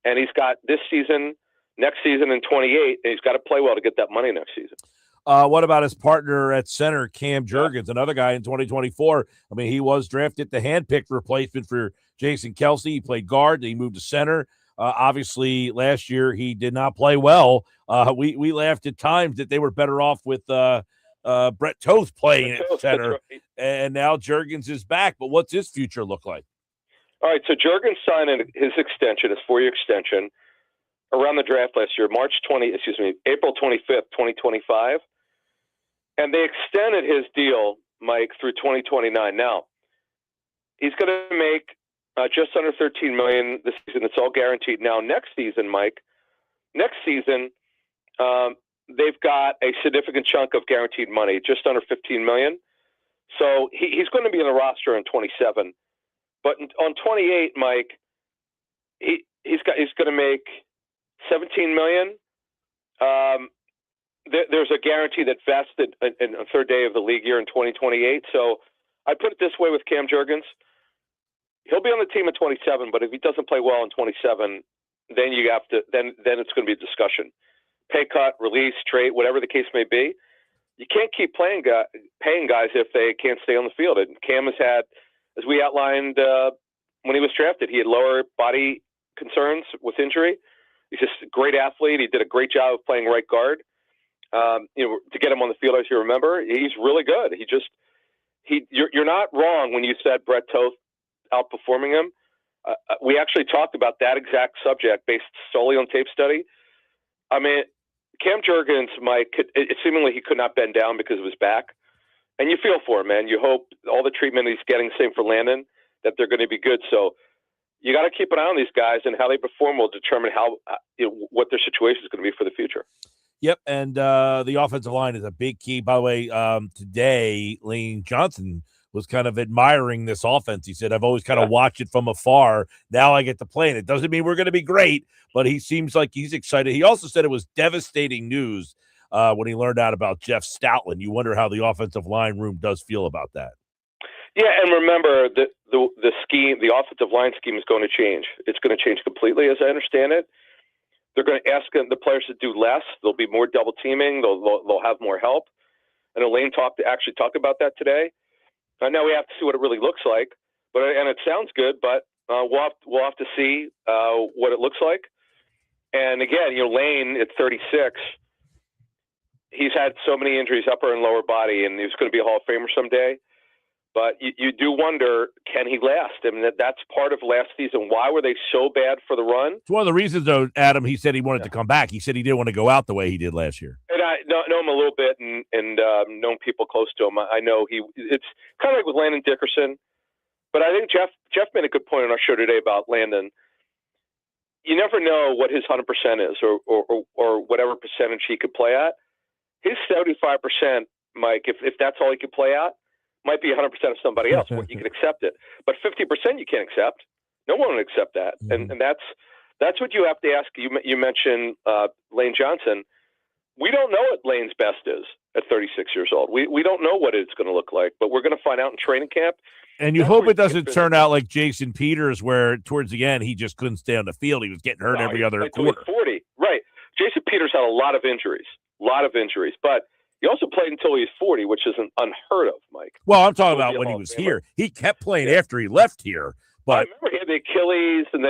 Speaker 12: And he's got this season, next season, and 28, and he's got to play well to get that money next season.
Speaker 1: What about his partner at center, Cam Jurgens, another guy in 2024? I mean, he was drafted the handpicked replacement for Jason Kelce. He played guard, then he moved to center. Obviously, last year he did not play well. We laughed at times that they were better off with Brett Toth playing at center,
Speaker 12: right.
Speaker 1: and now Juergens is back. But what's his future look like?
Speaker 12: All right, so Juergens signed his extension, his 4-year extension, around the draft last year, April 25th, 2025. And they extended his deal, Mike, through 2029. Now, he's going to make just under $13 million this season. It's all guaranteed. Now, next season, Mike, they've got a significant chunk of guaranteed money, just under $15 million. So he's going to be in the roster in 27. But on 28, Mike, he's going to make $17 million. There's a guarantee that vested in a third day of the league year in 2028. So I put it this way with Cam Juergens. He'll be on the team at 27, but if he doesn't play well in 27, then you have to then it's going to be a discussion. Pay cut, release, trade, whatever the case may be. You can't keep paying guys if they can't stay on the field. And Cam has had, as we outlined when he was drafted, he had lower body concerns with injury. He's just a great athlete. He did a great job of playing right guard. To get him on the field, as you remember, he's really good. You're not wrong when you said Brett Toth outperforming him. We actually talked about that exact subject based solely on tape study. I mean, Cam Juergens, Mike, seemingly he could not bend down because of his back. And you feel for him, man. You hope all the treatment he's getting, same for Landon, that they're going to be good. So you got to keep an eye on these guys, and how they perform will determine what their situation is going to be for the future.
Speaker 1: Yep, and the offensive line is a big key. By the way, today, Lane Johnson was kind of admiring this offense. He said, I've always kind of watched it from afar. Now I get to play in it. Doesn't mean we're going to be great, but he seems like he's excited. He also said it was devastating news when he learned out about Jeff Stoutland. You wonder how the offensive line room does feel about that.
Speaker 12: Yeah, and remember, the scheme, the offensive line scheme is going to change. It's going to change completely, as I understand it. They're going to ask the players to do less. There'll be more double teaming. They'll have more help. And Elaine talked about that today. Now we have to see what it really looks like. And it sounds good, but we'll have to see what it looks like. And again, Lane at 36, he's had so many injuries, upper and lower body, and he's going to be a Hall of Famer someday. But you do wonder, can he last? I mean, that's part of last season. Why were they so bad for the run?
Speaker 1: It's one of the reasons, though, Adam, he said he wanted to come back. He said he didn't want to go out the way he did last year.
Speaker 12: And I know him a little bit and known people close to him. I know it's kind of like with Landon Dickerson. But I think Jeff made a good point on our show today about Landon. You never know what his 100% is or whatever percentage he could play at. His 75%, Mike, if that's all he could play at, might be 100% of somebody else. You can accept it. But 50% you can't accept. No one would accept that. Mm-hmm. And that's what you have to ask. You mentioned Lane Johnson. We don't know what Lane's best is at 36 years old. We don't know what it's going to look like, but we're going to find out in training camp.
Speaker 1: And you hope it doesn't turn out like Jason Peters, where towards the end he just couldn't stay on the field. He was getting hurt every other quarter.
Speaker 12: 40, right. Jason Peters had a lot of injuries, but he also played until he was 40, which isn't unheard of, Mike.
Speaker 1: Well, I'm talking about when he was here. He kept playing after he left here. But
Speaker 12: I remember he had the Achilles and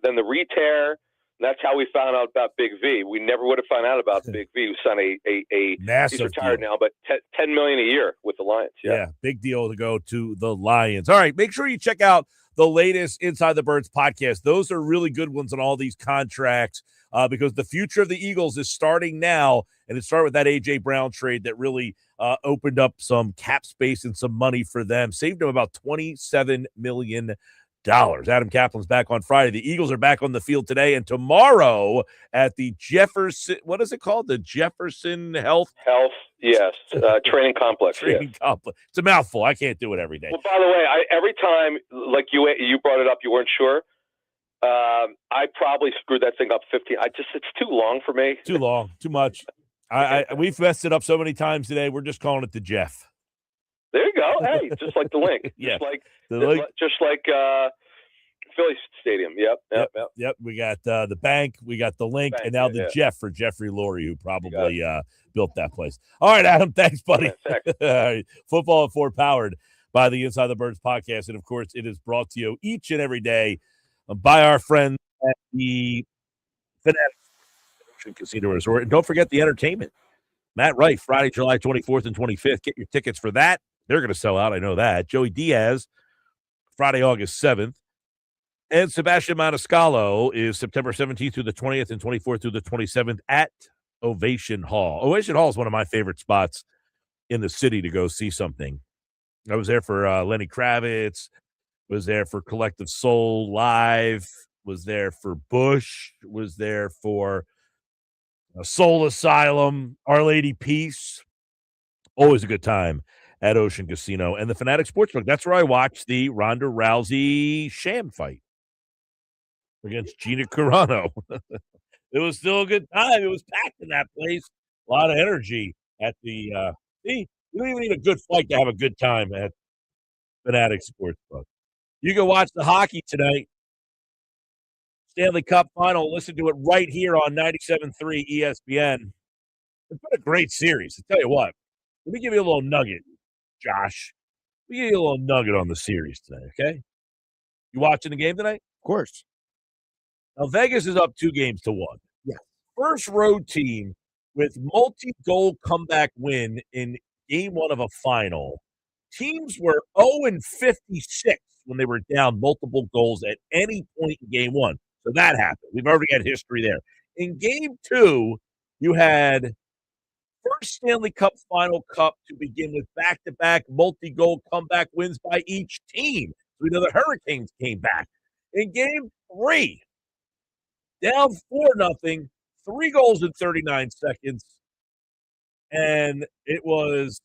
Speaker 12: then the re-tear. That's how we found out about Big V. We never would have found out about Big V, who signed a
Speaker 1: massive
Speaker 12: he's retired
Speaker 1: deal
Speaker 12: now, but $10 million a year with the Lions.
Speaker 1: Yeah, big deal to go to the Lions. All right, make sure you check out the latest Inside the Birds podcast. Those are really good ones on all these contracts because the future of the Eagles is starting now, and it started with that A.J. Brown trade that really opened up some cap space and some money for them, saved them about $27 million. Adam Caplan's back on Friday. The Eagles are back on the field today and tomorrow at the Jefferson. What is it called? The Jefferson Health.
Speaker 12: Yes. Training complex.
Speaker 1: Complex. It's a mouthful. I can't do it every day.
Speaker 12: Well, by the way, every time, like you brought it up, you weren't sure. I probably screwed that thing up 15. It's too long for me.
Speaker 1: Too long. Too much. We've messed it up so many times today. We're just calling it the Jeff.
Speaker 12: There you go. Hey, just like the link.
Speaker 1: Yeah.
Speaker 12: Just like Phillies Stadium. Yep.
Speaker 1: We got the bank. We got the link. And now the Jeff for Jeffrey Lurie, who probably built that place. All right, Adam. Thanks, buddy.
Speaker 12: Yeah, thanks.
Speaker 1: All right. Football at 4 powered by the Inside the Birds podcast. And, of course, it is brought to you each and every day by our friends at the Fanatics Casino Resort. And don't forget the entertainment. Matt Wright, Friday, July 24th and 25th. Get your tickets for that. They're going to sell out. I know that. Joey Diaz, Friday, August 7th. And Sebastian Maniscalco is September 17th through the 20th and 24th through the 27th at Ovation Hall. Ovation Hall is one of my favorite spots in the city to go see something. I was there for Lenny Kravitz, was there for Collective Soul Live, was there for Bush, was there for Soul Asylum, Our Lady Peace. Always a good time at Ocean Casino. And the Fanatic Sportsbook, that's where I watched the Ronda Rousey sham fight against Gina Carano. It was still a good time. It was packed in that place. A lot of energy at the see, you don't even need a good fight to have a good time at Fanatic Sportsbook. You can watch the hockey tonight. Stanley Cup final. Listen to it right here on 97.3 ESPN. It's been a great series. I tell you what. Let me give you a little nugget, Josh. Let me give you a little nugget on the series today, okay? You watching the game tonight?
Speaker 2: Of course.
Speaker 1: Now, Vegas is up 2-1.
Speaker 2: Yeah.
Speaker 1: First road team with multi-goal comeback win in game one of a final. Teams were 0-56 when they were down multiple goals at any point in game one. So that happened. We've already had history there. In game two, you had first Stanley Cup Final Cup to begin with back-to-back multi-goal comeback wins by each team. We know the Hurricanes came back. In game three, down 4-0, 3 goals in 39 seconds, and it was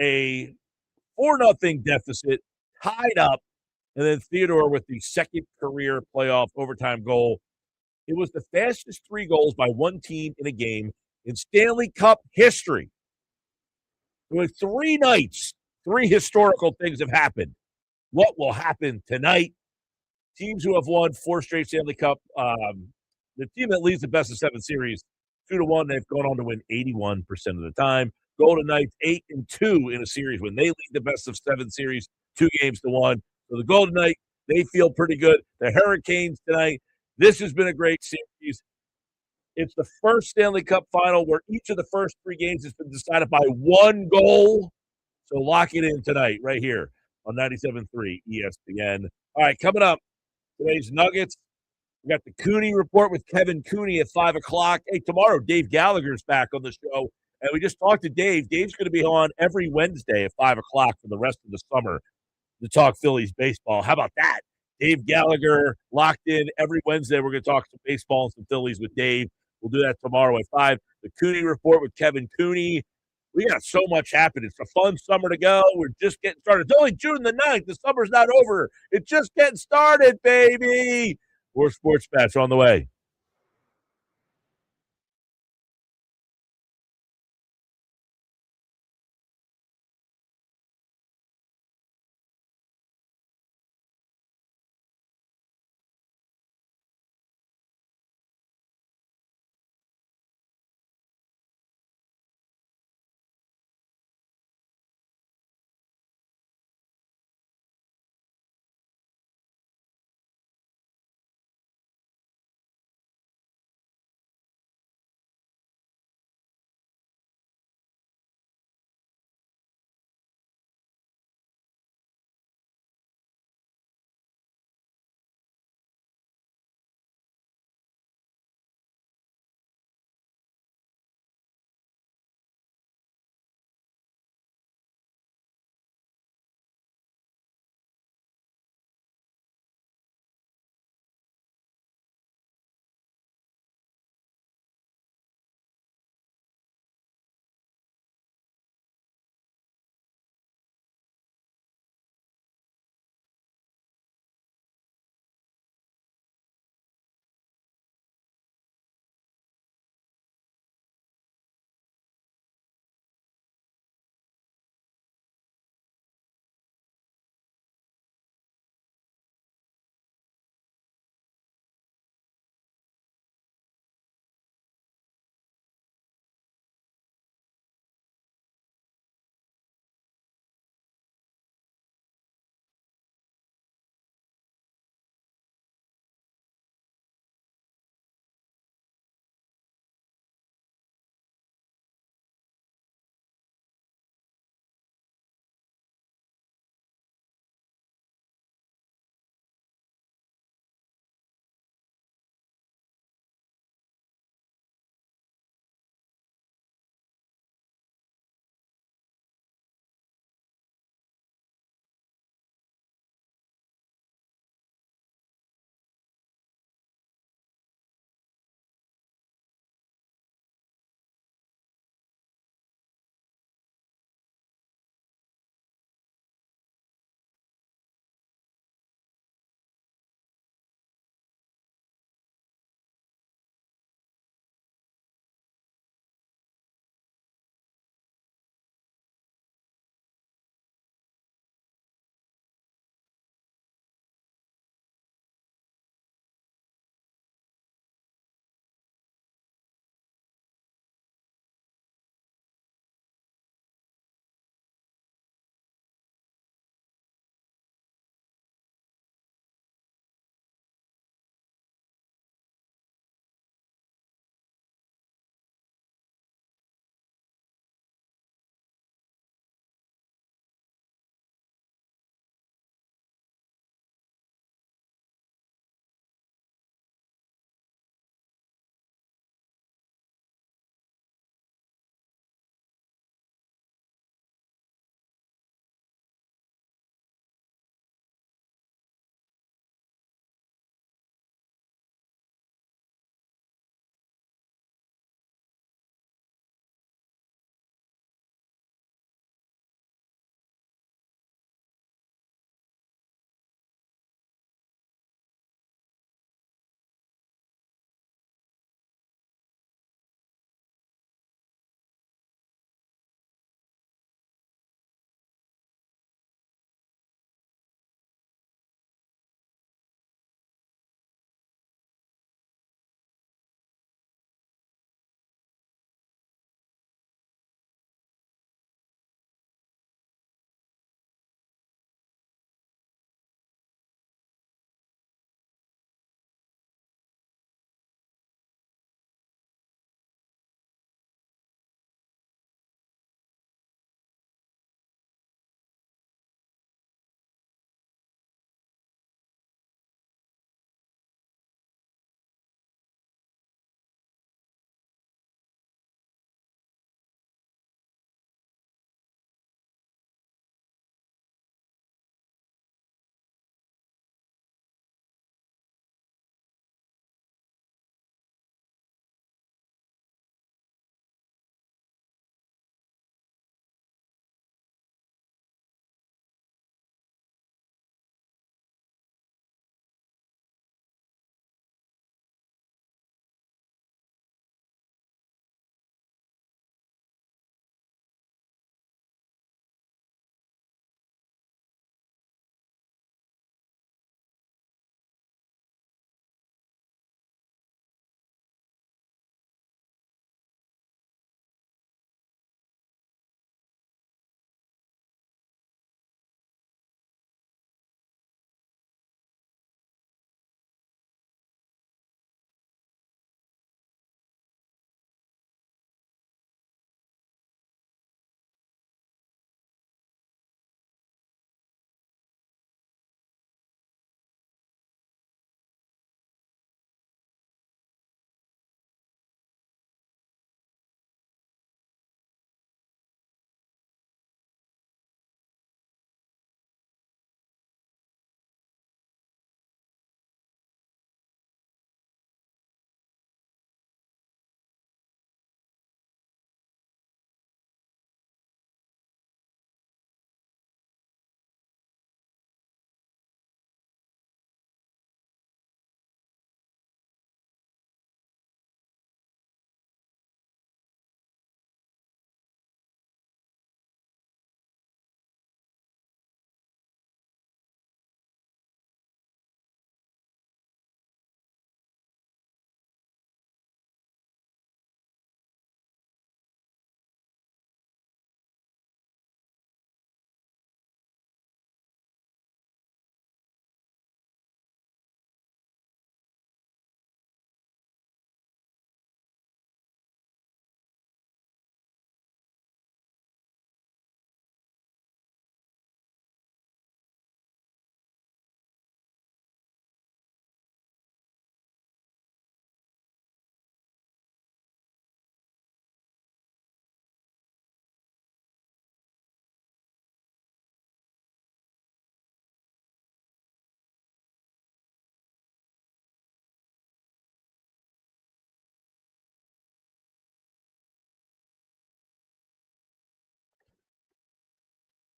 Speaker 1: a 4-0 deficit, tied up, and then Theodore with the second career playoff overtime goal. It was the fastest 3 goals by one team in a game in Stanley Cup history. With 3 nights, 3 historical things have happened. What will happen tonight? Teams who have won 4 straight Stanley Cup, the team that leads the best of 7 series, 2-1, they've gone on to win 81% of the time. Golden Knights 8-2 in a series when they lead the best of 7 series, 2-1. So the Golden Knights, they feel pretty good. The Hurricanes tonight, this has been a great series. It's the first Stanley Cup final where each of the first 3 games has been decided by 1 goal. So lock it in tonight right here on 97.3 ESPN. All right, coming up, today's Nuggets. We got the Cooney report with Kevin Cooney at 5 o'clock. Hey, tomorrow, Dave Gallagher's back on the show. And we just talked to Dave. Dave's going to be on every Wednesday at 5 o'clock for the rest of the summer to talk Phillies baseball. How about that? Dave Gallagher locked in every Wednesday. We're going to talk some baseball and some Phillies with Dave. We'll do that tomorrow at 5. The Cooney report with Kevin Cooney. We got so much happening. It's a fun summer to go. We're just getting started. It's only June the 9th. The summer's not over. It's just getting started, baby. More sports bets on the way.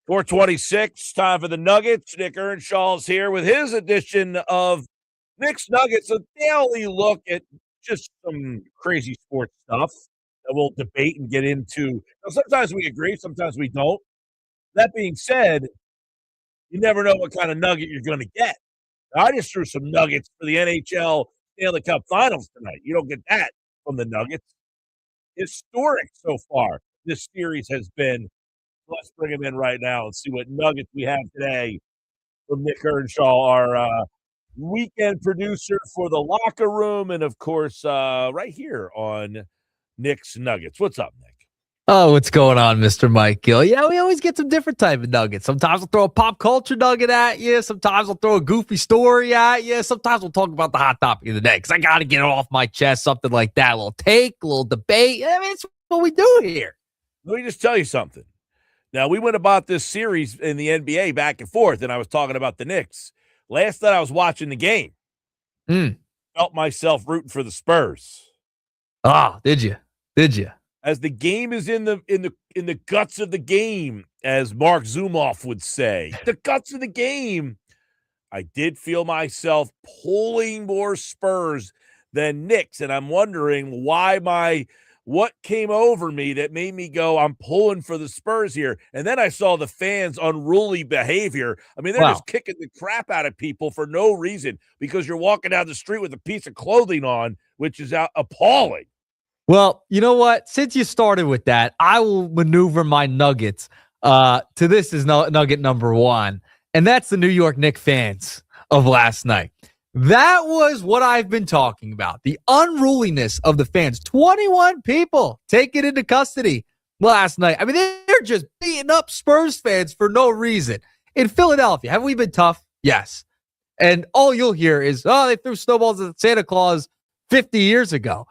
Speaker 1: 426, time for the Nuggets. Nick Earnshaw's here with his edition of Nick's Nuggets, a daily look at just some crazy sports stuff that we'll debate and get into. Now, sometimes we agree, sometimes we don't. That being said, you never know what kind of nugget you're going to get. I just threw some nuggets for the NHL Stanley Cup Finals tonight. You don't get that from the Nuggets. Historic so far this series has been. Let's bring him in right now and see what nuggets we have today from Nick Earnshaw, our weekend producer for the Locker Room, and of course, right here on Nick's Nuggets. What's up, Nick?
Speaker 13: Oh, what's going on, Mr. Mike Gill? Yeah, we always get some different type of nuggets. Sometimes we'll throw a pop culture nugget at you. Sometimes we'll throw a goofy story at you. Sometimes we'll talk about the hot topic of the day because I got to get it off my chest, something like that. A little take, a little debate. I mean, it's what we do here.
Speaker 1: Let me just tell you something. Now, we went about this series in the NBA back and forth, and I was talking about the Knicks. Last night I was watching the game. Felt myself rooting for the Spurs.
Speaker 13: Ah, did you? Did you?
Speaker 1: As the game is in the guts of the game, as Mark Zumoff would say, the guts of the game, I did feel myself pulling more Spurs than Knicks, and I'm wondering what came over me that made me go, I'm pulling for the Spurs here. And then I saw the fans' unruly behavior. I mean, they're just kicking the crap out of people for no reason because you're walking down the street with a piece of clothing on, which is appalling.
Speaker 13: Well, you know what? Since you started with that, I will maneuver my nuggets to this is nugget number one, and that's the New York Knicks fans of last night. That was what I've been talking about. The unruliness of the fans. 21 people taken into custody last night. I mean, they're just beating up Spurs fans for no reason. In Philadelphia, have we been tough? Yes. And all you'll hear is, oh, they threw snowballs at Santa Claus 50 years ago.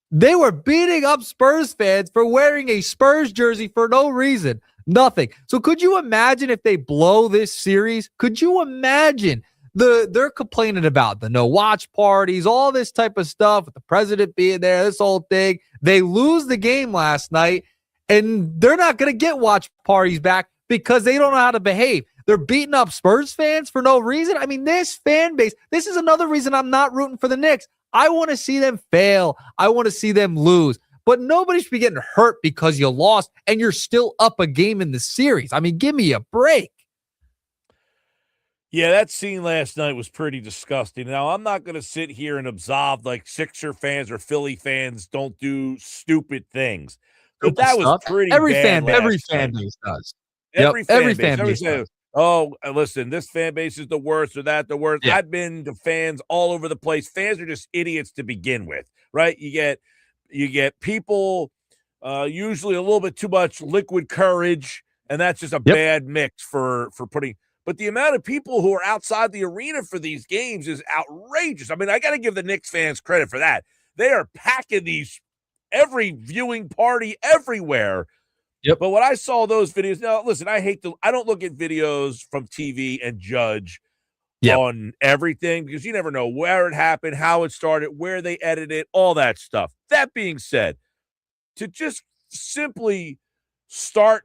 Speaker 13: They were beating up Spurs fans for wearing a Spurs jersey for no reason. Nothing. So could you imagine if they blow this series? Could you imagine? They're complaining about the no watch parties, all this type of stuff with the president being there, this whole thing. They lose the game last night, and they're not going to get watch parties back because they don't know how to behave. They're beating up Spurs fans for no reason. I mean, this fan base, this is another reason I'm not rooting for the Knicks. I want to see them fail. I want to see them lose. But nobody should be getting hurt because you lost and you're still up a game in the series. I mean, give me a break.
Speaker 1: Yeah, that scene last night was pretty disgusting. Now, I'm not going to sit here and absolve like Sixer fans or Philly fans don't do stupid things. But that was pretty bad.
Speaker 13: Every fan base does.
Speaker 1: Every fan base does. Oh, listen, this fan base is the worst or that the worst. Yeah. I've been to fans all over the place. Fans are just idiots to begin with, right? You get people usually a little bit too much liquid courage, and that's just a bad mix for putting. But the amount of people who are outside the arena for these games is outrageous. I mean, I got to give the Knicks fans credit for that. They are packing these every viewing party everywhere.
Speaker 13: Yep.
Speaker 1: But when I saw those videos, now listen, I don't look at videos from TV and judge on everything because you never know where it happened, how it started, where they edited it, all that stuff. That being said, to just simply start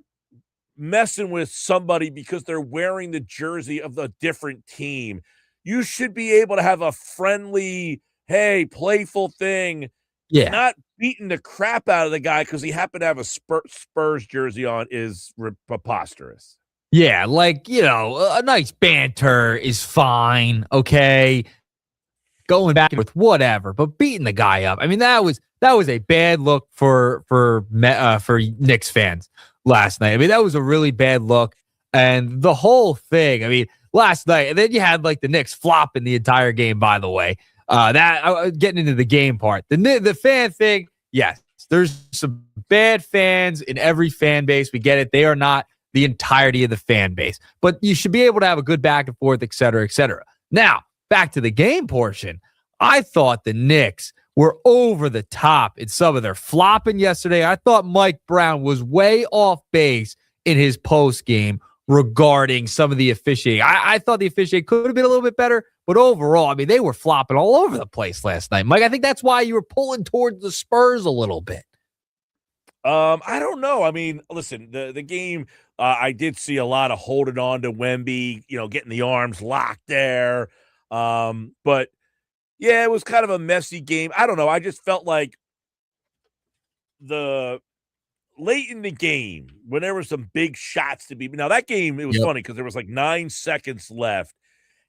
Speaker 1: messing with somebody because they're wearing the jersey of a different team, you should be able to have a friendly, hey, playful thing.
Speaker 13: Yeah.
Speaker 1: Not beating the crap out of the guy because he happened to have a Spurs jersey on is preposterous.
Speaker 13: Yeah, like, you know, a nice banter is fine, okay? Going back with whatever, but beating the guy up. I mean, that was a bad look for Knicks fans last night. I mean, that was a really bad look. And the whole thing, I mean, last night, and then you had like the Knicks flopping the entire game, by the way. Getting into the game part. The fan thing, yes, there's some bad fans in every fan base. We get it. They are not the entirety of the fan base. But you should be able to have a good back and forth, et cetera, et cetera. Now, back to the game portion. I thought the Knicks were over the top in some of their flopping yesterday. I thought Mike Brown was way off base in his post game regarding some of the officiating. I thought the officiating could have been a little bit better, but overall, I mean, they were flopping all over the place last night. Mike, I think that's why you were pulling towards the Spurs a little bit.
Speaker 1: I don't know. I mean, listen, the game, I did see a lot of holding on to Wemby, getting the arms locked there. But yeah, it was kind of a messy game. I don't know. I just felt like late in the game when there were some big shots to be. Now that game, it was funny because there was like 9 seconds left,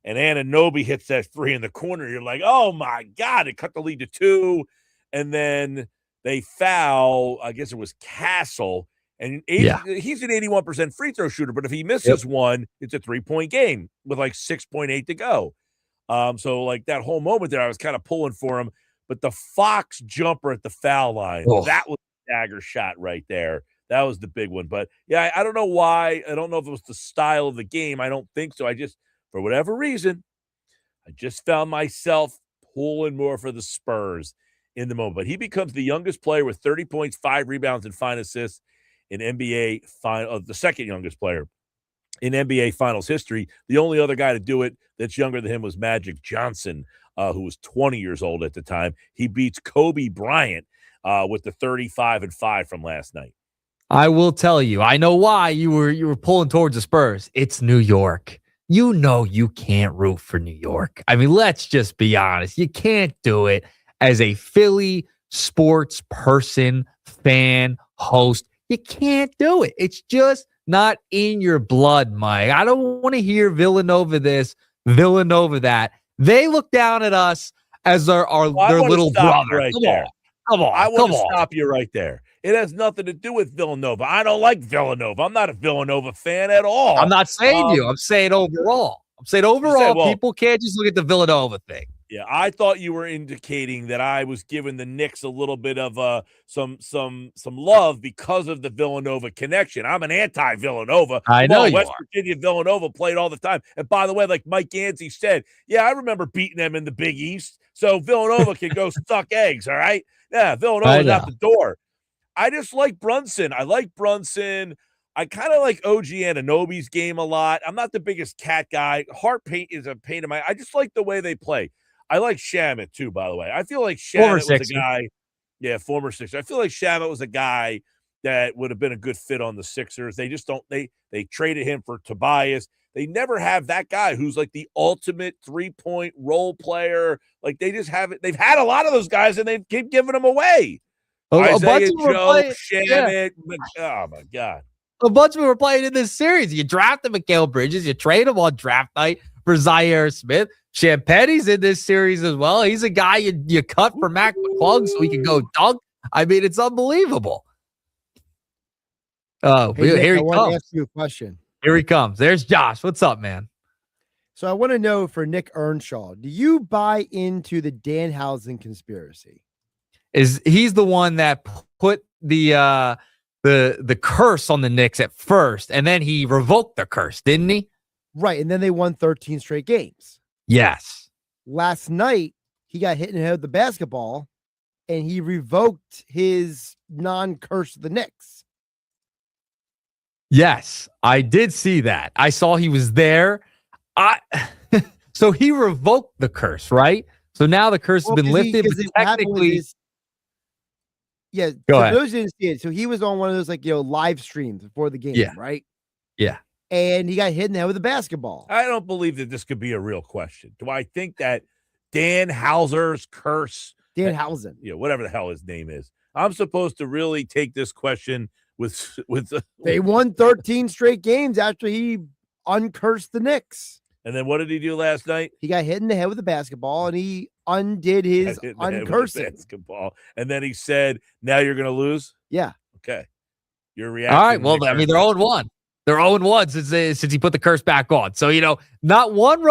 Speaker 1: and Anunoby hits that 3 in the corner. You're like, oh my God, it cut the lead to 2. And then they foul, I guess it was Castle. And he's an 81% free throw shooter, but if he misses one, it's a 3-point game with like 6.8 to go. So like that whole moment there, I was kind of pulling for him. But the Fox jumper at the foul line, that was a dagger shot right there. That was the big one. But yeah, I don't know why. I don't know if it was the style of the game. I don't think so. For whatever reason, I just found myself pulling more for the Spurs in the moment. But he becomes the youngest player with 30 points, 5 rebounds, and 5 assists in NBA final, the second youngest player in NBA Finals history. The only other guy to do it that's younger than him was Magic Johnson, who was 20 years old at the time. He beats Kobe Bryant with the 35-5 from last night.
Speaker 13: I will tell you, I know why you were pulling towards the Spurs. It's New York. You know you can't root for New York. I mean, let's just be honest. You can't do it as a Philly sports person, fan, host. You can't do it. It's just not in your blood, Mike. I don't want to hear Villanova this, Villanova that. They look down at us as their little brother.
Speaker 1: Right there.
Speaker 13: Come on.
Speaker 1: I want to stop you right there. It has nothing to do with Villanova. I don't like Villanova. I'm not a Villanova fan at all.
Speaker 13: I'm not saying you. I'm saying overall. People can't just look at the Villanova thing.
Speaker 1: Yeah, I thought you were indicating that I was giving the Knicks a little bit of some love because of the Villanova connection. I'm an anti-Villanova.
Speaker 13: I know you
Speaker 1: West
Speaker 13: are.
Speaker 1: Virginia, Villanova played all the time. And by the way, like Mike Yancey said, yeah, I remember beating them in the Big East. So Villanova can go suck eggs, all right? Yeah, Villanova's out the door. I just like Brunson. I like Brunson. I kind of like OG Anunoby's game a lot. I'm not the biggest cat guy. Heart paint is a pain in my. I just like the way they play. I like Shamet too, by the way. I feel like Shamet was a guy. Yeah, former Sixer. I feel like Shamet was a guy that would have been a good fit on the Sixers. They just don't. They traded him for Tobias. They never have that guy who's like the ultimate 3-point role player. Like they just haven't. They've had a lot of those guys, and they keep giving them away. Isaiah Joe, Shamet. Oh my God.
Speaker 13: A bunch of them were playing in this series. You drafted Mikal Bridges. You trade him on draft night for Zaire Smith. Champagne's in this series as well. He's a guy you cut for Mac McClung so he can go dunk. I mean, it's unbelievable. Oh, here he comes. I want to
Speaker 2: ask you a question.
Speaker 13: Here he comes. There's Josh. What's up, man?
Speaker 2: So I want to know for Nick Earnshaw, do you buy into the Danhausen conspiracy?
Speaker 13: He's the one that put the curse on the Knicks at first, and then he revoked the curse, didn't he?
Speaker 2: Right, and then they won 13 straight games.
Speaker 13: Yes.
Speaker 2: Last night, he got hit in the head with the basketball, and he revoked his non-curse of the Knicks.
Speaker 13: Yes, I did see that. I saw he was there. So he revoked the curse, right? So now the curse has been lifted, but technically...
Speaker 2: Yeah,
Speaker 13: go ahead.
Speaker 2: Those didn't see it. So he was on one of those live streams before the game, right?
Speaker 13: Yeah.
Speaker 2: And he got hit in the head with a basketball.
Speaker 1: I don't believe that this could be a real question. Do I think that Danhausen's curse,
Speaker 2: Danhausen,
Speaker 1: whatever the hell his name is, I'm supposed to really take this question with
Speaker 2: they won 13 straight games after he uncursed the Knicks.
Speaker 1: And then what did he do last night?
Speaker 2: He got hit in the head with a basketball, and he undid his uncursing.
Speaker 1: Basketball. And then he said, now you're going to lose?
Speaker 2: Yeah.
Speaker 1: Okay. Your reaction.
Speaker 13: All right. Well, I mean, they're 0-1. They're 0-1 since he put the curse back on. So, not one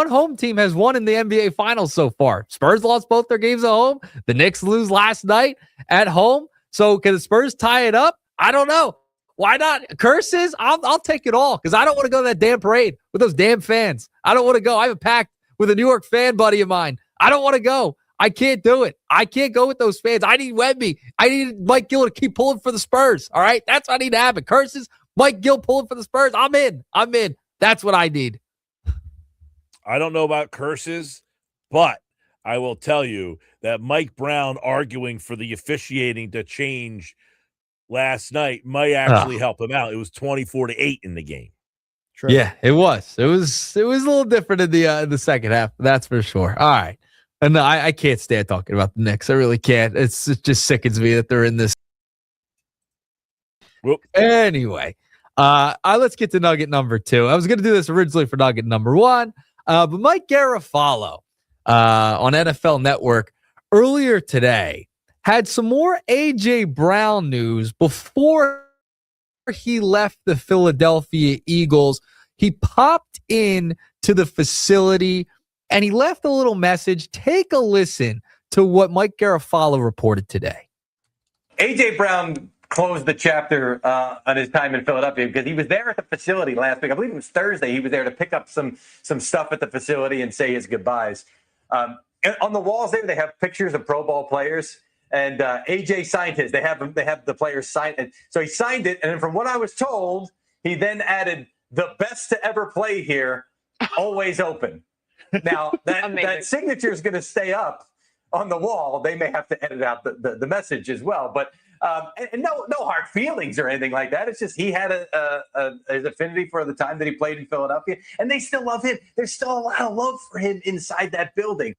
Speaker 13: home team has won in the NBA Finals so far. Spurs lost both their games at home. The Knicks lose last night at home. So, can the Spurs tie it up? I don't know. Why not? Curses? I'll take it all because I don't want to go to that damn parade with those damn fans. I don't want to go. I have a pact with a New York fan buddy of mine. I don't want to go. I can't do it. I can't go with those fans. I need Wemby. I need Mike Gill to keep pulling for the Spurs. All right? That's what I need to happen. Curses, Mike Gill pulling for the Spurs. I'm in. That's what I need.
Speaker 1: I don't know about curses, but I will tell you that Mike Brown arguing for the officiating to change last night might actually help him out. It was 24-8 in the game.
Speaker 2: True.
Speaker 13: Yeah, it was. It was a little different in the second half. That's for sure. All right. And I can't stand talking about the Knicks. I really can't. It just sickens me that they're in this.
Speaker 1: Whoop.
Speaker 13: Anyway, let's get to nugget number 2. I was going to do this originally for nugget number 1, but Mike Garafolo on NFL Network earlier today had some more A.J. Brown news before he left the Philadelphia Eagles. He popped in to the facility and he left a little message. Take a listen to what Mike Garafolo reported today.
Speaker 3: A.J. Brown closed the chapter on his time in Philadelphia because he was there at the facility last week. I believe it was Thursday. He was there to pick up some stuff at the facility and say his goodbyes. On the walls there, they have pictures of Pro Bowl players. And AJ signed his. They have the players sign it. So he signed it. And then from what I was told, he then added the best to ever play here, always open. Now that signature is going to stay up on the wall. They may have to edit out the message as well. But and no hard feelings or anything like that. It's just he had his affinity for the time that he played in Philadelphia, and they still love him. There's still a lot of love for him inside that building.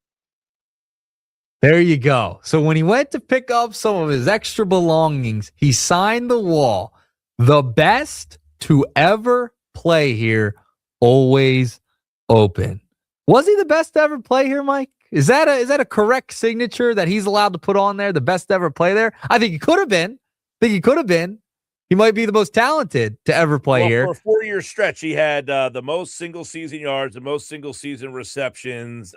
Speaker 13: There you go. So when he went to pick up some of his extra belongings, he signed the wall. The best to ever play here, always open. Was he the best to ever play here, Mike? Is that a correct signature that he's allowed to put on there? The best to ever play there? I think he could have been. He might be the most talented to ever play here.
Speaker 1: For a 4-year stretch, he had the most single-season yards, the most single-season receptions.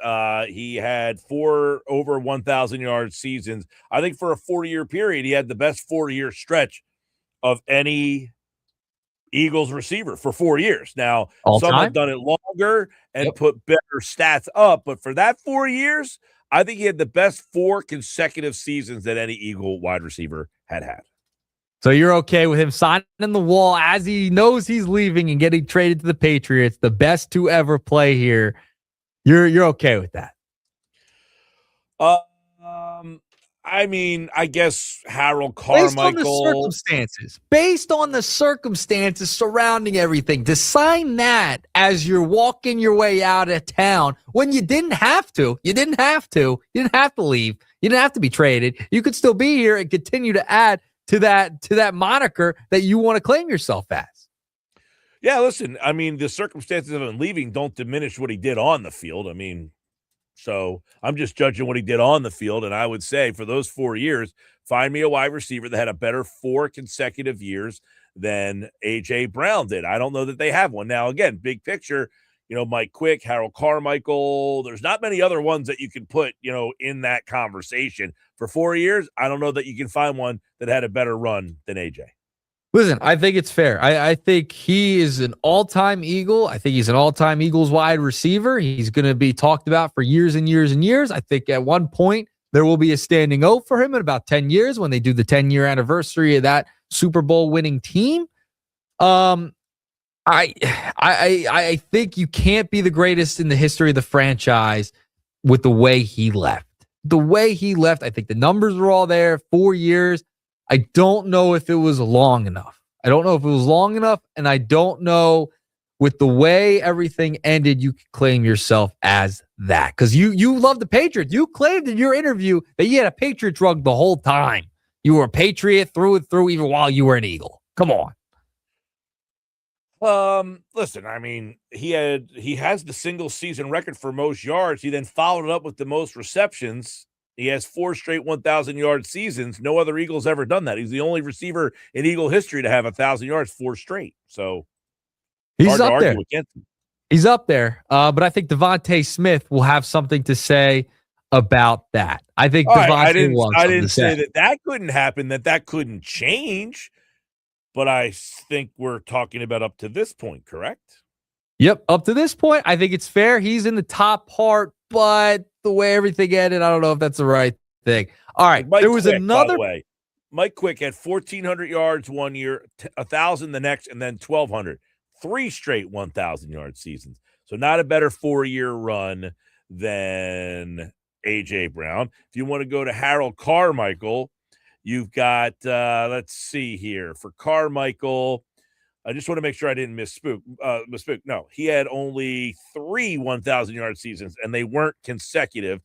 Speaker 1: He had 4 over 1,000-yard seasons. I think for a 4-year period, he had the best 4-year stretch of any Eagles receiver for 4 years. Now, some have done it longer and put better stats up, but for that 4 years, I think he had the best 4 consecutive seasons that any Eagle wide receiver had.
Speaker 13: So you're okay with him signing the wall as he knows he's leaving and getting traded to the Patriots, the best to ever play here. You're okay with that?
Speaker 1: I mean, I guess Harold Carmichael.
Speaker 13: Based on the circumstances surrounding everything, to sign that as you're walking your way out of town when you didn't have to. You didn't have to leave. You didn't have to be traded. You could still be here and continue to add to that moniker that you want to claim yourself as.
Speaker 1: Yeah, listen, I mean, the circumstances of him leaving don't diminish what he did on the field. I mean, so I'm just judging what he did on the field, and I would say for those 4 years, find me a wide receiver that had a better 4 consecutive years than A.J. Brown did. I don't know that they have one. Now, again, big picture, Mike Quick, Harold Carmichael, there's not many other ones that you can put, in that conversation. For 4 years, I don't know that you can find one that had a better run than A.J.
Speaker 13: Listen, I think it's fair. I think he is an all-time Eagle. I think he's an all-time Eagles wide receiver. He's going to be talked about for years and years and years. I think at one point there will be a standing O for him in about 10 years when they do the 10-year anniversary of that Super Bowl winning team. I think you can't be the greatest in the history of the franchise with the way he left. I think the numbers were all there, 4 years. I don't know if it was long enough. And I don't know with the way everything ended, you could claim yourself as that. Because you love the Patriots. You claimed in your interview that you had a Patriot drug the whole time. You were a Patriot through and through, even while you were an Eagle. Come on.
Speaker 1: Listen, I mean, he has the single season record for most yards. He then followed it up with the most receptions. He has 4 straight 1,000-yard seasons. No other Eagle's ever done that. He's the only receiver in Eagle history to have 1,000 yards 4 straight. So
Speaker 13: he's up there. He's up there. But I think Devontae Smith will have something to say about that. I think
Speaker 1: I didn't say that couldn't happen, that couldn't change. But I think we're talking about up to this point, correct?
Speaker 13: Yep, up to this point, I think it's fair. He's in the top part, but the way everything ended, I don't know if that's the right thing. All right,
Speaker 1: Mike
Speaker 13: there was
Speaker 1: Quick,
Speaker 13: another.
Speaker 1: By the way, Mike Quick had 1,400 yards one year, 1,000 the next, and then 1,200. 3 straight 1,000-yard seasons. So not a better 4-year run than A.J. Brown. If you want to go to Harold Carmichael, You've got, let's see here, for Carmichael. I just want to make sure I didn't misspook. No, he had only 3 1,000-yard seasons, and they weren't consecutive.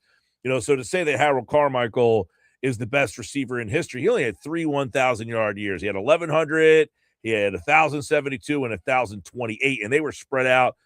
Speaker 1: So to say that Harold Carmichael is the best receiver in history, he only had 3 1,000-yard years. He had 1,100, he had 1,072, and 1,028, and they were spread out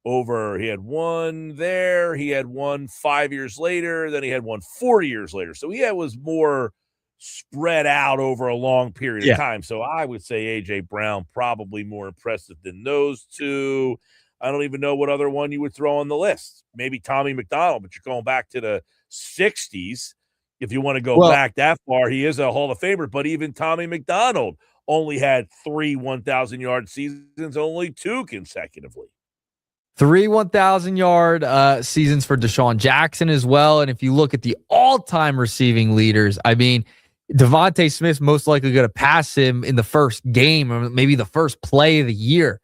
Speaker 1: over. He had one there, he had one 5 years later, then he had one 4 years later. So he was more spread out over a long period of time. So I would say A.J. Brown probably more impressive than those two. I don't even know what other one you would throw on the list. Maybe Tommy McDonald, but you're going back to the 60s. If you want to go back that far, he is a Hall of Famer, but even Tommy McDonald only had 3 1,000-yard seasons, only 2 consecutively.
Speaker 13: 3 1,000-yard seasons for Deshaun Jackson as well. And if you look at the all-time receiving leaders, I mean, Devontae Smith's most likely going to pass him in the first game or maybe the first play of the year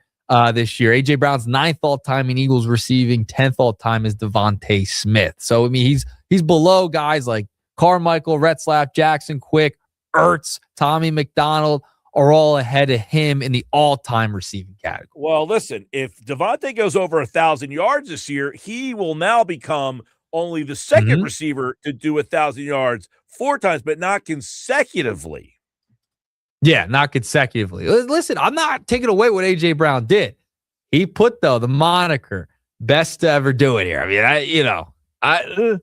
Speaker 13: this year. A.J. Brown's 9th all-time in Eagles receiving, 10th all-time is Devontae Smith. So, I mean, he's below guys like Carmichael, Retzlaff, Jackson, Quick, Ertz, Tommy McDonald are all ahead of him in the all-time receiving category.
Speaker 1: Well, listen, if Devontae goes over 1,000 yards this year, he will now become only the second receiver to do 1,000 yards 4 times, but not consecutively.
Speaker 13: Yeah, not consecutively. Listen, I'm not taking away what A.J. Brown did. He put, though, the moniker, best to ever do it here. I mean,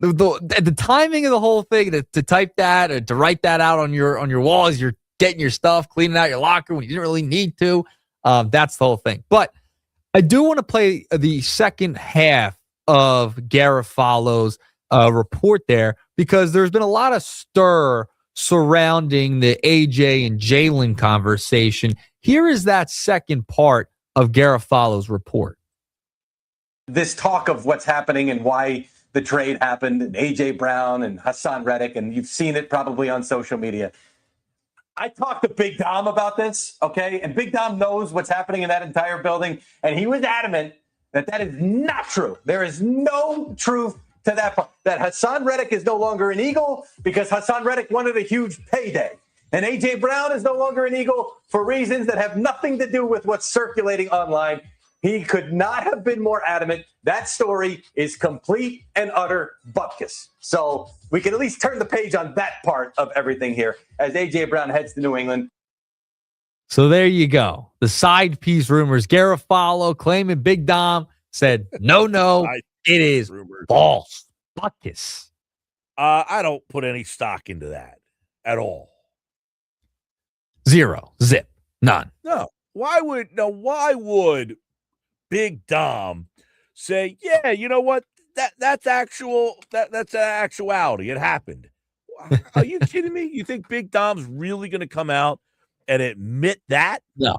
Speaker 13: the timing of the whole thing, to type that or to write that out on your wall as you're getting your stuff, cleaning out your locker when you didn't really need to, that's the whole thing. But I do want to play the second half of Garofalo's report there, because there's been a lot of stir surrounding the AJ and Jalen conversation. Here is that second part of Garofalo's report.
Speaker 3: This talk of what's happening and why the trade happened, and AJ Brown and Hassan Reddick, and you've seen it probably on social media. I talked to Big Dom about this, okay? And Big Dom knows what's happening in that entire building, and he was adamant that is not true. There is no truth to that part. That Hassan Reddick is no longer an Eagle because Hassan Reddick wanted a huge payday. And A.J. Brown is no longer an Eagle for reasons that have nothing to do with what's circulating online. He could not have been more adamant. That story is complete and utter bupkis. So we can at least turn the page on that part of everything here as A.J. Brown heads to New England.
Speaker 13: So there you go. The side piece rumors. Garofalo claiming Big Dom said, no, it is false. Bupkis.
Speaker 1: I don't put any stock into that at all.
Speaker 13: 0. Zip. None.
Speaker 1: No. Why would Big Dom say, yeah, you know what? That's an actuality. It happened. Are you kidding me? You think Big Dom's really going to come out and admit that?
Speaker 13: No.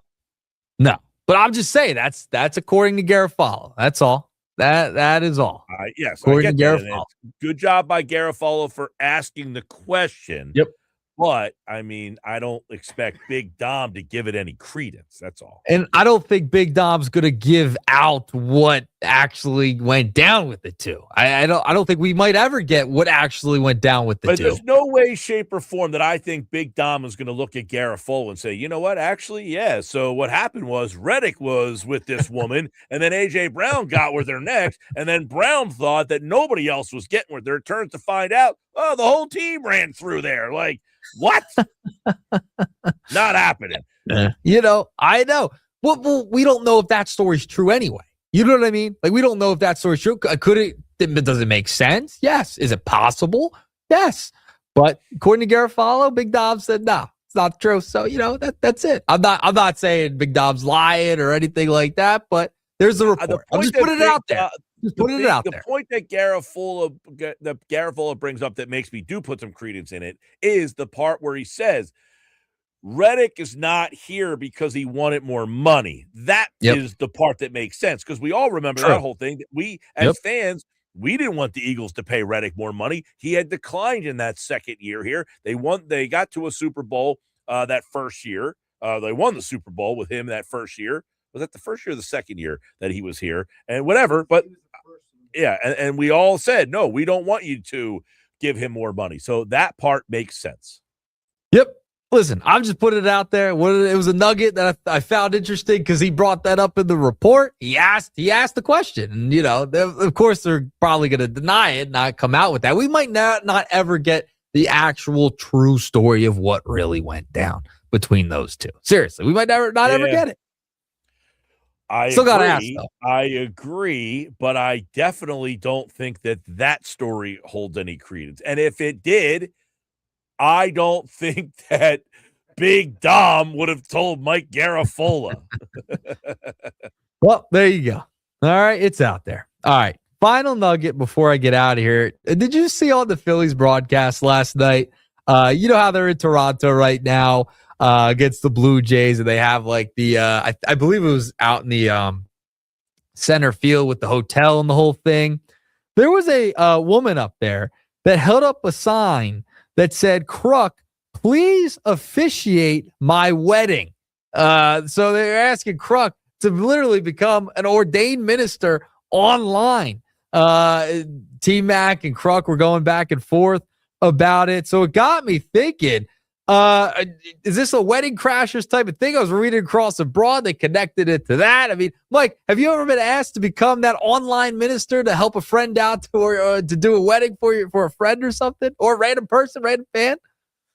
Speaker 13: But I'm just saying that's according to Garofalo. That's all. That is all.
Speaker 1: Yes,
Speaker 13: according to Garofalo.
Speaker 1: Good job by Garofalo for asking the question.
Speaker 13: Yep.
Speaker 1: But, I mean, I don't expect Big Dom to give it any credence. That's all.
Speaker 13: And I don't think Big Dom's going to give out what actually went down with the two. I don't think we might ever get what actually went down with the two.
Speaker 1: But there's no way, shape, or form that I think Big Dom is going to look at Garofalo and say, you know what? Actually, yeah. So what happened was Reddick was with this woman, and then A.J. Brown got with her next, and then Brown thought that nobody else was getting with her. Turns to find out, the whole team ran through there. Like, what? Not happening.
Speaker 13: I know. Well, we don't know if that story's true anyway. You know what I mean? Like, we don't know if that story's true. Could it? Does it make sense? Yes. Is it possible? Yes. But according to Garofalo, Big Dom said no, it's not true. So that's it. I'm not saying Big Dom's lying or anything like that. But there's the report. I'm just putting it out there.
Speaker 1: The point that Garofalo brings up that makes me put some credence in it is the part where he says Reddick is not here because he wanted more money. That is the part that makes sense, because we all remember that whole thing. That we, as fans, we didn't want the Eagles to pay Reddick more money. He had declined in that second year here. They got to a Super Bowl that first year. They won the Super Bowl with him that first year. Was that the first year or the second year that he was here? And whatever, but yeah, and we all said, no, we don't want you to give him more money. So that part makes sense.
Speaker 13: Yep. Listen, I'm just putting it out there. It was a nugget that I found interesting because he brought that up in the report. He asked the question, and of course they're probably going to deny it, not come out with that. We might not ever get the actual true story of what really went down between those two. Seriously, we might not ever get it.
Speaker 1: I
Speaker 13: still got to ask though.
Speaker 1: I agree, but I definitely don't think that story holds any credence. And if it did, I don't think that Big Dom would have told Mike Garafolo.
Speaker 13: Well, there you go. All right, it's out there. All right, final nugget before I get out of here. Did you see on the Phillies broadcast last night? You know how they're in Toronto right now against the Blue Jays, and they have like the I believe it was out in the center field with the hotel and the whole thing. There was a woman up there that held up a sign that said, "Crook, please officiate my wedding." So they're asking Crook to literally become an ordained minister online. T-Mac and Crook were going back and forth about it. So it got me thinking, is this a Wedding Crashers type of thing? I was reading across abroad. They connected it to that. I mean, Mike, have you ever been asked to become that online minister to help a friend out to do a wedding for a friend or something, or a random person, random fan?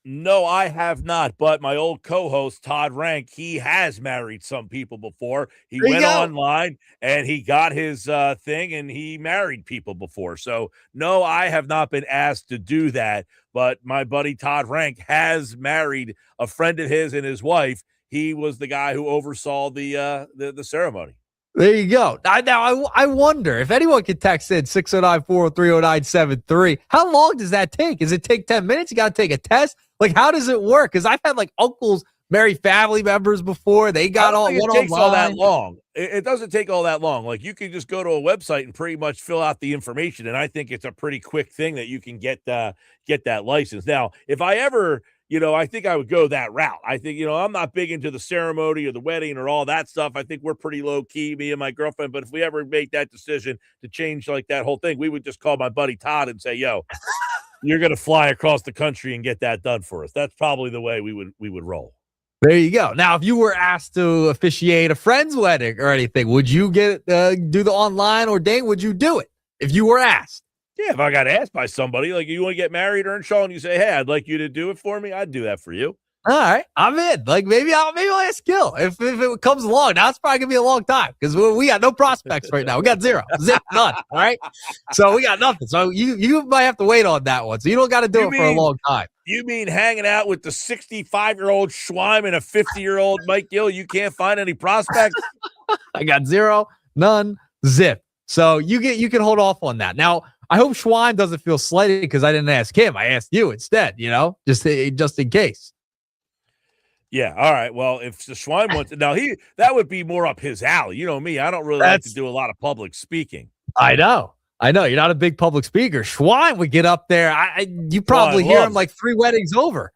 Speaker 1: No, I have not. But my old co-host, Todd Rank, he has married some people before. He went online and he got his thing and he married people before. So, no, I have not been asked to do that. But my buddy Todd Rank has married a friend of his and his wife. He was the guy who oversaw the ceremony.
Speaker 13: There you go. I wonder if anyone can text in 609-403-0973. How long does that take? Does it take 10 minutes? You got to take a test? Like, how does it work? Because I've had like uncles marry family members before. They got all one
Speaker 1: takes all that
Speaker 13: online.
Speaker 1: long. It doesn't take all that long. Like, you can just go to a website and pretty much fill out the information. And I think it's a pretty quick thing that you can get that license. Now, if I ever, I think I would go that route. I think, I'm not big into the ceremony or the wedding or all that stuff. I think we're pretty low key, me and my girlfriend. But if we ever make that decision to change like that whole thing, we would just call my buddy Todd and say, yo, you're going to fly across the country and get that done for us. That's probably the way we would roll.
Speaker 13: There you go. Now, if you were asked to officiate a friend's wedding or anything, would you do the online ordain? Would you do it if you were asked?
Speaker 1: Yeah, if I got asked by somebody, like, you want to get married, Earnshaw, and you say, hey, I'd like you to do it for me, I'd do that for you.
Speaker 13: All right, I'm in. Like, maybe I'll ask Gil if it comes along. Now it's probably gonna be a long time because we got no prospects right now. We got zero, zip, none. All right, so we got nothing. So you might have to wait on that one. So you don't got to do it for a long time.
Speaker 1: You mean hanging out with the 65-year-old Schweim and a 50-year-old Mike Gill? You can't find any prospects?
Speaker 13: I got zero, none, zip. So you can hold off on that. Now, I hope Schweim doesn't feel slighted because I didn't ask him. I asked you instead. Just in case.
Speaker 1: Yeah. All right. Well, if the Schwein wants to, now that would be more up his alley. You know me, I don't really like to do a lot of public speaking.
Speaker 13: I know. You're not a big public speaker. Schwein would get up there. You probably hear him like 3 weddings over.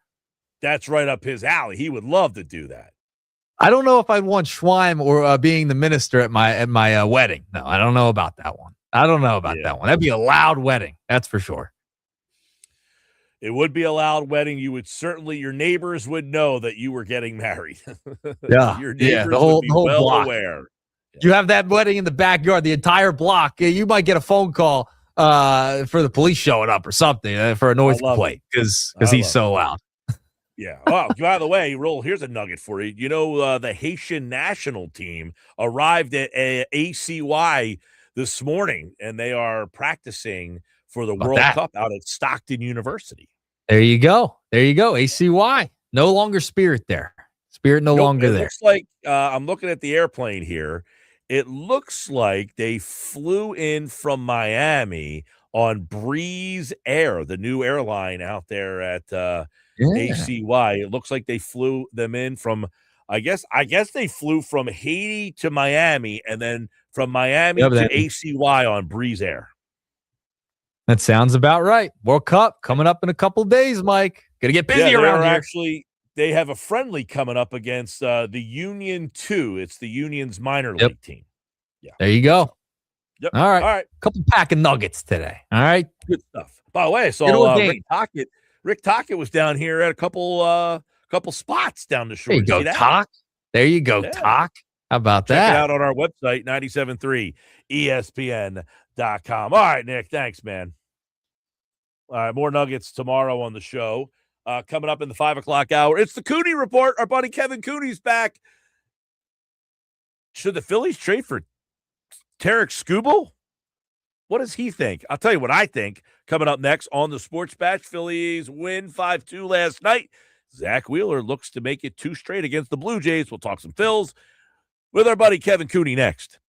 Speaker 1: That's right up his alley. He would love to do that.
Speaker 13: I don't know if I'd want Schwein or being the minister at my wedding. No, I don't know about that one. That'd be a loud wedding. That's for sure.
Speaker 1: It would be a loud wedding. You would certainly, your neighbors would know that you were getting married.
Speaker 13: Yeah.
Speaker 1: Your neighbors
Speaker 13: the whole
Speaker 1: would be well
Speaker 13: block.
Speaker 1: aware.
Speaker 13: You have that wedding in the backyard, the entire block. You might get a phone call for the police showing up or something for a noise complaint because he's so loud.
Speaker 1: Yeah. Oh, by the way, here's a nugget for you. The Haitian national team arrived at ACY this morning, and they are practicing for the World Cup out at Stockton University.
Speaker 13: There you go. ACY. No longer Spirit there. Spirit no longer there.
Speaker 1: It looks like I'm looking at the airplane here. It looks like they flew in from Miami on Breeze Air, the new airline out there at ACY. It looks like they flew them in from, I guess they flew from Haiti to Miami and then from Miami to ACY on Breeze Air.
Speaker 13: That sounds about right. World Cup coming up in a couple of days, Mike. Gonna get busy around here.
Speaker 1: Actually, they have a friendly coming up against the Union 2. It's the Union's minor league team. Yeah.
Speaker 13: There you go.
Speaker 1: Yep.
Speaker 13: All right. Couple pack of nuggets today. All right.
Speaker 1: Good stuff. By the way, I saw Rick Tockett was down here at a couple spots down the shore.
Speaker 13: There you go,
Speaker 1: See that?
Speaker 13: Talk. There you go,
Speaker 1: Yeah.
Speaker 13: Talk. How about
Speaker 1: Check
Speaker 13: that?
Speaker 1: it out on our website, 973ESPN.com. All right, Nick. Thanks, man. All right, more Nuggets tomorrow on the show. Coming up in the 5 o'clock hour, it's the Cooney Report. Our buddy Kevin Cooney's back. Should the Phillies trade for Tarek Skubal? What does he think? I'll tell you what I think. Coming up next on the Sports Batch, Phillies win 5-2 last night. Zach Wheeler looks to make it 2 straight against the Blue Jays. We'll talk some Phils with our buddy Kevin Cooney next.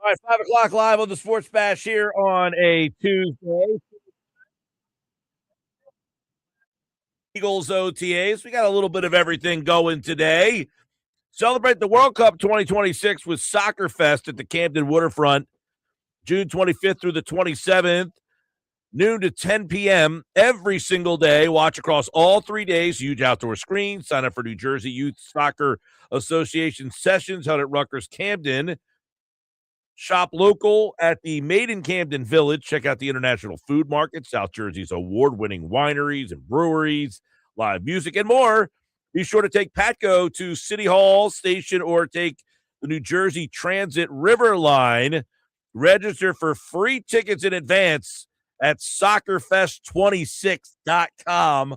Speaker 1: All right, 5 o'clock live on the Sports Bash here on a Tuesday. Eagles OTAs. We got a little bit of everything going today. Celebrate the World Cup 2026 with Soccer Fest at the Camden Waterfront, June 25th through the 27th, noon to 10 p.m. every single day. Watch across all 3 days. Huge outdoor screen. Sign up for New Jersey Youth Soccer Association sessions held at Rutgers Camden. Shop local at the Made in Camden Village. Check out the International Food Market, South Jersey's award-winning wineries and breweries, live music, and more. Be sure to take Patco to City Hall Station or take the New Jersey Transit River Line. Register for free tickets in advance at soccerfest26.com.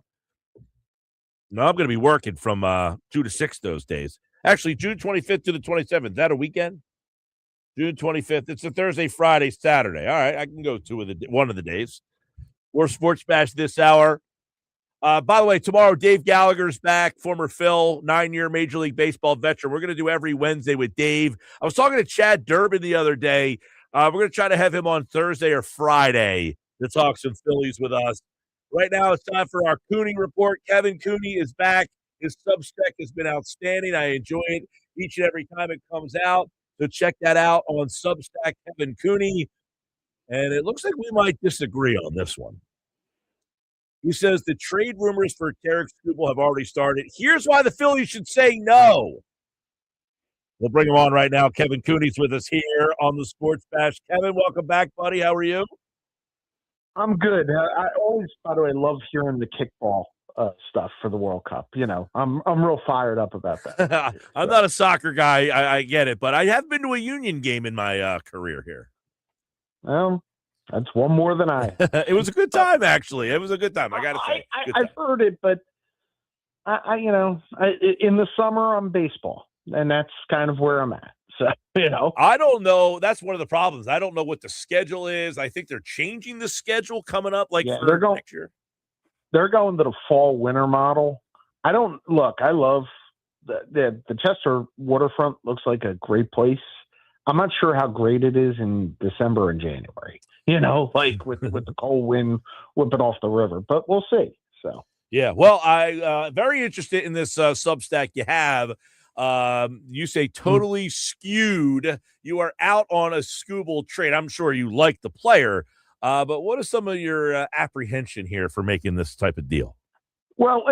Speaker 1: No, I'm going to be working from 2 to 6 those days. Actually, June 25th to the 27th. Is that a weekend? June 25th. It's a Thursday, Friday, Saturday. All right, I can go one of the days. Or Sports Bash this hour. By the way, tomorrow, Dave Gallagher's back, former Phil, 9-year Major League Baseball veteran. We're going to do every Wednesday with Dave. I was talking to Chad Durbin the other day. We're going to try to have him on Thursday or Friday to talk some Phillies with us. Right now, it's time for our Cooney report. Kevin Cooney is back. His Substack has been outstanding. I enjoy it each and every time it comes out. So check that out on Substack, Kevin Cooney. And it looks like we might disagree on this one. He says the trade rumors for Tarek Skubal have already started. Here's why the Phillies should say no. We'll bring him on right now. Kevin Cooney's with us here on the Sports Bash. Kevin, welcome back, buddy. How are you?
Speaker 14: I'm good. I always, by the way, love hearing the kickball stuff for the World Cup. You know, I'm real fired up about that.
Speaker 1: I'm not a soccer guy. I get it, but I have been to a Union game in my career here.
Speaker 14: Well, that's one more than I.
Speaker 1: It was a good time, actually. It was a good time. I got to say,
Speaker 14: I've heard it, but in the summer I'm baseball, and that's kind of where I'm at. So,
Speaker 1: I don't know. That's one of the problems. I don't know what the schedule is. I think they're changing the schedule coming up for next year.
Speaker 14: They're going to the fall-winter model. I love the Chester waterfront. Looks like a great place. I'm not sure how great it is in December and January, with the cold wind whipping off the river, but we'll see. So,
Speaker 1: yeah, well, I very interested in this Substack you have. You say totally skewed. You are out on a Skubal trade. I'm sure you like the player, but what is some of your apprehension here for making this type of deal?
Speaker 14: Well,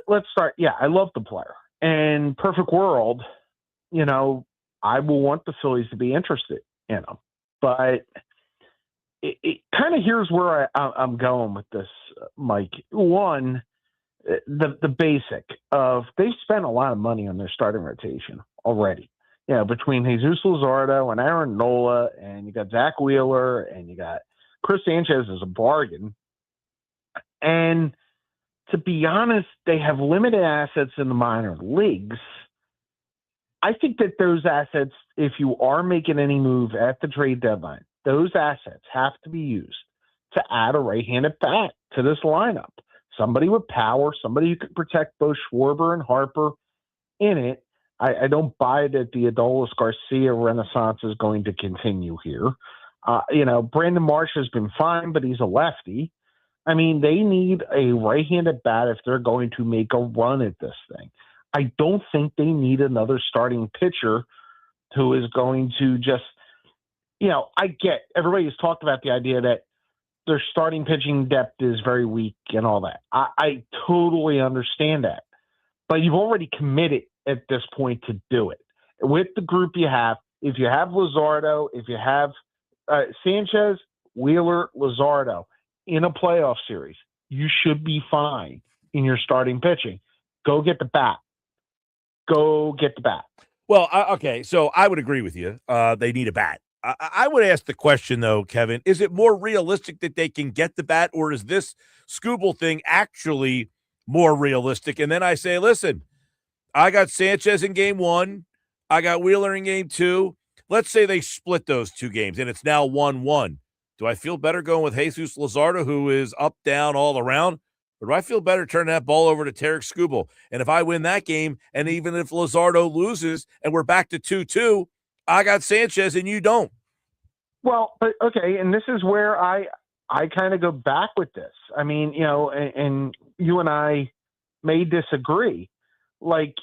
Speaker 14: let's start. Yeah, I love the player. And perfect world, I will want the Phillies to be interested in him. But it kind of here's where I'm going with this, Mike. One, the basic of they've spent a lot of money on their starting rotation already. Between Jesus Luzardo and Aaron Nola, and you got Zach Wheeler, and you got Chris Sanchez as a bargain. And to be honest, they have limited assets in the minor leagues. I think that those assets, if you are making any move at the trade deadline, those assets have to be used to add a right-handed bat to this lineup. Somebody with power, somebody who could protect both Schwarber and Harper in it. I don't buy that the Adolis Garcia renaissance is going to continue here. Brandon Marsh has been fine, but he's a lefty. I mean, they need a right-handed bat if they're going to make a run at this thing. I don't think they need another starting pitcher who is going to just, I get everybody has talked about the idea that their starting pitching depth is very weak and all that. I totally understand that. But you've already committed at this point to do it. With the group you have, if you have Luzardo, if you have Sanchez, Wheeler, Luzardo in a playoff series, you should be fine in your starting pitching. Go get the bat. Go get the bat.
Speaker 1: Well, okay, so I would agree with you. They need a bat. I would ask the question, though, Kevin, is it more realistic that they can get the bat, or is this Skubal thing actually more realistic? And then I say, listen, I got Sanchez in game 1. I got Wheeler in game 2. Let's say they split those 2 games, and it's now 1-1. Do I feel better going with Jesus Luzardo, who is up, down, all around? Or do I feel better turning that ball over to Tarek Skubal? And if I win that game, and even if Luzardo loses and we're back to 2-2, I got Sanchez and you don't.
Speaker 14: Well, but okay, and this is where I kind of go back with this. I mean, and you and I may disagree. Like,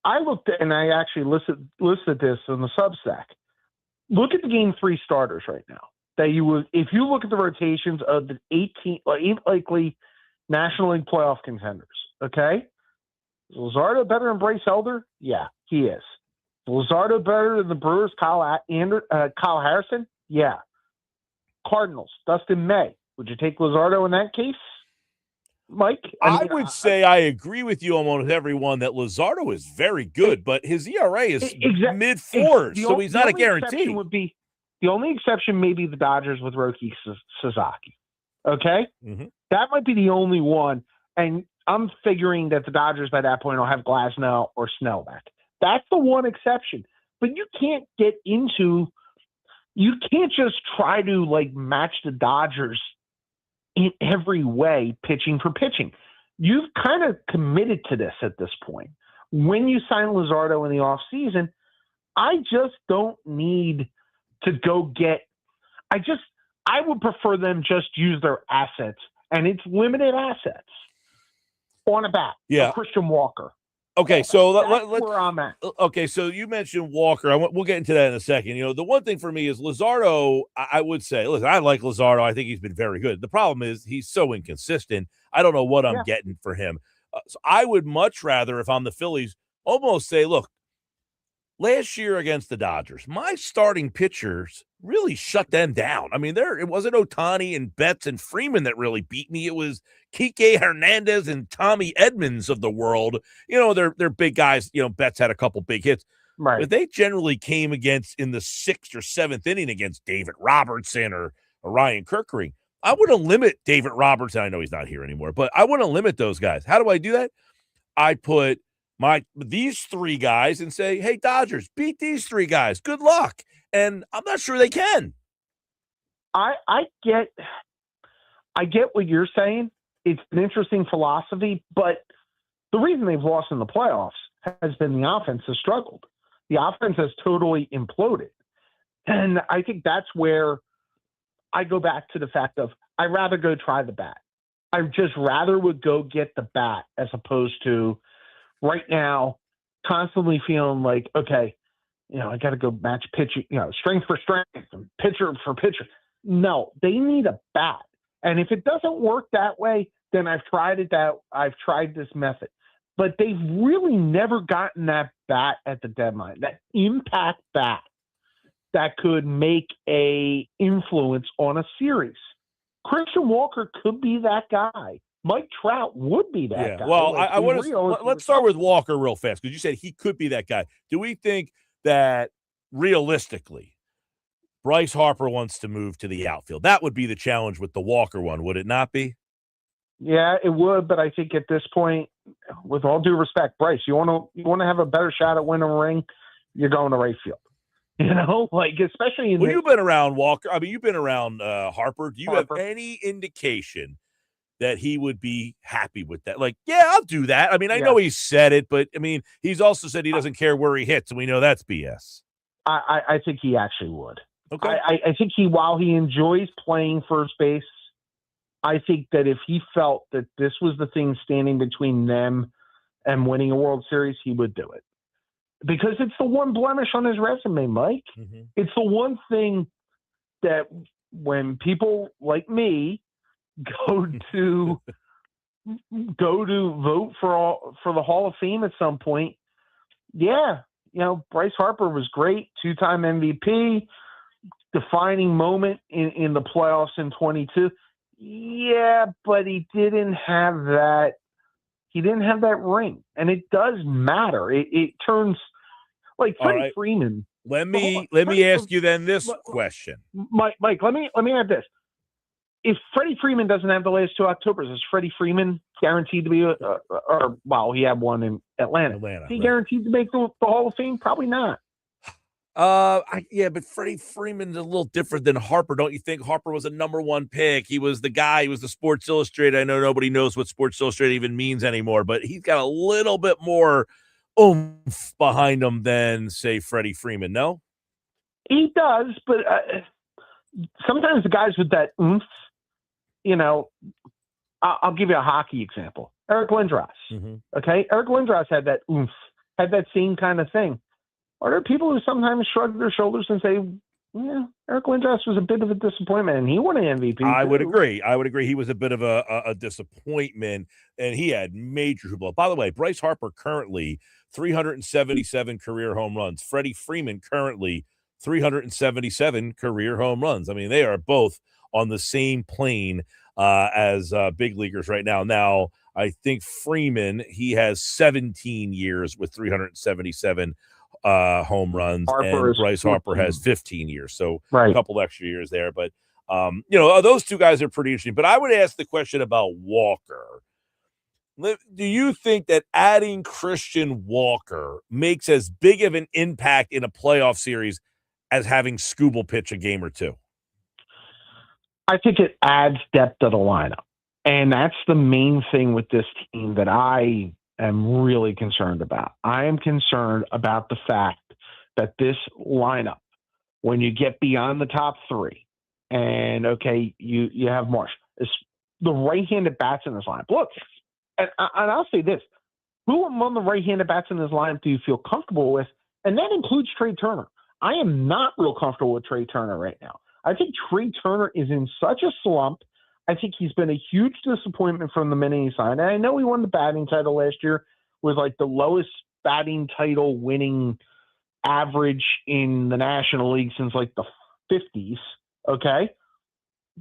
Speaker 14: I looked at, and I actually listed this in the Substack. Look at the game 3 starters right now. That you would, if you look at the rotations of the 8 likely National League playoff contenders. Okay, is Luzardo better than Bryce Elder? Yeah, he is. Is Luzardo better than the Brewers' Kyle Harrison? Yeah. Cardinals, Dustin May. Would you take Luzardo in that case, Mike?
Speaker 1: I would say I agree with you almost everyone that Luzardo is very good, but his ERA is mid-4s, so he's not a guarantee.
Speaker 14: The only exception may be the Dodgers with Roki Sasaki. Okay?
Speaker 1: Mm-hmm.
Speaker 14: That might be the only one, and I'm figuring that the Dodgers by that point will have Glasnow or Snell back. That's the one exception. But you can't just try to match the Dodgers in every way, pitching for pitching. You've kind of committed to this at this point. When you sign Luzardo in the offseason, I just don't need to go get – I would prefer them just use their assets, and it's limited assets, on a bat.
Speaker 1: Yeah.
Speaker 14: Christian Walker.
Speaker 1: Okay, so
Speaker 14: that's where I'm at.
Speaker 1: Okay, so you mentioned Walker. We'll get into that in a second. The one thing for me is Luzardo. I would say, listen, I like Luzardo. I think he's been very good. The problem is he's so inconsistent. I don't know what I'm getting for him. So I would much rather, if I'm the Phillies, almost say, look, last year against the Dodgers, my starting pitchers really shut them down. I mean, it wasn't Ohtani and Betts and Freeman that really beat me. It was Kike Hernandez and Tommy Edmonds of the world. They're big guys. Betts had a couple big hits.
Speaker 14: Right.
Speaker 1: But they generally came against in the 6th or 7th inning against David Robertson or Ryan Kirkering. I want to limit David Robertson. I know he's not here anymore, but I want to limit those guys. How do I do that? I put these 3 guys and say, hey, Dodgers, beat these 3 guys. Good luck. And I'm not sure they can.
Speaker 14: I get what you're saying. It's an interesting philosophy, but the reason they've lost in the playoffs has been the offense has struggled. The offense has totally imploded. And I think that's where I go back to the fact of I'd rather go try the bat. I just rather would go get the bat as opposed to right now constantly feeling like, okay, I got to go match pitching, strength for strength and pitcher for pitcher. No, they need a bat. And if it doesn't work that way, then I've tried this method. But they've really never gotten that bat at the deadline, that impact bat that could make a influence on a series. Christian Walker could be that guy. Mike Trout would be that guy.
Speaker 1: Well, I want to let's start with Walker real fast because you said he could be that guy. Do we think that realistically Bryce Harper wants to move to the outfield? That would be the challenge with the Walker one, would it not be?
Speaker 14: Yeah, it would, but I think at this point, with all due respect, Bryce, you want to have a better shot at winning a ring, you're going to right field. Especially in
Speaker 1: you've been around Walker. I mean, you've been around Harper. Do you have any indication that he would be happy with that? I'll do that. I mean, I know he said it, but I mean, he's also said he doesn't care where he hits, and we know that's BS.
Speaker 14: I think he actually would.
Speaker 1: Okay.
Speaker 14: I think while he enjoys playing first base, I think that if he felt that this was the thing standing between them and winning a World Series, he would do it. Because it's the one blemish on his resume, Mike.
Speaker 1: Mm-hmm.
Speaker 14: It's the one thing that when people like me go to vote for the Hall of Fame at some point, Bryce Harper was great, 2-time MVP, defining moment in the playoffs in 22. Yeah, but he didn't have that. He didn't have that ring, and it does matter. It turns like Freddie Freeman.
Speaker 1: Let me ask you then this question,
Speaker 14: Mike. Let me add this: if Freddie Freeman doesn't have the last 2 Octobers, is Freddie Freeman guaranteed to be he had one in Atlanta? Is he guaranteed to make the Hall of Fame? Probably not.
Speaker 1: But Freddie Freeman's a little different than Harper, don't you think? Harper was a number 1 pick. He was the guy. He was the Sports Illustrated. I know nobody knows what Sports Illustrated even means anymore, but he's got a little bit more oomph behind him than, say, Freddie Freeman. No?
Speaker 14: He does, but sometimes the guys with that oomph, I'll give you a hockey example. Eric Lindros.
Speaker 1: Mm-hmm.
Speaker 14: Okay? Eric Lindros had that oomph, had that same kind of thing. Are there people who sometimes shrug their shoulders and say, yeah, Eric Lindros was a bit of a disappointment, and he won an MVP.
Speaker 1: I would agree. He was a bit of a disappointment, and he had major trouble. By the way, Bryce Harper currently 377 career home runs. Freddie Freeman currently 377 career home runs. I mean, they are both on the same plane as big leaguers right now. Now, I think Freeman, he has 17 years with 377 home runs, and Bryce Harper has 15 years, so a couple extra years there. But those two guys are pretty interesting. But I would ask the question about Walker. Do you think that adding Christian Walker makes as big of an impact in a playoff series as having Skubal pitch a game or two?
Speaker 14: I think it adds depth to the lineup, and that's the main thing with this team that I am really concerned about. I am concerned about the fact that this lineup, when you get beyond the top three, and you have Marsh, it's the right-handed bats in this lineup. Look, and I'll say this: who among the right-handed bats in this lineup do you feel comfortable with? And that includes Trey Turner. I am not real comfortable with Trey Turner right now. I think Trey Turner is in such a slump. I think he's been a huge disappointment from the minute he signed. And I know he won the batting title last year with like the lowest batting title winning average in the National League since like the 50s. Okay.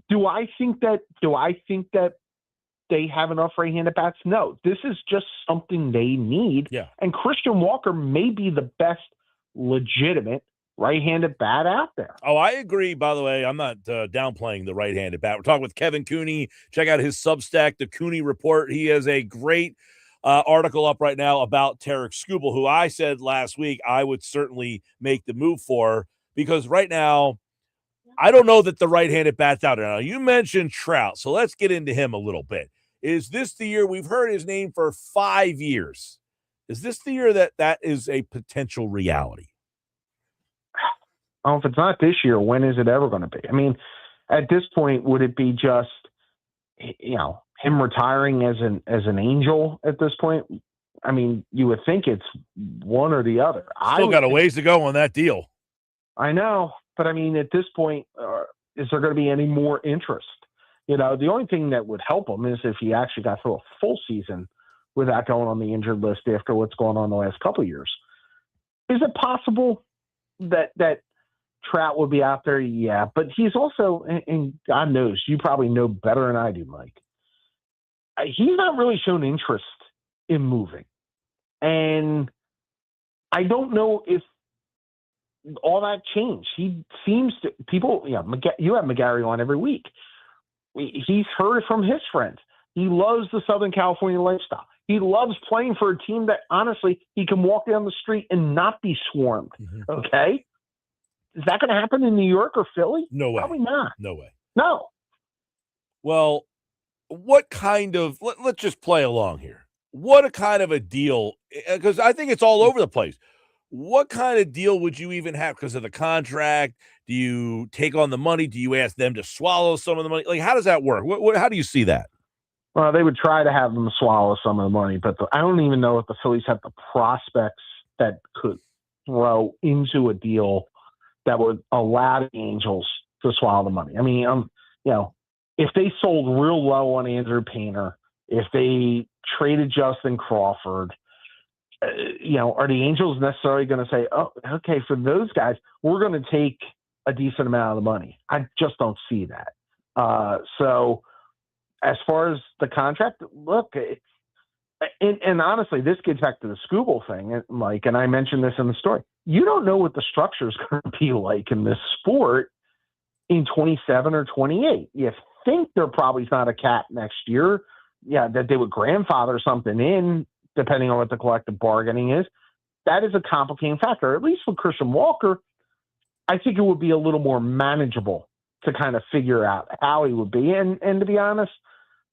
Speaker 14: Do I think that they have enough right-handed bats? No. This is just something they need.
Speaker 1: Yeah.
Speaker 14: And Christian Walker may be the best legitimate right-handed bat out there.
Speaker 1: Oh, I agree. By the way, I'm not downplaying the right-handed bat. We're talking with Kevin Cooney. Check out his Substack, the Cooney Report. He has a great article up right now about Tarik Skubal, who I said last week I would certainly make the move for, because right now I don't know that the right-handed bat's out there. Now, you mentioned Trout, so let's get into him a little bit. Is this the year? We've heard his name for 5 years. Is this the year that is a potential reality?
Speaker 14: Oh, if it's not this year, when is it ever going to be? I mean, at this point, would it be just, him retiring as an Angel at this point? I mean, you would think it's one or the other.
Speaker 1: Still got a ways to go on that deal.
Speaker 14: I know, but I mean, at this point, is there going to be any more interest? The only thing that would help him is if he actually got through a full season without going on the injured list after what's going on the last couple of years. Is it possible that Trout would be out there? Yeah, but he's also, and God knows, you probably know better than I do, Mike. He's not really shown interest in moving. And I don't know if all that changed. He seems to, you have McGarry on every week. He's heard from his friends. He loves the Southern California lifestyle. He loves playing for a team that, honestly, he can walk down the street and not be swarmed. Mm-hmm. Okay? Is that going to happen in New York or Philly?
Speaker 1: No way.
Speaker 14: Probably not.
Speaker 1: No way.
Speaker 14: No.
Speaker 1: Well, what kind of, let's just play along here. What a kind of a deal, because I think it's all over the place. What kind of deal would you even have because of the contract? Do you take on the money? Do you ask them to swallow some of the money? Like, how does that work? How do you see that?
Speaker 14: Well, they would try to have them swallow some of the money, but I don't even know if the Phillies have the prospects that could throw into a deal that would allow the Angels to swallow the money. I mean, if they sold real low on Andrew Painter, if they traded Justin Crawford, are the Angels necessarily going to say, oh, okay, for those guys, we're going to take a decent amount of the money? I just don't see that. So as far as the contract, look, and honestly, this gets back to the Skubal thing, Mike, and I mentioned this in the story. You don't know what the structure is going to be like in this sport in 27 or 28. You think there probably is not a cap next year, that they would grandfather something in, depending on what the collective bargaining is. That is a complicating factor. At least with Christian Walker, I think it would be a little more manageable to kind of figure out how he would be. And to be honest,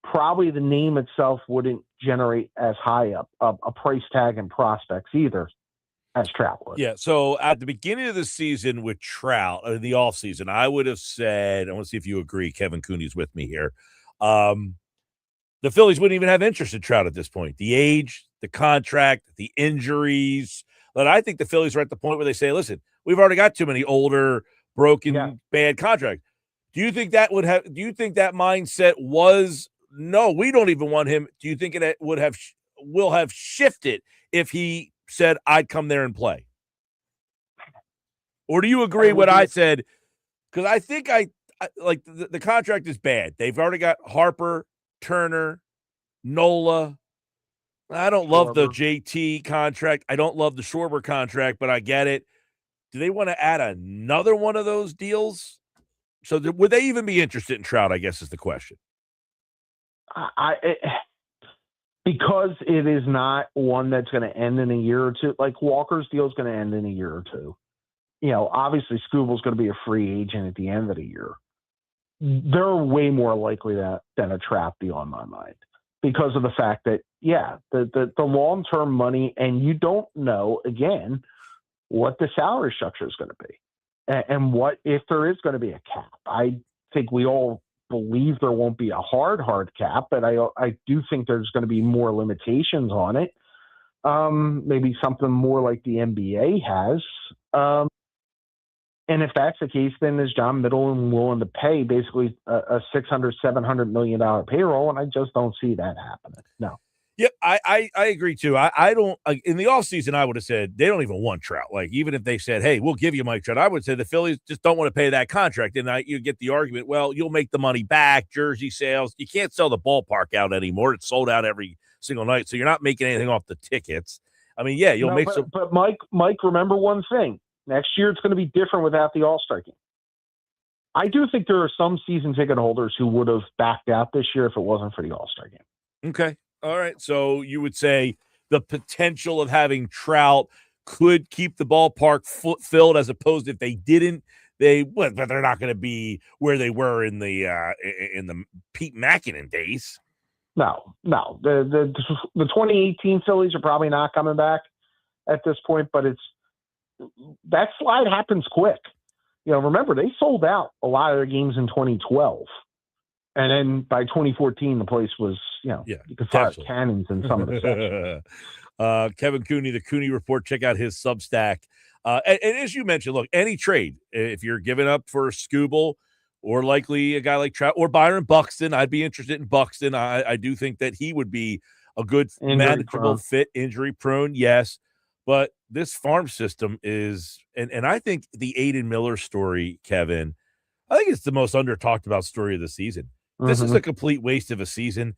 Speaker 14: probably the name itself wouldn't generate as high a price tag and prospects either as Trout would.
Speaker 1: Yeah. So at the beginning of the season with Trout, in the offseason, I would have said, I want to see if you agree. Kevin Cooney's with me here. The Phillies wouldn't even have interest in Trout at this point. The age, the contract, the injuries. But I think the Phillies are at the point where they say, listen, we've already got too many older, broken, bad contracts. Do you think that mindset was, no, we don't even want him? Do you think it will have shifted if he said, I'd come there and play? Or do you agree what I said? Because I think I like the contract is bad. They've already got Harper, Turner, Nola. I don't love the JT contract. I don't love the Schwarber contract, but I get it. Do they want to add another one of those deals? So would they even be interested in Trout, I guess is the question.
Speaker 14: Because it is not one that's going to end in a year or two. Like Walker's deal is going to end in a year or two. Obviously Skubal's going to be a free agent at the end of the year. They're way more likely than a Trout deal in my mind because of the fact that, the long-term money, and you don't know, again, what the salary structure is going to be and what if there is going to be a cap. I think we all believe there won't be a hard cap, but I do think there's going to be more limitations on it. Maybe something more like the NBA has. And if that's the case, then is John Middleton willing to pay basically a $600-700 million payroll? And I just don't see that happening. No.
Speaker 1: Yep, I agree too. I don't in the offseason, I would have said they don't even want Trout. Like, even if they said, hey, we'll give you Mike Trout, I would say the Phillies just don't want to pay that contract. And you get the argument, well, you'll make the money back, jersey sales. You can't sell the ballpark out anymore. It's sold out every single night. So you're not making anything off the tickets. I mean, yeah, you'll make some.
Speaker 14: But Mike, remember one thing. Next year, it's going to be different without the All-Star game. I do think there are some season ticket holders who would have backed out this year if it wasn't for the All-Star game.
Speaker 1: Okay. All right. So you would say the potential of having Trout could keep the ballpark filled, as opposed if they didn't, but they're not going to be where they were in the Pete Mackinnon days.
Speaker 14: No. The 2018 Phillies are probably not coming back at this point, but that slide happens quick. Remember, they sold out a lot of their games in 2012. And then by 2014, the place was, you could fire cannons in some of the sections.
Speaker 1: Kevin Cooney, the Cooney Report. Check out his Substack. And as you mentioned, look, any trade, if you're giving up for Skubal or likely a guy like Trout or Byron Buxton, I'd be interested in Buxton. I do think that he would be a good manageable fit, injury prone, yes. But this farm system is, and I think the Aiden Miller story, Kevin, I think it's the most under talked about story of the season. This is a complete waste of a season.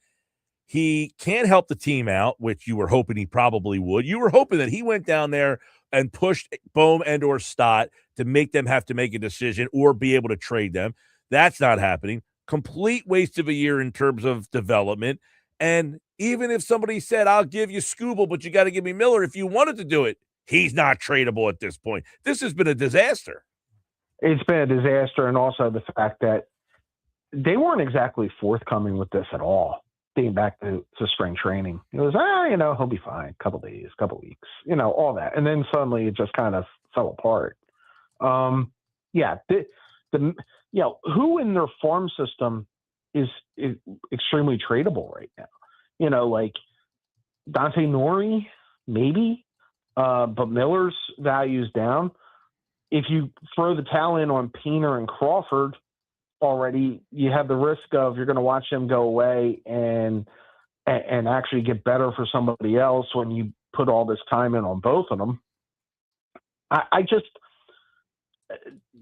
Speaker 1: He can't help the team out, which you were hoping he probably would. You were hoping that he went down there and pushed Bohm and or Stott to make them have to make a decision or be able to trade them. That's not happening. Complete waste of a year in terms of development. And even if somebody said, I'll give you Skubal, but you got to give me Miller if you wanted to do it, he's not tradable at this point. This has been a disaster.
Speaker 14: It's been a disaster. And also the fact that they weren't exactly forthcoming with this at all, being back to spring training. It was, he'll be fine. Couple days, couple weeks, all that. And then suddenly it just kind of fell apart. Who in their farm system is extremely tradable right now? Like Dante Nori, maybe, but Miller's value's down. If you throw the talent on Painter and Crawford, already you have the risk of you're going to watch them go away and actually get better for somebody else when you put all this time in on both of them.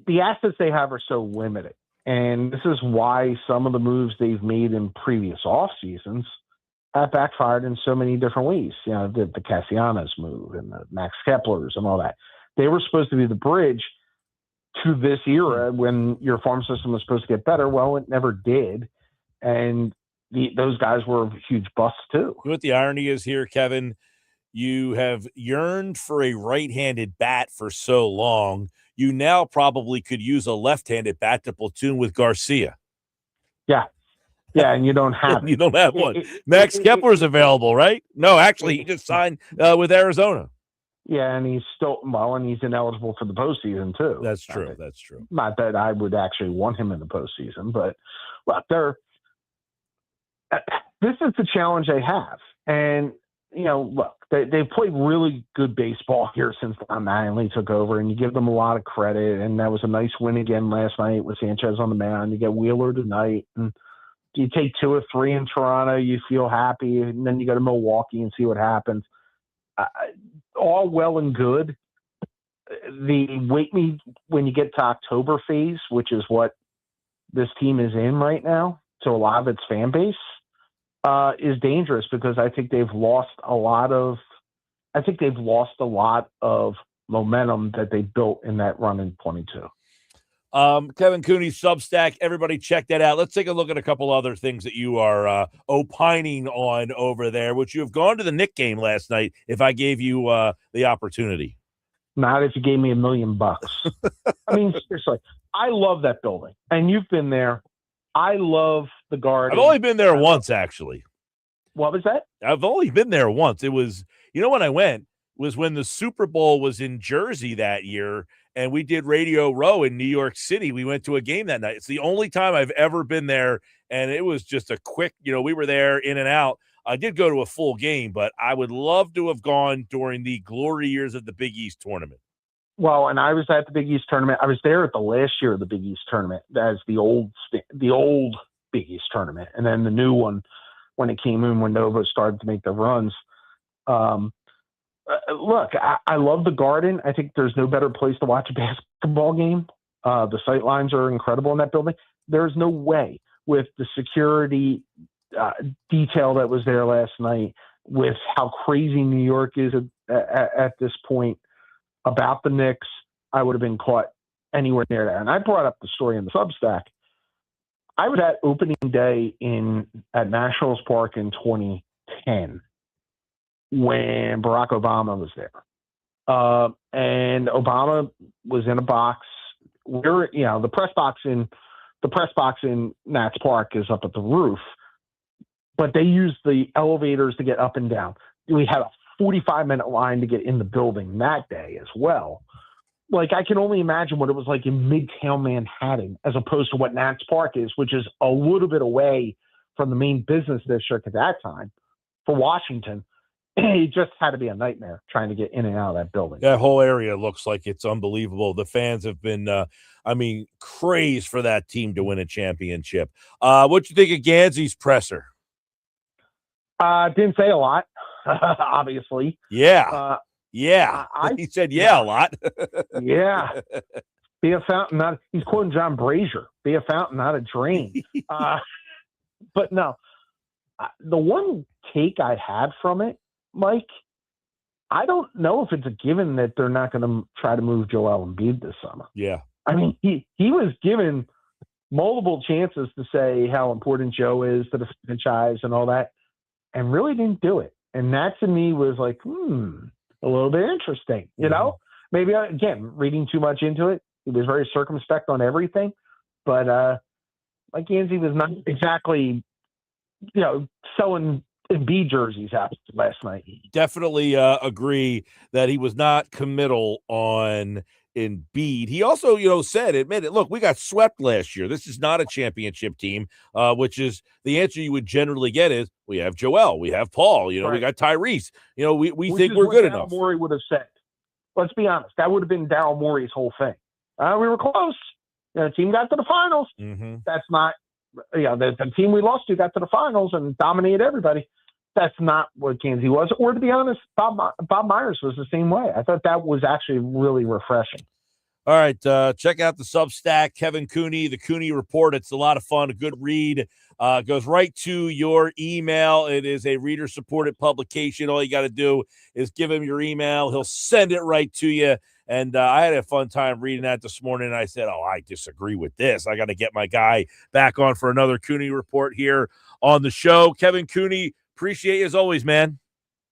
Speaker 14: The assets they have are so limited, and this is why some of the moves they've made in previous off seasons have backfired in so many different ways. The Castellanos move and the Max Keplers and all that. They were supposed to be the bridge to this era when your farm system was supposed to get better. Well, it never did. And those guys were huge busts too.
Speaker 1: You know what the irony is here, Kevin? You have yearned for a right-handed bat for so long. You now probably could use a left-handed bat to platoon with Garcia.
Speaker 14: Yeah, and you don't have
Speaker 1: You don't have one. Max Kepler's available, right? No, actually, he just signed with Arizona.
Speaker 14: Yeah, and he's ineligible for the postseason too.
Speaker 1: That's true. That's true.
Speaker 14: Not that I would actually want him in the postseason, but this is the challenge they have. And look, they've played really good baseball here since Don Mattingly took over, and you give them a lot of credit. And that was a nice win again last night with Sanchez on the mound. You get Wheeler tonight, and you take 2 or 3 in Toronto, you feel happy, and then you go to Milwaukee and see what happens. All well and good. The wait me when you get to October phase, which is what this team is in right now, to a lot of its fan base, is dangerous, because I think they've lost a lot of momentum that they built in that run in 22.
Speaker 1: Kevin Cooney, Substack. Everybody check that out. Let's take a look at a couple other things that you are opining on over there, which you have gone to the Knick game last night, if I gave you the opportunity.
Speaker 14: Not if you gave me $1 million. I mean, seriously, I love that building. And you've been there. I love the Garden.
Speaker 1: I've only been there once, actually.
Speaker 14: What was that?
Speaker 1: I've only been there once. It was, when I went, was when the Super Bowl was in Jersey that year, and we did Radio Row in New York City. We went to a game that night. It's the only time I've ever been there, and it was just a quick, we were there in and out. I did go to a full game, but I would love to have gone during the glory years of the Big East tournament.
Speaker 14: Well, and I was at the Big East tournament. I was there at the last year of the Big East tournament as the old Big East tournament, and then the new one when it came in, when Nova started to make the runs. Look, I love the Garden. I think there's no better place to watch a basketball game. The sight lines are incredible in that building. There's no way, with the security detail that was there last night, with how crazy New York is at this point about the Knicks, I would have been caught anywhere near that. And I brought up the story in the Substack. I was at opening day at Nationals Park in 2010 when Barack Obama was there. And Obama was in a box. The press box in Nats Park is up at the roof, but they use the elevators to get up and down. We had a 45-minute line to get in the building that day as well. Like, I can only imagine what it was like in Midtown Manhattan, as opposed to what Nats Park is, which is a little bit away from the main business district at that time for Washington. It just had to be a nightmare trying to get in and out of that building.
Speaker 1: That whole area looks like it's unbelievable. The fans have been, crazed for that team to win a championship. What you think of Gansey's presser?
Speaker 14: Didn't say a lot, obviously.
Speaker 1: Yeah. He said a lot.
Speaker 14: Yeah. Be a fountain, he's quoting John Brazier. Be a fountain, not a drain. But no, the one take I had from it, Mike, I don't know if it's a given that they're not going to try to move Joel Embiid this summer.
Speaker 1: Yeah.
Speaker 14: I mean, he was given multiple chances to say how important Joe is to the franchise and all that, and really didn't do it. And that to me was like, a little bit interesting, Maybe, again, reading too much into it. He was very circumspect on everything, but like Gansey was not exactly, selling Embiid jerseys out last night.
Speaker 1: Definitely agree that he was not committal on Embiid. He also, admitted, look, we got swept last year. This is not a championship team, which is the answer you would generally get is we have Joel, we have Paul, right. We got Tyrese. We think we're good enough.
Speaker 14: Morey would have said. Let's be honest. That would have been Daryl Morey's whole thing. We were close. The team got to the finals.
Speaker 1: Mm-hmm.
Speaker 14: That's not, the team we lost to got to the finals and dominated everybody. That's not what Gansey was. Or to be honest, Bob Myers was the same way. I thought that was actually really refreshing.
Speaker 1: All right, check out the Substack, Kevin Cooney, the Cooney Report. It's a lot of fun, a good read. Goes right to your email. It is a reader-supported publication. All you got to do is give him your email. He'll send it right to you. And I had a fun time reading that this morning. And I said, I disagree with this. I got to get my guy back on for another Cooney Report here on the show. Kevin Cooney, appreciate you as always, man.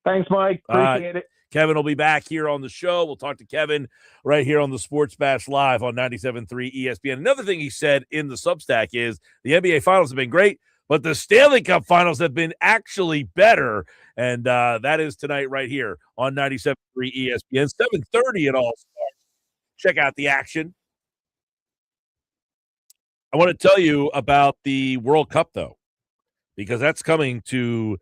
Speaker 14: Thanks, Mike. Appreciate it.
Speaker 1: Kevin will be back here on the show. We'll talk to Kevin right here on the Sports Bash Live on 97.3 ESPN. Another thing he said in the Substack is the NBA Finals have been great, but the Stanley Cup Finals have been actually better. And that is tonight right here on 97.3 ESPN, 7:30 it all starts. Check out the action. I want to tell you about the World Cup, though, because that's coming to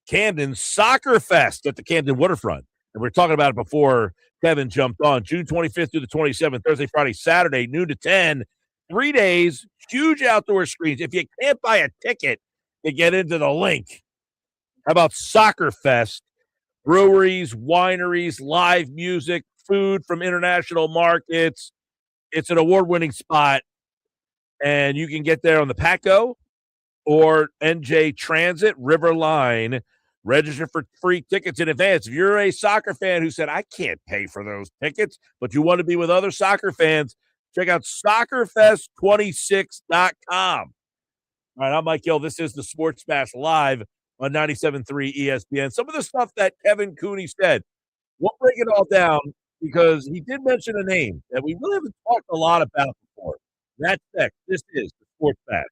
Speaker 1: Camden Soccer Fest at the Camden Waterfront. And we are talking about it before Kevin jumped on. June 25th through the 27th, Thursday, Friday, Saturday, noon to 10. 3 days, huge outdoor screens. If you can't buy a ticket to get into the link, how about Soccer Fest? Breweries, wineries, live music, food from international markets. It's an award-winning spot, and you can get there on the Paco or NJ Transit River Line. Register for free tickets in advance. If you're a soccer fan who said, I can't pay for those tickets, but you want to be with other soccer fans, check out soccerfest26.com. All right, I'm Mike Gill. This is the Sports Bash Live on 97.3 ESPN. Some of the stuff that Kevin Cooney said, we'll break it all down because he did mention a name that we really haven't talked a lot about before. That's next. This is the Sports Bash.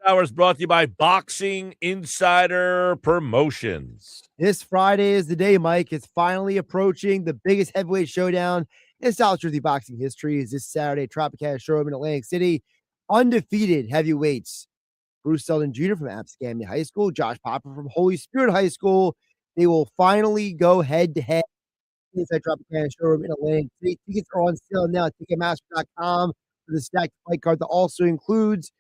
Speaker 1: Hours brought to you by Boxing Insider Promotions.
Speaker 2: This Friday is the day, Mike. It's finally approaching. The biggest heavyweight showdown in South Jersey boxing history is this Saturday, Tropicana Showroom in Atlantic City. Undefeated heavyweights Bruce Selden Jr. from Abscammy High School, Josh Popper from Holy Spirit High School. They will finally go head-to-head inside Tropicana Showroom in Atlantic City. Tickets are on sale now at Ticketmaster.com for the stacked fight card that also includes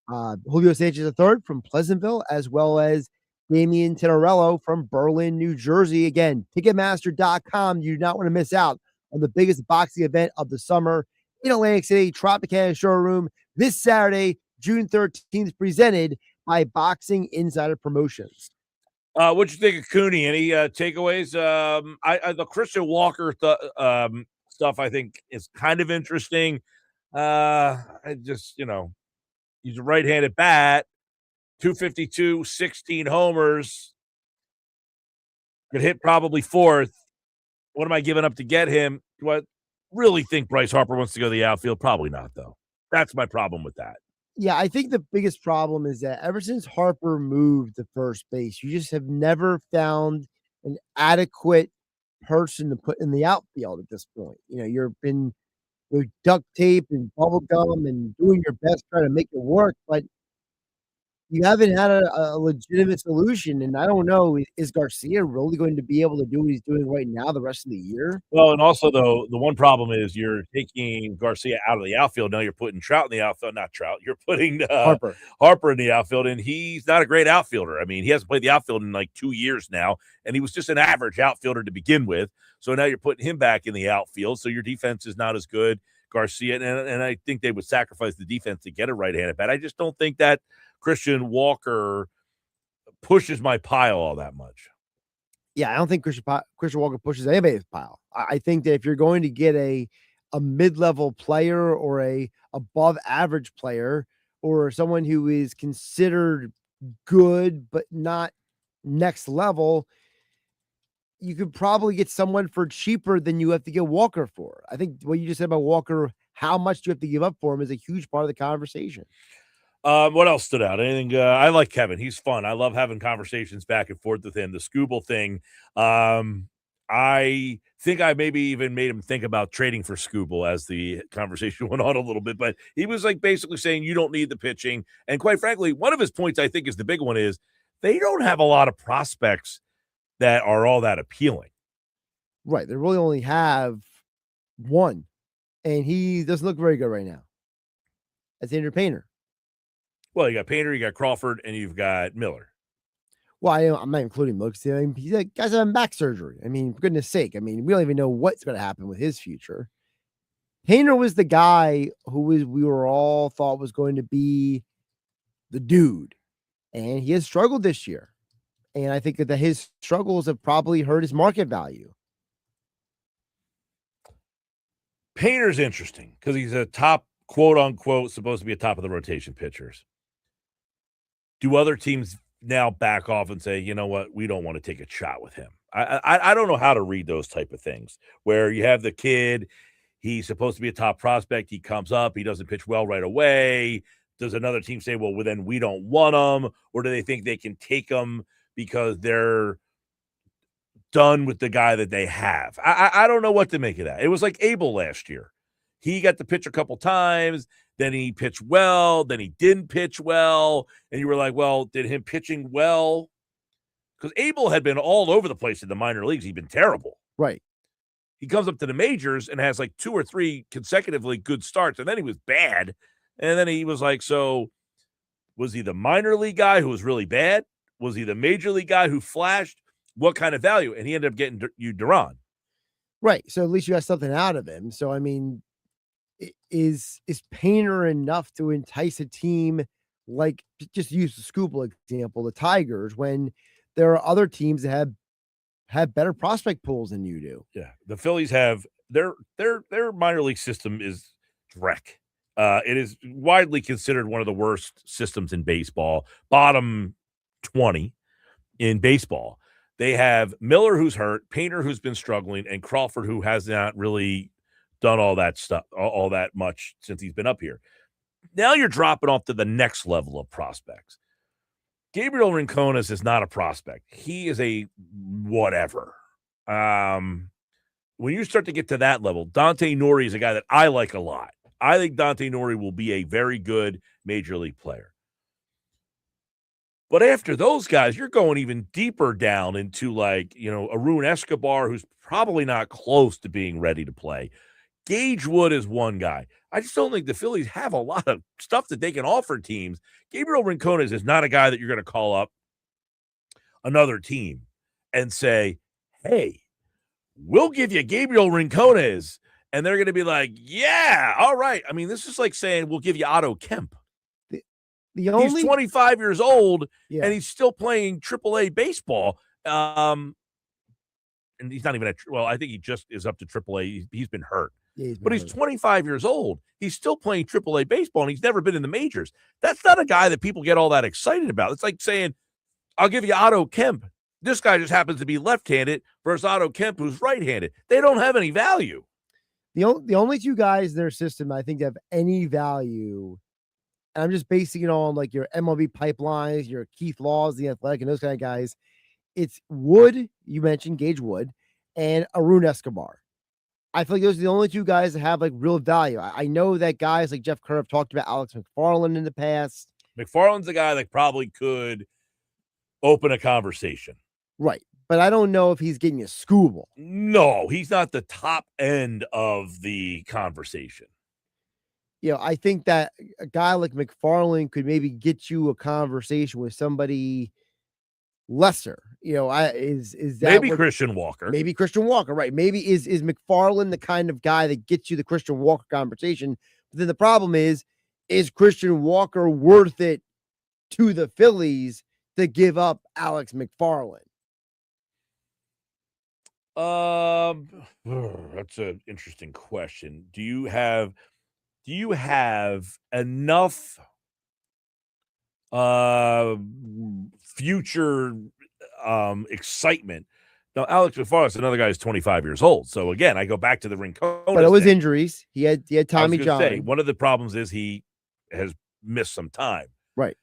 Speaker 2: Julio Sanchez III from Pleasantville, as well as Damian Tenorello from Berlin, New Jersey. Again, Ticketmaster.com. You do not want to miss out on the biggest boxing event of the summer in Atlantic City, Tropicana Showroom, this Saturday, June 13th, presented by Boxing Insider Promotions.
Speaker 1: What'd you think of Cooney? Any takeaways? The Christian Walker stuff I think is kind of interesting. I just, he's a right-handed bat, 252, 16 homers. Could hit probably fourth. What am I giving up to get him? Do I really think Bryce Harper wants to go to the outfield? Probably not, though. That's my problem with that.
Speaker 2: Yeah, I think the biggest problem is that ever since Harper moved to first base, you just have never found an adequate person to put in the outfield at this point. You've been with duct tape and bubble gum and doing your best trying to make it work, but you haven't had a legitimate solution. And I don't know, is Garcia really going to be able to do what he's doing right now the rest of the year?
Speaker 1: Well, and also, though, the one problem is you're taking Garcia out of the outfield. Now you're putting Trout in the outfield. Not Trout. You're putting Harper in the outfield, and he's not a great outfielder. I mean, he hasn't played the outfield in like 2 years now, and he was just an average outfielder to begin with. So now you're putting him back in the outfield, so your defense is not as good. Garcia, and I think they would sacrifice the defense to get a right-handed bat. I just don't think that Christian Walker pushes my pile all that much.
Speaker 2: Yeah, I don't think Christian Walker pushes anybody's pile. I think that if you're going to get a mid-level player or a above average player or someone who is considered good but not next level, you could probably get someone for cheaper than you have to get Walker for. I think what you just said about Walker, how much do you have to give up for him, is a huge part of the conversation.
Speaker 1: What else stood out? Anything? I like Kevin. He's fun. I love having conversations back and forth with him. The Skubal thing. I think I maybe even made him think about trading for Skubal as the conversation went on a little bit, but he was like basically saying you don't need the pitching. And quite frankly, one of his points I think is the big one is they don't have a lot of prospects that are all that appealing.
Speaker 2: Right. They really only have one, and he doesn't look very good right now. That's Andrew Painter.
Speaker 1: Well, you got Painter, you got Crawford, and you've got Miller.
Speaker 2: Well, I'm not including Mooks. I mean, he's like, guy's having back surgery. I mean, for goodness sake. I mean, we don't even know what's going to happen with his future. Painter was the guy we were all thought was going to be the dude, and he has struggled this year. And I think that his struggles have probably hurt his market value.
Speaker 1: Painter's interesting because he's a top, quote unquote, supposed to be a top of the rotation pitchers. Do other teams now back off and say, you know what, we don't want to take a shot with him? I don't know how to read those type of things where you have the kid, he's supposed to be a top prospect, he comes up, he doesn't pitch well right away. Does another team say, well, then we don't want him? Or do they think they can take him because they're done with the guy that they have? I don't know what to make of that. It was like Abel last year. He got to pitch a couple times, then he pitched well, then he didn't pitch well, and you were like, well, did him pitching well? Because Abel had been all over the place in the minor leagues. He'd been terrible.
Speaker 2: Right.
Speaker 1: He comes up to the majors and has like 2 or 3 consecutively good starts, and then he was bad. And then he was like, so was he the minor league guy who was really bad? Was he the major league guy who flashed? What kind of value? And he ended up getting you Duran.
Speaker 2: Right. So at least you got something out of him. So, I mean, is Painter enough to entice a team like, just use the Skubal example, the Tigers, when there are other teams that have better prospect pools than you do?
Speaker 1: Yeah. The Phillies have their minor league system is dreck. It is widely considered one of the worst systems in baseball, bottom 20 in baseball. They have Miller, who's hurt, Painter, who's been struggling, and Crawford, who has not really done all that stuff, all that much since he's been up here. now you're dropping off to the next level of prospects. Gabriel Rincones is not a prospect. He is a whatever. When you start to get to that level, Dante Nori is a guy that I like a lot. I think Dante Nori will be a very good major league player. But after those guys, you're going even deeper down into like, Arun Escobar, who's probably not close to being ready to play. Gage Wood is one guy. I just don't think the Phillies have a lot of stuff that they can offer teams. Gabriel Rincones is not a guy that you're going to call up another team and say, hey, we'll give you Gabriel Rincones. And they're going to be like, yeah, all right. I mean, this is like saying we'll give you Otto Kemp. He's 25 years old, and he's still playing AAA baseball. And he's not even I think he just is up to AAA. He's been hurt. Yeah, he's 25 years old. He's still playing AAA baseball, and he's never been in the majors. That's not a guy that people get all that excited about. It's like saying, I'll give you Otto Kemp. This guy just happens to be left-handed versus Otto Kemp, who's right-handed. They don't have any value.
Speaker 2: The only two guys in their system I think have any value, and I'm just basing it on like your MLB pipelines, your Keith Laws, the Athletic, and those kind of guys. It's Wood, you mentioned Gage Wood, and Arun Escobar. I feel like those are the only two guys that have like real value. I know that guys like Jeff Kerr have talked about Alex McFarland in the past.
Speaker 1: McFarland's a guy that probably could open a conversation.
Speaker 2: Right. But I don't know if he's getting a Skubal.
Speaker 1: No, he's not the top end of the conversation.
Speaker 2: I think that a guy like McFarland could maybe get you a conversation with somebody lesser. Is that
Speaker 1: maybe Christian Walker?
Speaker 2: Maybe Christian Walker, right? Maybe is McFarland the kind of guy that gets you the Christian Walker conversation? But then the problem is Christian Walker worth it to the Phillies to give up Alex McFarland?
Speaker 1: That's an interesting question. Do you have enough future excitement? Now, Alex McFarland is another guy who's 25 years old. So again, I go back to the Rincones.
Speaker 2: But it was injuries. He had Tommy John.
Speaker 1: One of the problems is he has missed some time.
Speaker 2: Right.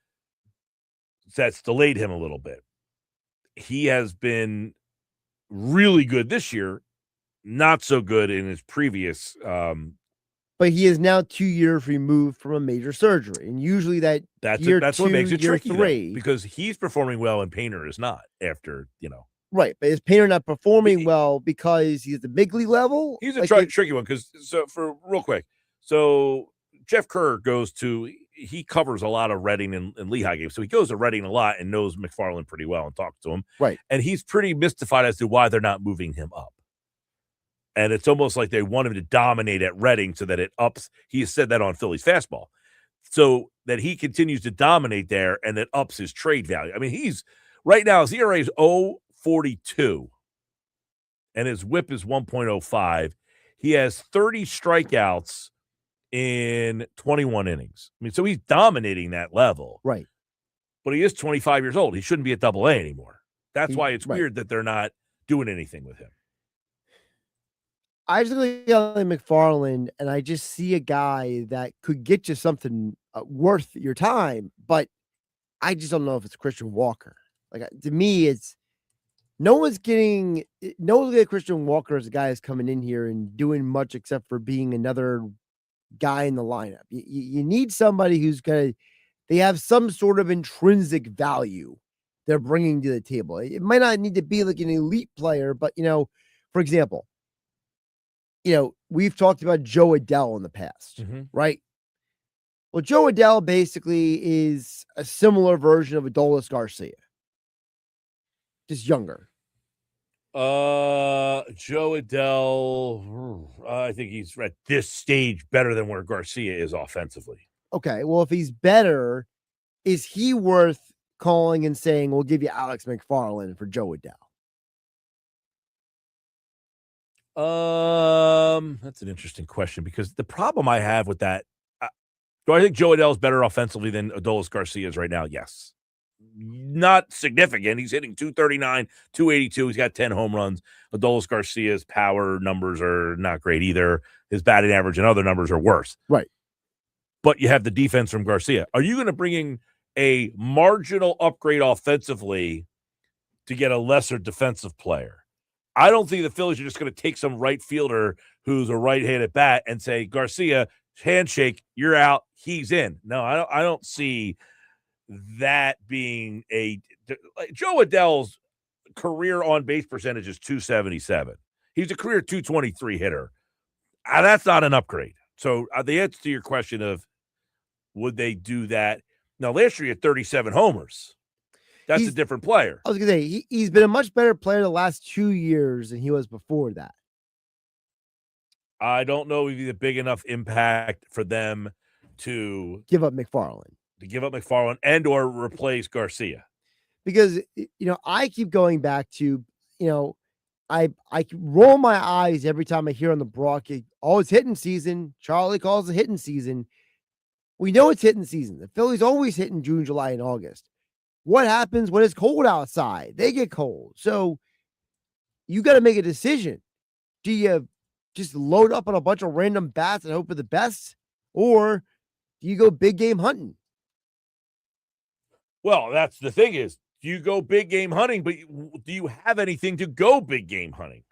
Speaker 1: That's delayed him a little bit. He has been really good this year, not so good in his previous.
Speaker 2: But he is now 2 years removed from a major surgery, and usually that's what makes it tricky,
Speaker 1: though, because he's performing well and Painter is not. After
Speaker 2: right, but is Painter not performing well because he's at the big league level?
Speaker 1: He's a tricky one because real quick, so Jeff Kerr he covers a lot of Reading and Lehigh games. So he goes to Reading a lot and knows McFarland pretty well and talks to him.
Speaker 2: Right.
Speaker 1: And he's pretty mystified as to why they're not moving him up. And it's almost like they want him to dominate at Reading so that it ups. He has said that on Phillies Fastball. So that he continues to dominate there and it ups his trade value. I mean, he's right now, his ERA is 0.42 and his whip is 1.05. He has 30 strikeouts in 21 innings. I mean, so he's dominating that level.
Speaker 2: Right.
Speaker 1: But he is 25 years old. He shouldn't be at AA anymore. That's why it's weird that they're not doing anything with him.
Speaker 2: I just look at McFarland, and I just see a guy that could get you something worth your time, but I just don't know if it's Christian Walker. Like, to me, no one's getting Christian Walker as a guy that's coming in here and doing much except for being another guy in the lineup. You need somebody who's they have some sort of intrinsic value they're bringing to the table. It might not need to be like an elite player, but for example, we've talked about Joe Adell in the past, right? Well, Joe Adell basically is a similar version of Adolis Garcia, just younger.
Speaker 1: Joe Adell, I think he's at this stage better than where Garcia is offensively.
Speaker 2: Okay, well, if he's better, is he worth calling and saying, we'll give you Alex McFarland for Joe Adell?
Speaker 1: That's an interesting question because the problem I have with that, do I think Joe Adell is better offensively than Adolis Garcia is right now? Yes. Not significant. He's hitting 239, 282. He's got 10 home runs. Adolis Garcia's power numbers are not great either. His batting average and other numbers are worse.
Speaker 2: Right.
Speaker 1: but you have the defense from Garcia. Are you going to bring in a marginal upgrade offensively to get a lesser defensive player? I don't think the Phillies are just going to take some right fielder who's a right-handed bat and say, Garcia, handshake, you're out, he's in. No, I don't see that being like Joe Adell's career on-base percentage is 277. He's a career 223 hitter. That's not an upgrade. So the answer to your question of would they do that? Now, last year he had 37 homers. That's a different player.
Speaker 2: I was going to say, he's been a much better player the last 2 years than he was before that.
Speaker 1: I don't know if he's a big enough impact for them to
Speaker 2: give up McFarland.
Speaker 1: And or replace Garcia.
Speaker 2: Because, I keep going back to, I roll my eyes every time I hear on the broadcast, it's hitting season. Charlie calls it hitting season. We know it's hitting season. The Phillies always hit in June, July, and August. What happens when it's cold outside? They get cold. So you got to make a decision. Do you just load up on a bunch of random bats and hope for the best? Or do you go big game hunting?
Speaker 1: Well, that's the thing is, do you go big game hunting, but do you have anything to go big game hunting?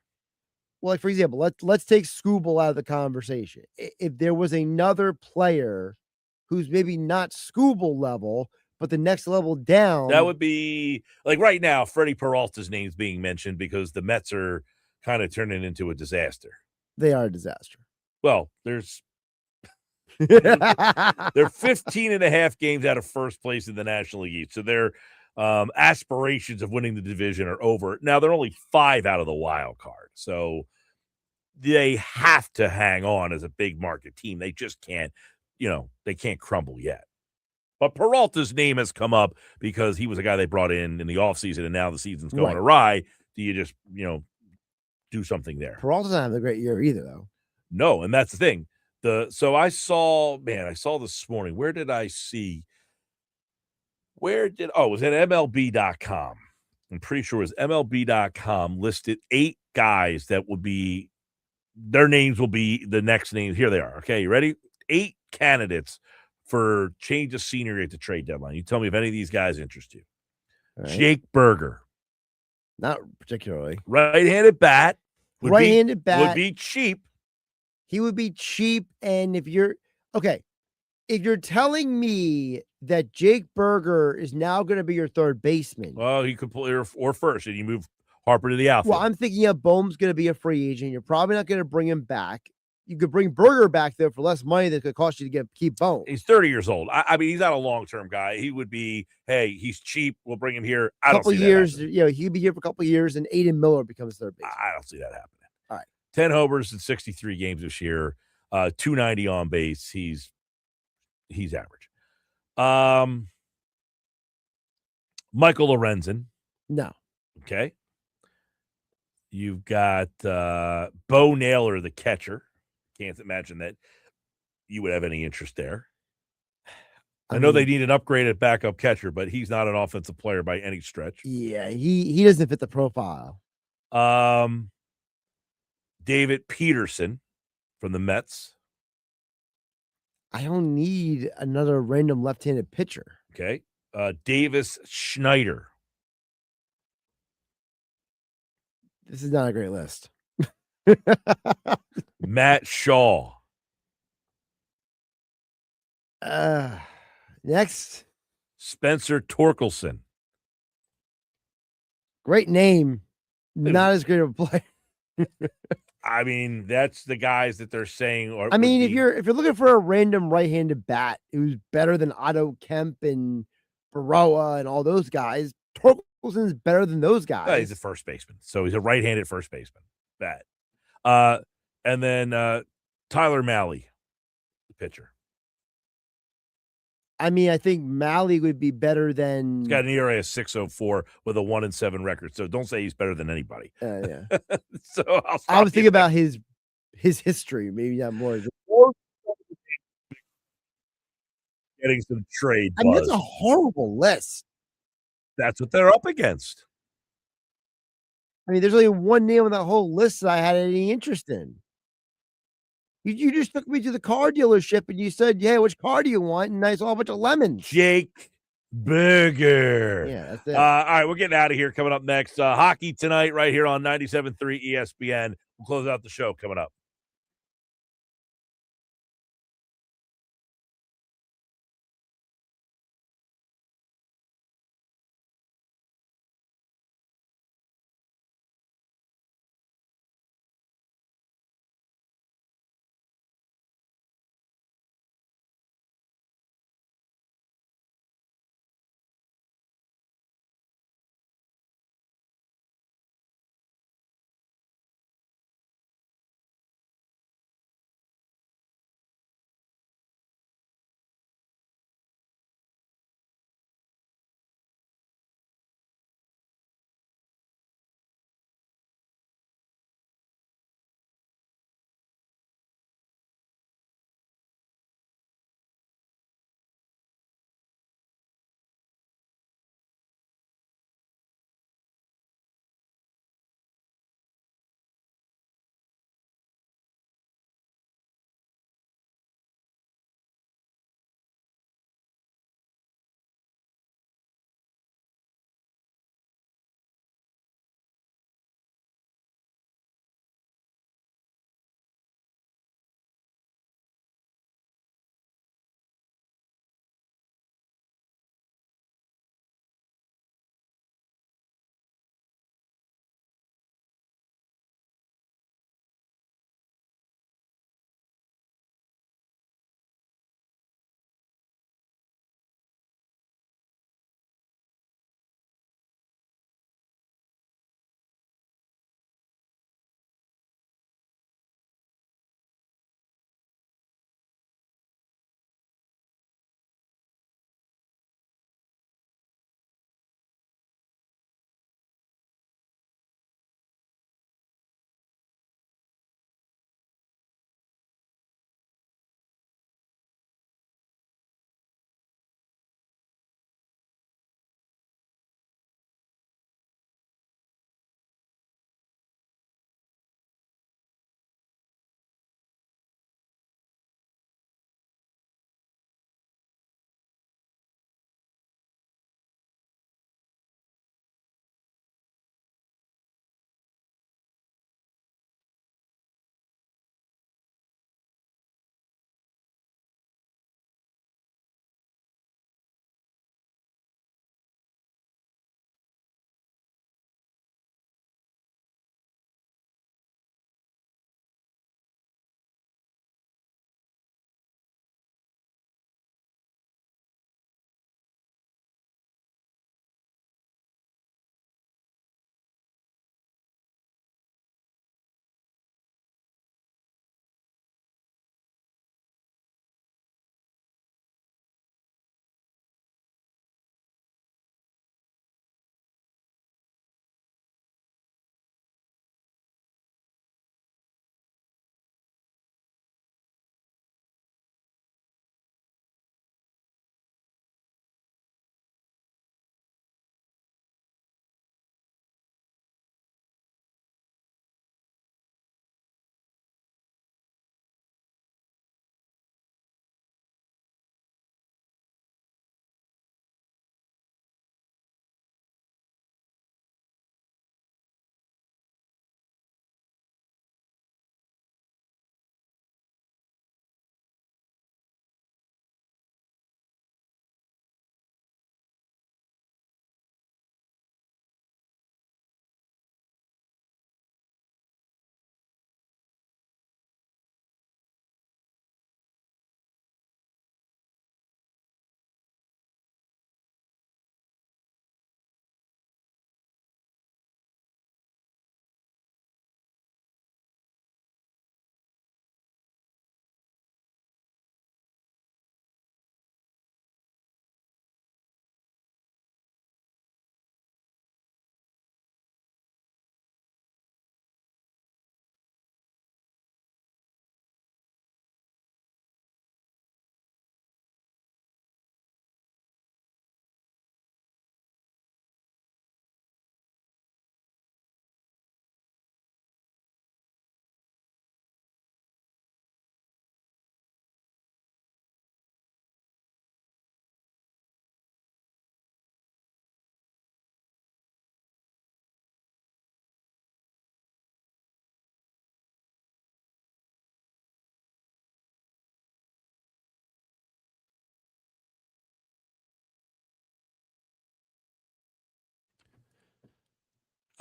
Speaker 2: Well, like, for example, let's take Skubal out of the conversation. If there was another player who's maybe not Skubal level, but the next level down.
Speaker 1: That would be like right now, Freddie Peralta's name's being mentioned because the Mets are kind of turning into a disaster.
Speaker 2: They are a disaster.
Speaker 1: Well, they're 15 and a half games out of first place in the National League East. So their aspirations of winning the division are over. Now they're only 5 out of the wild card. So they have to hang on as a big market team. They just can't, they can't crumble yet. But Peralta's name has come up because he was a guy they brought in the offseason, and now the season's going awry. Do you just, do something there?
Speaker 2: Peralta's not having a great year either, though.
Speaker 1: No, and that's the thing. So I saw this morning. Where did I see? It was at MLB.com. I'm pretty sure it was MLB.com listed 8 guys that would be, their names will be the next names. Here they are. Okay, you ready? 8 candidates for change of scenery at the trade deadline. You tell me if any of these guys interest you. Right. Jake Berger.
Speaker 2: Not particularly.
Speaker 1: Right-handed bat.
Speaker 2: Would
Speaker 1: be cheap.
Speaker 2: He would be cheap. And if you're telling me that Jake Berger is now going to be your third baseman.
Speaker 1: Well, he could play or first, and you move Harper to the outfield.
Speaker 2: Well, I'm thinking Bohm's going to be a free agent. You're probably not going to bring him back. You could bring Berger back there for less money than it could cost you to keep Bohm.
Speaker 1: He's 30 years old. I mean, he's not a long-term guy. He would be, hey, he's cheap. We'll bring him here. I don't see that happening.
Speaker 2: He'd be here for a couple of years, and Aiden Miller becomes third base.
Speaker 1: I don't see that happening.
Speaker 2: All right.
Speaker 1: 10 homers in 63 games this year. 290 on base. He's average. Michael Lorenzen.
Speaker 2: No.
Speaker 1: Okay. You've got Bo Naylor, the catcher. Can't imagine that you would have any interest there. I know they need an upgraded backup catcher, but he's not an offensive player by any stretch.
Speaker 2: Yeah, he doesn't fit the profile.
Speaker 1: David Peterson from the Mets.
Speaker 2: I don't need another random left-handed pitcher.
Speaker 1: Okay. Davis Schneider.
Speaker 2: This is not a great list.
Speaker 1: Matt Shaw.
Speaker 2: Next.
Speaker 1: Spencer Torkelson.
Speaker 2: Great name. Not as great of a player.
Speaker 1: I mean, that's the guys that they're saying.
Speaker 2: If you're looking for a random right-handed bat who's better than Otto Kemp and Baroa and all those guys, Torkelson's better than those guys.
Speaker 1: He's a first baseman, so he's a right-handed first baseman. Bat. And then Tyler Mahle, the pitcher.
Speaker 2: I mean, I think Mahle would be better than.
Speaker 1: He's got an ERA of 6.04 with a 1-7 record. So don't say he's better than anybody.
Speaker 2: Yeah.
Speaker 1: So
Speaker 2: I was thinking about his history, maybe not more.
Speaker 1: Getting some trade.
Speaker 2: I mean, that's a horrible list.
Speaker 1: That's what they're up against.
Speaker 2: I mean, there's only one name on that whole list that I had any interest in. You just took me to the car dealership and you said, "Yeah, which car do you want?" And I saw a bunch of lemons.
Speaker 1: Jake Burger.
Speaker 2: Yeah, that's it.
Speaker 1: All right, we're getting out of here. Coming up next, hockey tonight right here on 97.3 ESPN. We'll close out the show coming up.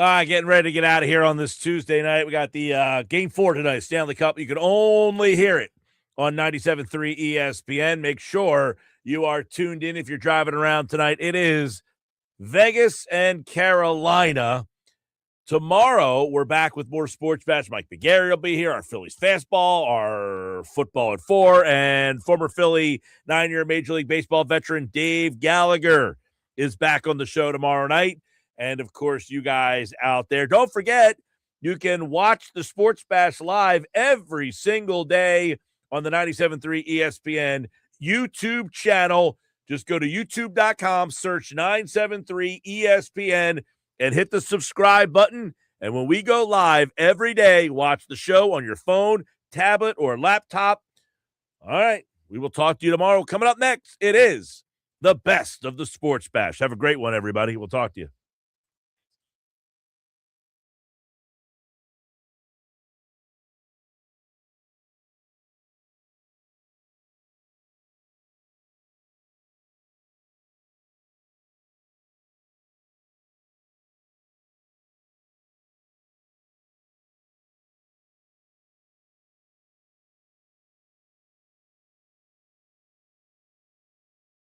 Speaker 1: All right, getting ready to get out of here on this Tuesday night. We got the Game 4 tonight, Stanley Cup. You can only hear it on 97.3 ESPN. Make sure you are tuned in if you're driving around tonight. It is Vegas and Carolina. Tomorrow, we're back with more Sports Bash. Mike McGarry will be here, our Phillies Fastball, our Football at 4, and former Philly 9-year Major League Baseball veteran Dave Gallagher is back on the show tomorrow night. And, of course, you guys out there, don't forget, you can watch the Sports Bash live every single day on the 97.3 ESPN YouTube channel. Just go to youtube.com, search 973 ESPN, and hit the subscribe button. And when we go live every day, watch the show on your phone, tablet, or laptop. All right, we will talk to you tomorrow. Coming up next, it is the best of the Sports Bash. Have a great one, everybody. We'll talk to you.